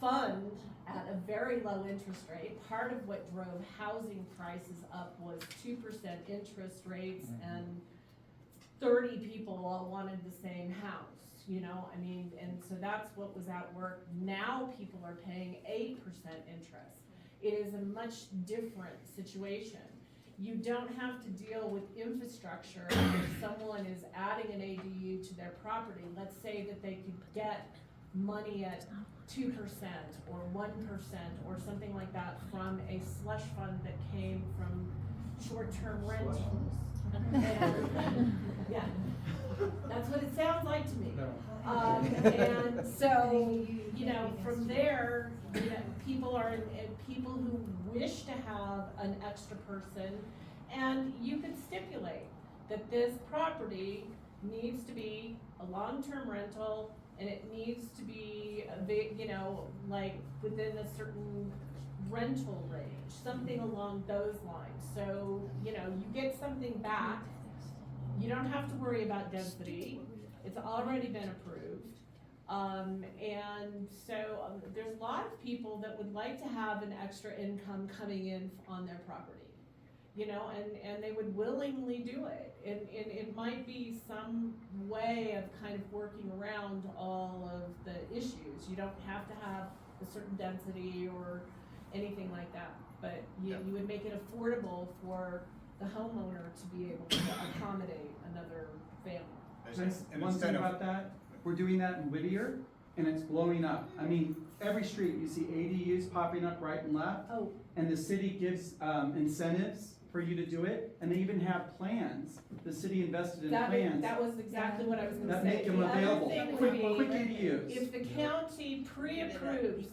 fund at a very low interest rate. Part of what drove housing prices up was 2% interest rates, and 30 people all wanted the same house, you know, I mean, and so that's what was at work. Now people are paying 8% interest. It is a much different situation. You don't have to deal with infrastructure if someone is adding an ADU to their property. Let's say that they could get money at 2% or 1% or something like that from a slush fund that came from short-term rentals. Yeah, that's what it sounds like to me. And so, you know, from there, you know, people who wish to have an extra person, and you could stipulate that this property needs to be a long-term rental, and it needs to be, like, within a certain rental range, something along those lines. So, you get something back, you don't have to worry about density, it's already been approved. And so, there's a lot of people that would like to have an extra income coming in on their property. And they would willingly do it. And it might be some way of kind of working around all of the issues. You don't have to have a certain density or anything like that. But you would make it affordable for the homeowner to be able to accommodate another family. One thing about that, we're doing that in Whittier, and it's blowing up. I mean, every street, you see ADUs popping up right and left. Oh. And the city gives incentives for you to do it, and they even have plans. The city invested in plans. That was exactly what I was gonna That say. make them The other available. thing Quick would be, ADUs. if the county pre-approves,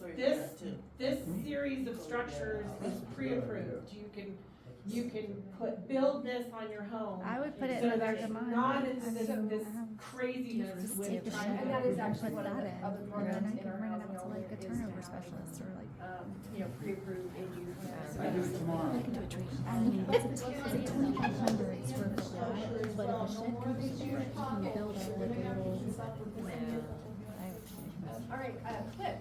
this series of structures is pre-approved, you can build this on your home. I would put it so in the that back of it's mine. not into this craziness with trying to. And that is actually one of the other And programs then I in our can rent it housing out to like a element is turnover to have, specialist or like. pre-approved ADUs. I do it tomorrow. I can do a tree. I mean, it's a 2,500 square foot lot, but if a shed comes to it, you can build out like a little. All right, Cliff.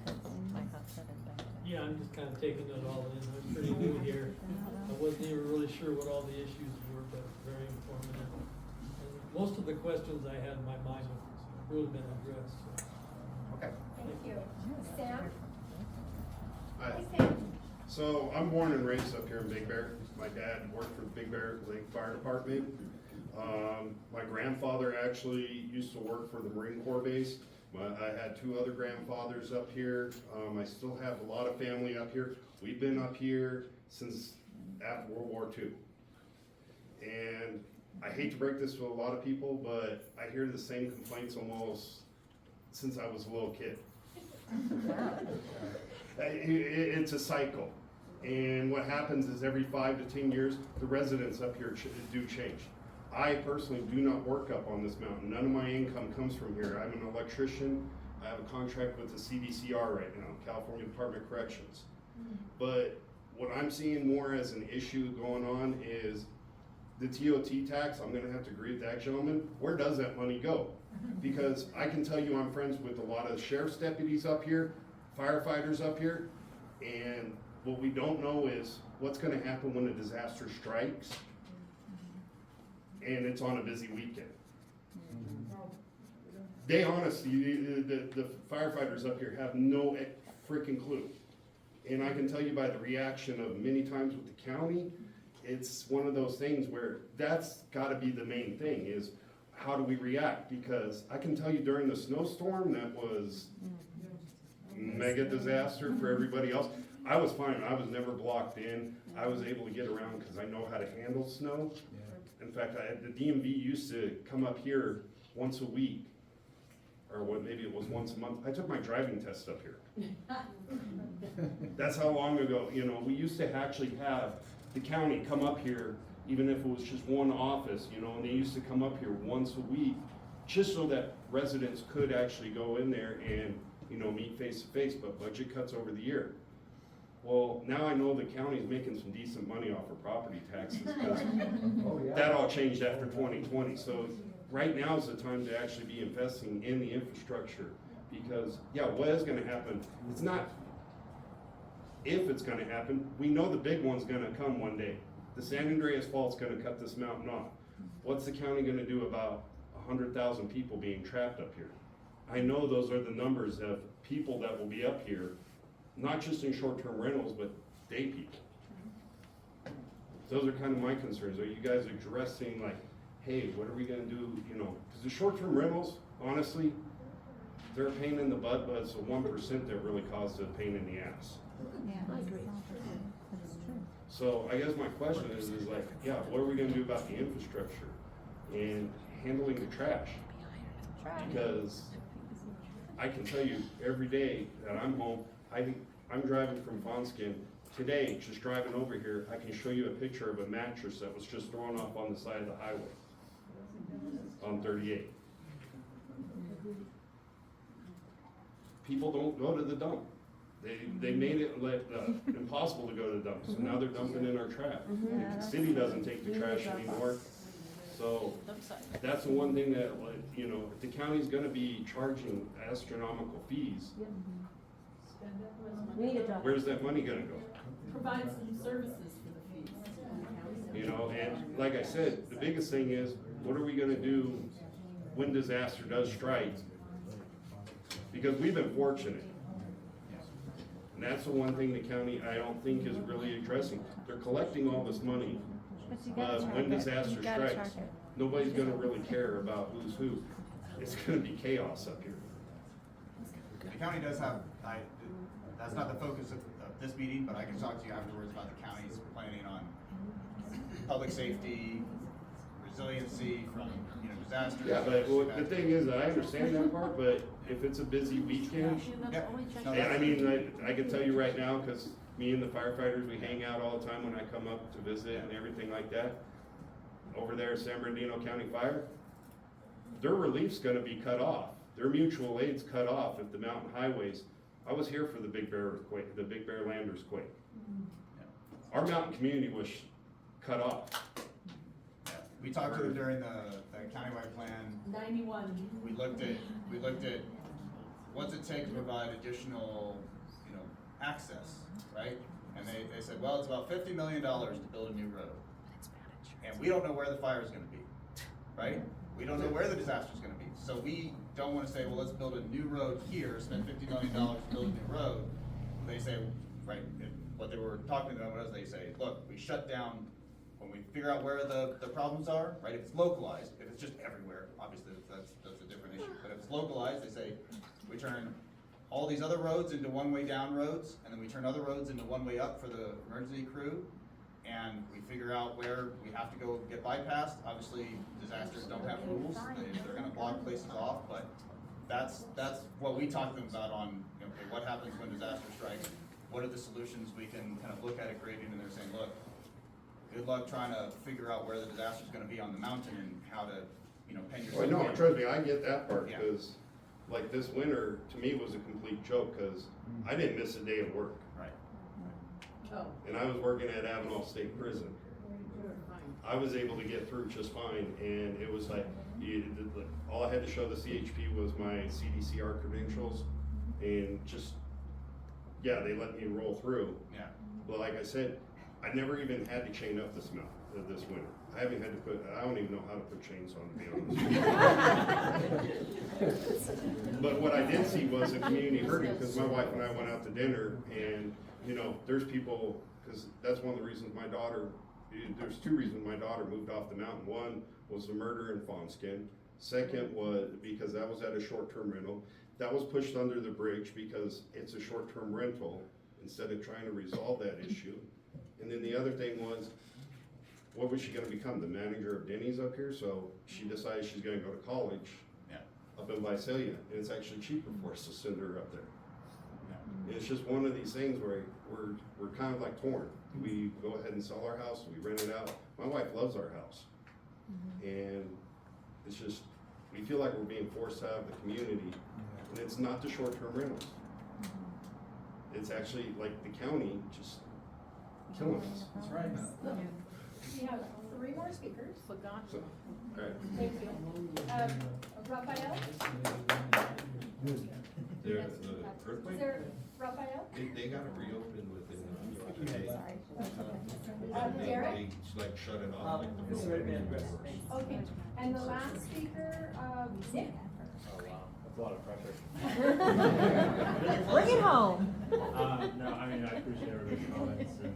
Yeah, I'm just kind of taking it all in. I'm pretty new here. I wasn't even really sure what all the issues were, but very informative. And most of the questions I had in my mind have really been addressed. So. Okay. Thank you. Sam? Hi. Sam. So I'm born and raised up here in Big Bear. My dad worked for the Big Bear Lake Fire Department. My grandfather actually used to work for the Marine Corps base. I had two other grandfathers up here. I still have a lot of family up here. We've been up here since after World War II. And I hate to break this to a lot of people, but I hear the same complaints almost since I was a little kid. It's a cycle. And what happens is every 5 to 10 years, the residents up here do change. I personally do not work up on this mountain. None of my income comes from here. I'm an electrician. I have a contract with the CDCR right now, California Department of Corrections. But what I'm seeing more as an issue going on is the TOT tax. I'm gonna have to agree with that gentleman. Where does that money go? Because I can tell you I'm friends with a lot of sheriff's deputies up here, firefighters up here, and what we don't know is what's gonna happen when a disaster strikes and it's on a busy weekend. They honestly, the firefighters up here have no freaking clue. And I can tell you by the reaction of many times with the county, it's one of those things where that's gotta be the main thing is how do we react? Because I can tell you during the snowstorm, that was mega disaster for everybody else. I was fine, I was never blocked in. I was able to get around because I know how to handle snow. In fact, the DMV used to come up here once a week, or maybe it was once a month. I took my driving test up here. That's how long ago, we used to actually have the county come up here, even if it was just one office, and they used to come up here once a week, just so that residents could actually go in there and, meet face to face, but budget cuts over the year. Well, now I know the county's making some decent money off of property taxes, because that all changed after 2020. So right now is the time to actually be investing in the infrastructure, because, what is gonna happen? It's not if it's gonna happen, we know the big one's gonna come one day. The San Andreas Fault's gonna cut this mountain off. What's the county gonna do about 100,000 people being trapped up here? I know those are the numbers of people that will be up here, not just in short-term rentals, but day people. Those are kind of my concerns. Are you guys addressing like, hey, what are we gonna do, because the short-term rentals, honestly, they're a pain in the butt, but it's the 1% that really caused the pain in the ass. Yeah, I agree. So I guess my question is like, what are we gonna do about the infrastructure and handling the trash? Because I can tell you every day that I'm home, I'm driving from Fonskin. Today, just driving over here, I can show you a picture of a mattress that was just thrown off on the side of the highway. on 38. People don't go to the dump. They made it impossible to go to the dump, so now they're dumping in our trash. The city doesn't take the trash anymore, so that's the one thing that, like, you know, if the county's gonna be charging astronomical fees, We need to drop. where's that money gonna go? Provide some services for the fees. You know, and like I said, the biggest thing is, what are we gonna do when disaster does strike? Because we've been fortunate. And that's the one thing the county, I don't think, is really addressing. They're collecting all this money, but when disaster strikes, nobody's gonna really care about who's who. It's gonna be chaos up here. The county does have, that's not the focus of this meeting, but I can talk to you afterwards about the county's planning on public safety, resiliency from, you know, disasters. Yeah, but the thing is, I understand that part, but if it's a busy weekend, and I mean, I can tell you right now, cause me and the firefighters, we hang out all the time when I come up to visit and everything like that. Over there at San Bernardino County Fire, their relief's gonna be cut off. Their mutual aid's cut off at the mountain highways. I was here for the Big Bear earthquake, the Big Bear Landers quake. Our mountain community was cut off. We talked to them during the countywide plan. 91. We looked at what's it take to provide additional, you know, access, right? And they said, well, it's about $50 million to build a new road. And we don't know where the fire is gonna be, right? We don't know where the disaster is gonna be. So we don't wanna say, well, let's build a new road here, spend $50 million to build a new road. They say, right, what they were talking about was, they say, look, we shut down, when we figure out where the problems are, right, if it's localized, if it's just everywhere, obviously that's a different issue. But if it's localized, they say, we turn all these other roads into one-way down roads, and then we turn other roads into one-way up for the emergency crew, and we figure out where we have to go get bypassed. Obviously, disasters don't have rules, they're gonna block places off, but that's what we talked to them about on, you know, okay, what happens when disaster strikes? What are the solutions we can kind of look at it creating, and they're saying, look, good luck trying to figure out where the disaster's gonna be on the mountain and how to, you know, pen yourself. Well, no, in. trust me, I get that part, Yeah. because like this winter, to me, was a complete joke, because I didn't miss a day of work. Right. Oh. And I was working at Avenal State Prison. I was able to get through just fine, and it was like, all I had to show the CHP was my CDCR credentials, and just, yeah, they let me roll through. Yeah. But like I said, I never even had to chain up this winter. I haven't had to I don't even know how to put chains on, to be honest. But what I did see was the community hurting, because my wife and I went out to dinner, and, you know, there's people, because that's one of the reasons there's two reasons my daughter moved off the mountain. One was the murder in Fawnskin. Second was because that was at a short-term rental. That was pushed under the bridge because it's a short-term rental instead of trying to resolve that issue. And then the other thing was, what was she gonna become, the manager of Denny's up here? So she decided she's gonna go to college up in Visalia, and it's actually cheaper for us to send her up there. And it's just one of these things where we're kind of like torn. Do we go ahead and sell our house? Do we rent it out? My wife loves our house. And it's just, we feel like we're being forced out of the community, and it's not the short-term rentals. It's actually like the county just killing us. That's right. We have 3 more speakers. So, all right. Thank you. Raphael? The earthquake? Is there Raphael? They got it reopened within a day. Derek? They like shut it off. Like the Okay, and the last speaker, Nick? Oh, wow, that's a lot of pressure. Bring it home. No, I mean, I appreciate everybody's comments, and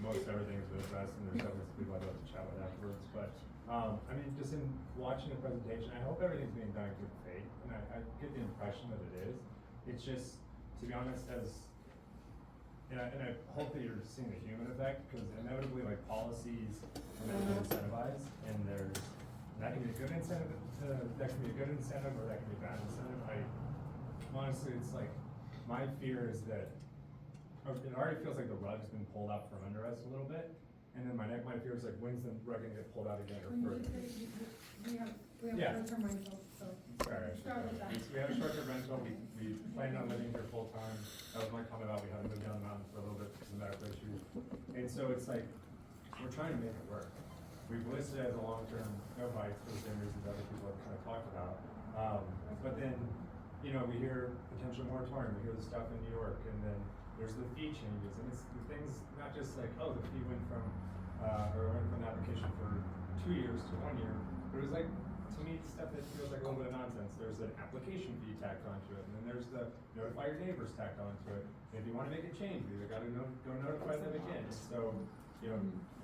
most everything's been addressed, and there's definitely some people I'd love to chat with afterwards, but, I mean, just in watching the presentation, I hope everything's being done in good faith, and I get the impression that it is. It's just, to be honest, and I hope that you're seeing the human effect, because inevitably, like, policies are meant to incentivize, and that can be a good incentive, or that can be a bad incentive. Honestly, it's like, my fear is that, it already feels like the rug's been pulled out from under us a little bit, And then my fear is like, when's the rug gonna get pulled out again or When you further? say we have Yeah. short-term rentals, so. Sorry, I should Start with go. that. We have a short-term rental, we planned on living here full-time, that was my comment about, we had to move down the mountain for a little bit because of medical issues. And so it's like, we're trying to make it work. We've listed it as a long-term, no bites, for the same reasons other people have kind of talked about. But then, you know, we hear potential moratorium, we hear the stuff in New York, and then there's the fee changes, and it's the things, not just like, oh, the fee went from an application for 2 years to 1 year, but it was like, to me, stuff that feels like a little bit of nonsense. There's an application fee tacked onto it, and then there's the notify your neighbors tacked onto it. And if you wanna make a change, you either gotta go notify them again. So, you know,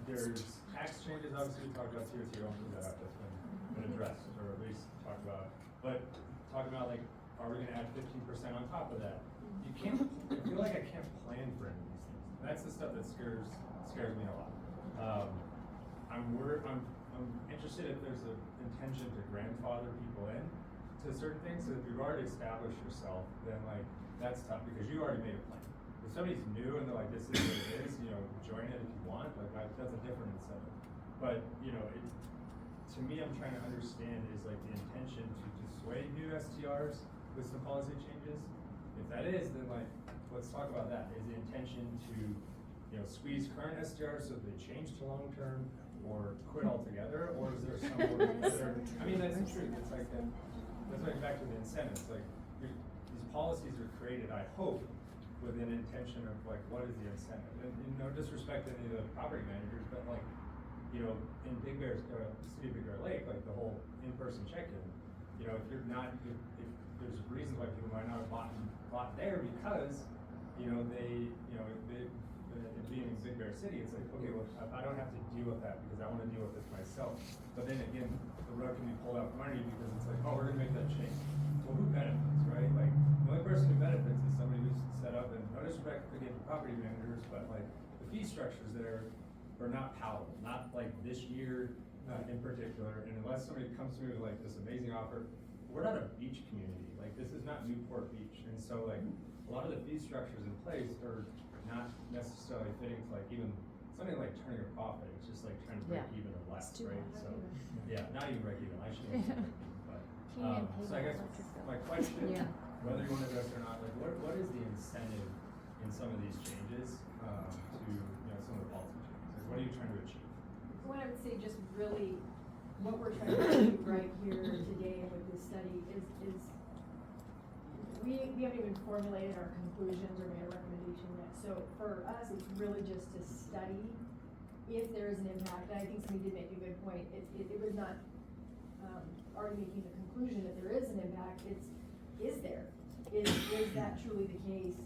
there's tax changes, obviously, we talked about TOT, I won't bring that up, that's been addressed, or at least talked about. But talking about like, are we gonna add 15% on top of that? You can't, I feel like I can't plan for any of these things. And that's the stuff that scares me a lot. I'm interested if there's an intention to grandfather people in to certain things. So if you've already established yourself, then like, that's tough because you already made a plan. If somebody's new and they're like, this is what it is, you know, join it if you want, like that's a different incentive. But, you know, to me, I'm trying to understand is like the intention to dissuade new STRs with some policy changes. If that is, then like, let's talk about that. Is the intention to, you know, squeeze current STRs so they change to long-term or quit altogether, or is there some other, I mean, that's the truth. It's like, that's like back to the incentives, like, these policies are created, I hope, with an intention of like, what is the incentive? And no disrespect to any of the property managers, but like, you know, in Big Bear, City of Big Bear Lake, like the whole in-person check-in, you know, if you're not, if there's reasons why people might not have bought there because, you know, being in Big Bear City, it's like, okay, well, I don't have to deal with that because I want to deal with this myself. But then again, the rug can be pulled out from under you because it's like, oh, we're gonna make that change. Well, who benefits, right? Like, the only person who benefits is somebody who's set up, and no disrespect again to property managers, but like, the fee structures there are not palatable, not like this year in particular, and unless somebody comes to me with like this amazing offer, we're not a beach community, like this is not Newport Beach, and so like, a lot of the fee structures in place are not necessarily fitting to like even something like turning a profit. It's just like trying to break even or less, right? So yeah, not even break even. I shouldn't say break even, but so I guess my question, whether you want to address it or not, like what is the incentive in some of these changes to some of the policy changes? Like what are you trying to achieve? What I would say, just really, what we're trying to achieve right here today with this study is we haven't even formulated our conclusions or made a recommendation yet. So for us, it's really just to study if there is an impact. And I think somebody did make a good point. It was not already making the conclusion that there is an impact. Is that truly the case?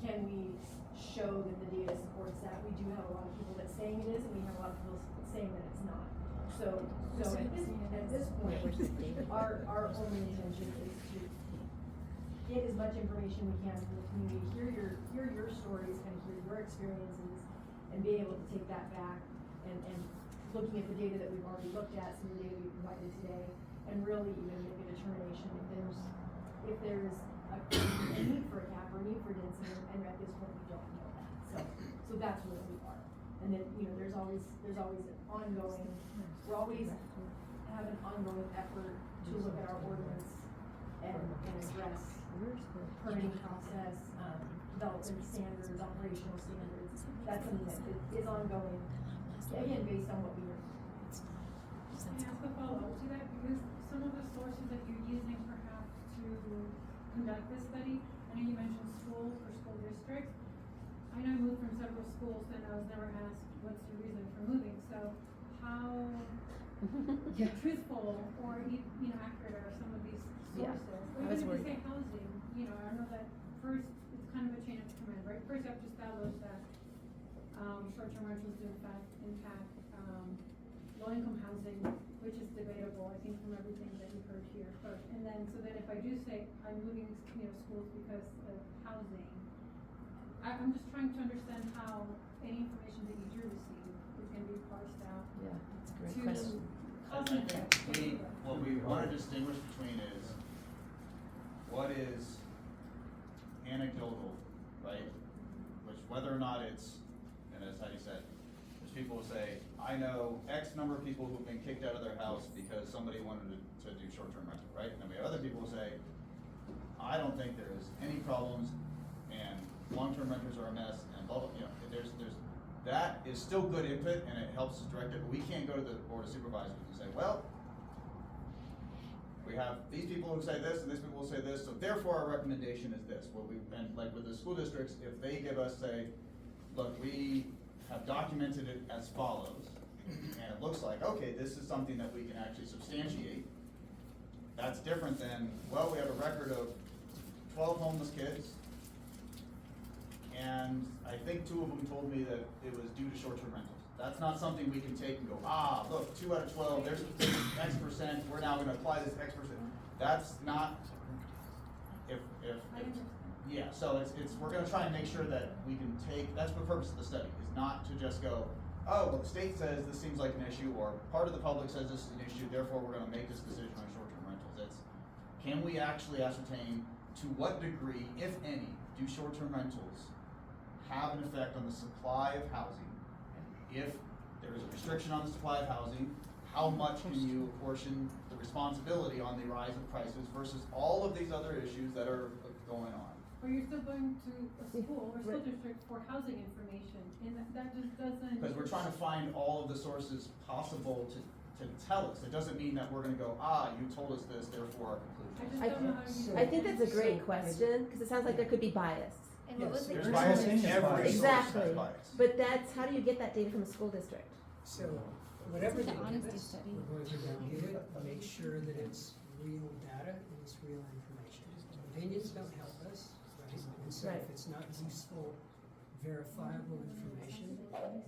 Can we show that the data supports that? We do have a lot of people that saying it is, and we have a lot of people saying that it's not. So at this point, our only intention is to get as much information we can from the community, hear your stories, kind of hear your experiences, and be able to take that back and looking at the data that we've already looked at, some of the data we provided today, and really even make a determination if there's a need for a cap or need for density, and at this point we don't know that. So that's where we are. And then, there's always an ongoing, we're always have an ongoing effort to look at our ordinance and address permitting process, development standards, operational standards. That's something that is ongoing, again, based on what we know. Can I ask a follow-up to that? Because some of the sources that you're using perhaps to conduct this study, I know you mentioned schools or school districts. I know I moved from several schools and I was never asked what's your reason for moving. So how truthful or accurate are some of these sources? Or even if you say housing, I know that first it's kind of a chain of command, right? First you have to establish that short-term rentals do impact low-income housing, which is debatable, I think, from everything that you've heard here first. And then, so then if I do say I'm moving, schools because of housing, I'm just trying to understand how any information that you do receive is going to be parsed out. Yeah, that's a great to question. cause an effect. What we want to distinguish between is what is anecdotal, right? Which whether or not it's, and as Heidi said, there's people will say, I know X number of people who've been kicked out of their house because somebody wanted to do short-term rental, right? And then we have other people who say, I don't think there's any problems, and long-term renters are a mess, and blah, blah, you know, that is still good input, and it helps us direct it, but we can't go to the board of supervisors and say, well, we have these people who say this, and these people will say this, so therefore our recommendation is this. And like with the school districts, if they give us, say, look, we have documented it as follows, and it looks like, okay, this is something that we can actually substantiate. That's different than, well, we have a record of 12 homeless kids, and I think 2 of them told me that it was due to short-term rentals. That's not something we can take and go, look, 2 out of 12, there's X percent, we're now gonna apply this X percent. That's not, yeah, so we're gonna try and make sure that we can take, that's the purpose of the study, is not to just go, oh, well, the state says this seems like an issue, or part of the public says this is an issue, therefore we're gonna make this decision on short-term rentals. It's, can we actually ascertain to what degree, if any, do short-term rentals have an effect on the supply of housing? And if there is a restriction on the supply of housing, how much can you apportion the responsibility on the rise of prices versus all of these other issues that are going on? Or you're still going to a school or school district for housing information, and that just doesn't. Because we're trying to find all of the sources possible to tell us. It doesn't mean that we're gonna go, you told us this, therefore our conclusion. I think that's a great question, because it sounds like there could be bias. And what was the There's bias in every source Exactly, has bias. but how do you get that data from a school district? So, whatever It's they like an give honesty us, study. we're going to review it, make sure that it's real data and it's real information. Opinions don't help us, right? And so Right. if it's not useful, verifiable information,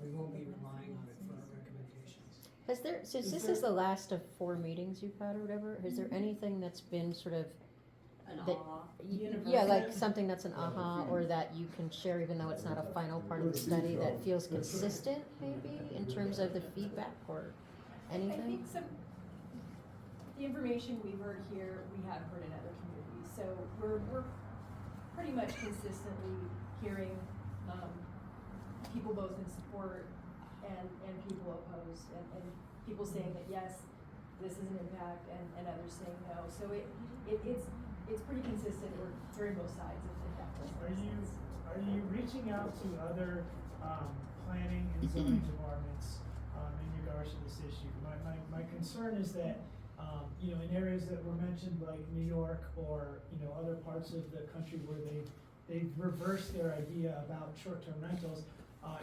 we won't be relying on it for our recommendations. Has there, since this is the last of 4 meetings you've had or whatever, is there anything that's been sort of yeah, like something that's an aha, or that you can share even though it's not a final part of the study that feels consistent maybe in terms of the feedback or anything? I think the information we've heard here, we have heard in other communities. So we're pretty much consistently hearing people both in support and people opposed, and people saying that yes, this is an impact, and others saying no. So it's pretty consistent. We're hearing both sides if that makes sense. Are you reaching out to other planning and zoning departments in regards to this issue? My concern is that in areas that were mentioned like New York or other parts of the country where they've reversed their idea about short-term rentals,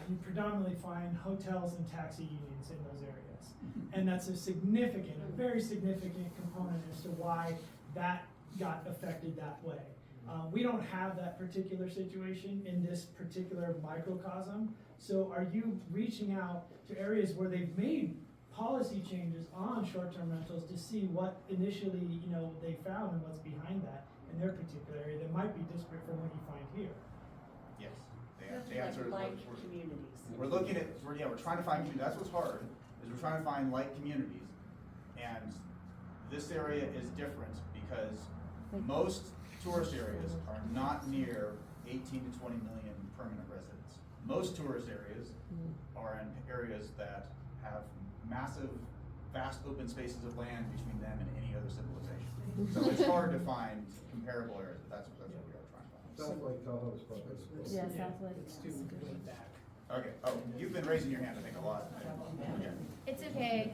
you predominantly find hotels and taxi unions in those areas. And that's a very significant component as to why that got affected that way. We don't have that particular situation in this particular microcosm. So are you reaching out to areas where they've made policy changes on short-term rentals to see what initially they found and what's behind that in their particular area that might be disparate from what you find here? Yes. The answer is communities. we're looking at, we're trying to find communities. That's what's hard, is we're trying to find like communities. And this area is different because most tourist areas are not near 18 to 20 million permanent residents. Most tourist areas are in areas that have massive, vast open spaces of land between them and any other civilization. So it's hard to find comparable areas, but that's what we are trying to find. South Lake Tahoe is probably. Yeah, South Lake. Let's do way back. Okay, you've been raising your hand, I think, a lot. Okay. It's okay.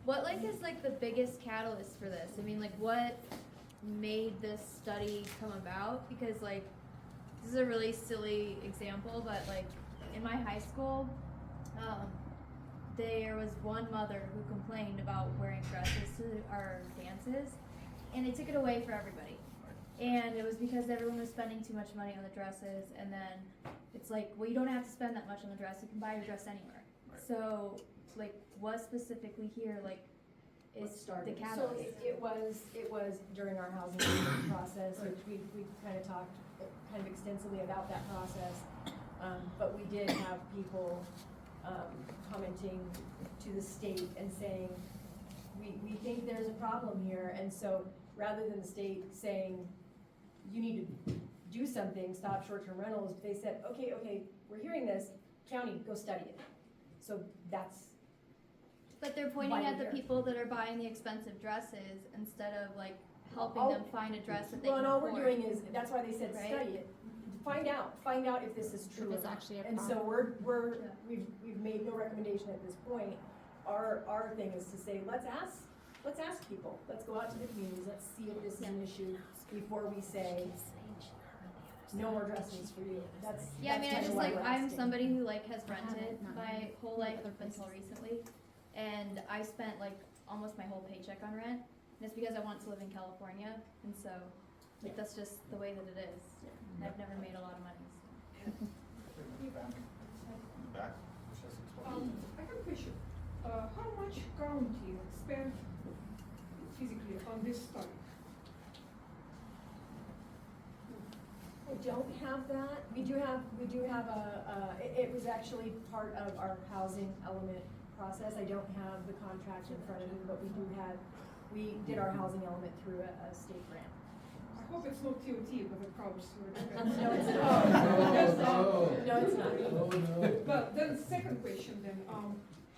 What is the biggest catalyst for this? I mean, what made this study come about? Because this is a really silly example, but in my high school, there was one mother who complained about wearing dresses to our dances, and they took it away for everybody. And it was because everyone was spending too much money on the dresses, and then it's well, you don't have to spend that much on the dress, you can buy your dress anywhere. Right. So, what specifically here, is the catalyst? So it was during our housing process, which we kind of talked kind of extensively about that process. But we did have people commenting to the state and saying, we think there's a problem here. And so rather than the state saying, you need to do something, stop short-term rentals, they said, okay, we're hearing this, county, go study it. So that's, But they're pointing Why at we're the here. people that are buying the expensive dresses instead of like helping All- them find a dress that they well, can and all afford. we're doing is, that's why they said Right? study it. Find out if this is true or it's not. actually a And so problem. Yeah. we've made no recommendation at this point. Our thing is to say, let's ask people, let's go out to the communities, let's see if this is an issue before we say, no more dresses for you. That's, Yeah, I mean, I that's just kinda why like, we're I'm asking. somebody who like has rented my whole life up until recently. And I spent like almost my whole paycheck on rent. And it's because I want to live in California. And so, like, that's just the way that it is. And I've never made a lot of money, so. Back. I have a question. How much county spent physically on this study? We don't have that. We do have it was actually part of our housing element process. I don't have the contract in front of me, but we did our housing element through a state grant. I hope it's not TOT with the crowd storage. No, it's not. No, it's not. Well, then second question then,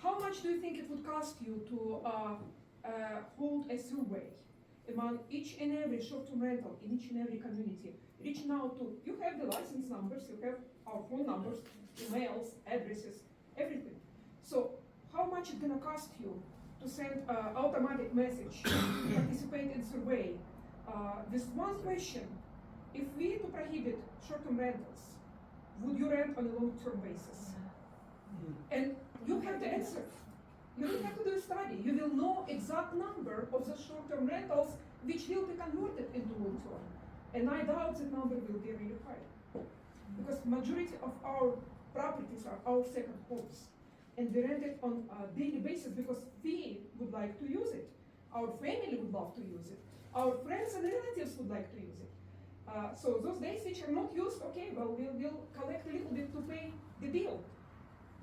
how much do you think it would cost you to hold a survey among each and every short-term rental in each and every community, reaching out to, you have the license numbers, you have our phone numbers, emails, addresses, everything. So how much it's gonna cost you to send automatic message, participate in survey? This one question, if we to prohibit short-term rentals, would you rent on a long-term basis? And you have the answer. You don't have to do a study. You will know exact number of the short-term rentals which will be converted into long-term. And I doubt that number will be really high. Because majority of our properties are our second homes. And we rent it on a daily basis because we would like to use it. Our family would love to use it. Our friends and relatives would like to use it. So those days which are not used, okay, well, we'll collect a little bit to pay the bill.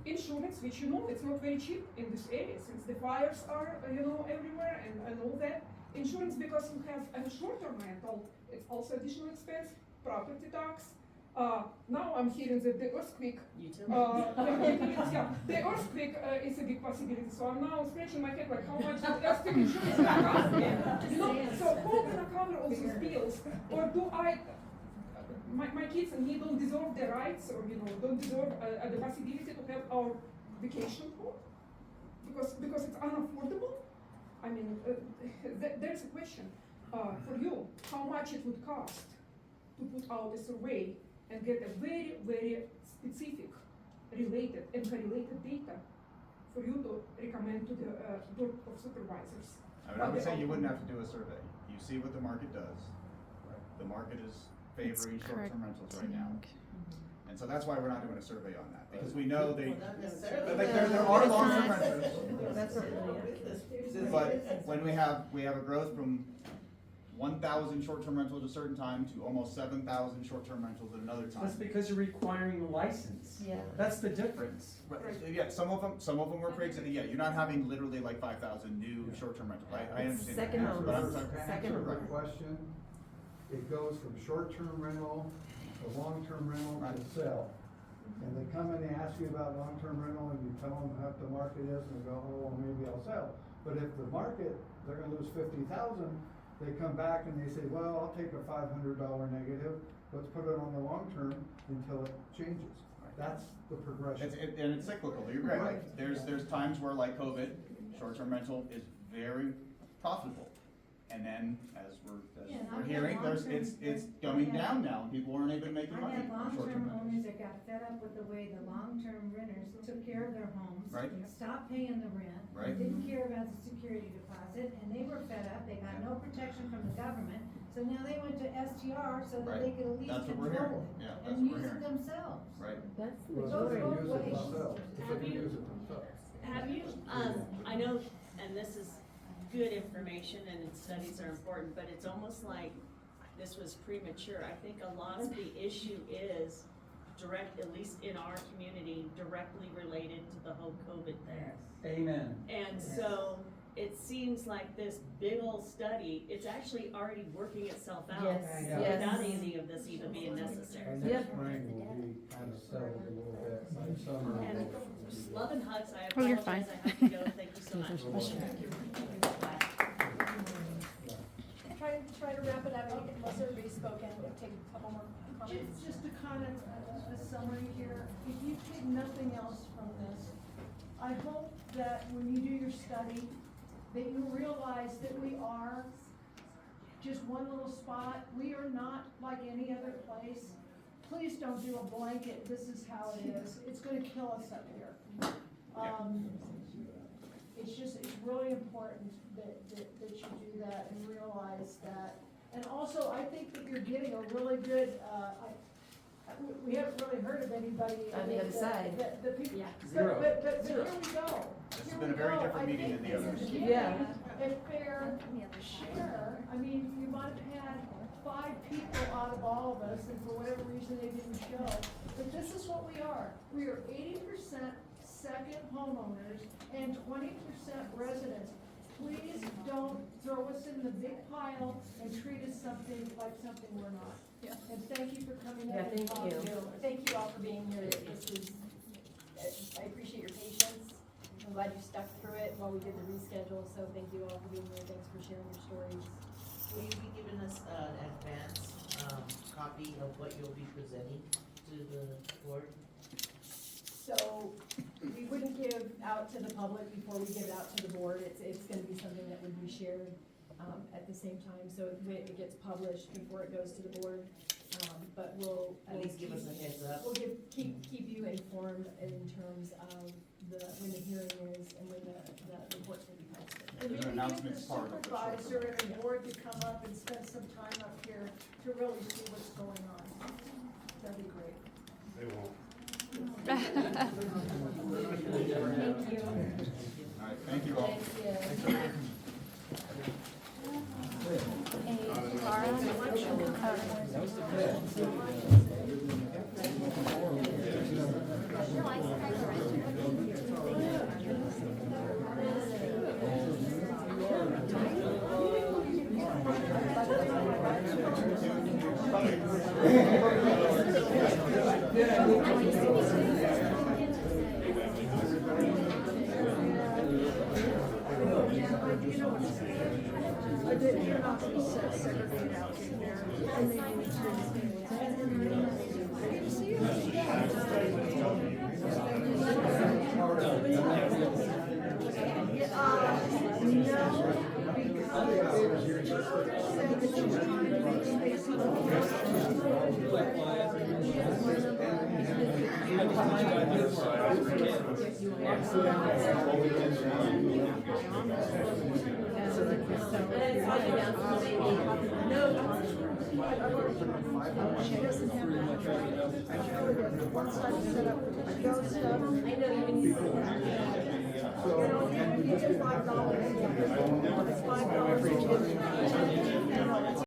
Insurance, which you know, it's not very cheap in this area since the fires are, everywhere and all that. Insurance, because you have a short-term rental, it's also additional expense, property tax. Now I'm hearing that the earthquake, the earthquake is a big possibility. So I'm now scratching my head like how much the earthquake insurance is gonna cost me. So who gonna cover all these bills? Or do my kids and me don't deserve the rights or don't deserve the possibility to have our vacation home because it's unaffordable. I mean, there's a question for you: how much it would cost to put out a survey and get a very, very specific, related and correlated data for you to recommend to the board of supervisors? I would say you wouldn't have to do a survey. You see what the market does. The market is favoring short-term rentals right now. And so that's why we're not doing a survey on that, because we know there are long-term renters. That's not really accurate. But when we have a growth from 1,000 short-term rentals at a certain time to almost 7,000 short-term rentals at another time. That's because you're requiring a license. Yeah. That's the difference. Right. Yeah, some of them were pre-existing. Yeah, you're not having literally like 5,000 new short-term rentals. I understand. Second that. homes. But I'm talking- Second Answer my Right. question, it goes from short-term rental to long-term rental to sell. And they come and they ask you about long-term rental and you tell them what the market is and they go, oh, well, maybe I'll sell. But if the market, they're gonna lose 50,000, they come back and they say, well, I'll take a $500 negative, let's put it on the long term until it changes. That's the progression. And it's cyclical, you're right. Like, there's times where like COVID, short-term rental is very profitable. And then as we're hearing, it's going down now, and people aren't even making I money had on short-term long-term rentals. owners that got fed up with the way the long-term renters took care of their homes. Right. Stopped paying the rent. Right. Didn't care about the security deposit, and they were fed up, they got no protection from the government. So now they went to STR so that Right. they could at least That's what we're control hearing. it. Yeah, that's And what we're use it hearing. themselves. Right. That's the Well, Those they both use it ways. themselves. Have They you- use it themselves. Have you, I know, and this is good information and studies are important, but it's almost like this was premature. I think a lot of the issue is direct, at least in our community, directly related to the whole COVID thing. Amen. And so it seems like this big old study, it's actually already working itself out. Yes, yes. Without any of this even being necessary. Our next spring will be kind of settled a little bit by summer. And just love and hugs, I Oh, you're apologize, fine. I have to go, thank you so much. Bye. Try to wrap it up, unless everybody's spoken, we'll take a couple more comments. Just a kind of a summary here. If you take nothing else from this, I hope that when you do your study, that you realize that we are just one little spot. We are not like any other place. Please don't do a blanket, this is how it is. It's gonna kill us up here. It's really important that you do that and realize that. And also, I think that you're getting a really good, we haven't really heard of anybody. On the other side. The people, Zero. but here we go. This has been a very different meeting than the others. Yeah. A fair share. I mean, you might have had 5 people out of all of us, and for whatever reason they didn't show. But this is what we are. We are 80% second homeowners and 20% residents. Please don't throw us in the big pile and treat us like something we're not. Yeah. And thank you for coming in. Yeah, and thank talking you. to us. Thank you all for being here. I appreciate your patience. I'm glad you stuck through it while we did the reschedule, so thank you all for being here. Thanks for sharing your stories. Will you be giving us an advance, copy of what you'll be presenting to the board? So we wouldn't give out to the public before we give it out to the board. It's gonna be something that would be shared at the same time, so it gets published before it goes to the board. But we'll At least give us a heads up. We'll keep you informed in terms of when the hearing is and when the report's gonna be posted. And There's an maybe get announcement the part of it. supervisor and the board to come up and spend some time up here to really see what's going on. That'd be great. They won't. Thank you. All right, thank you all. Thank you.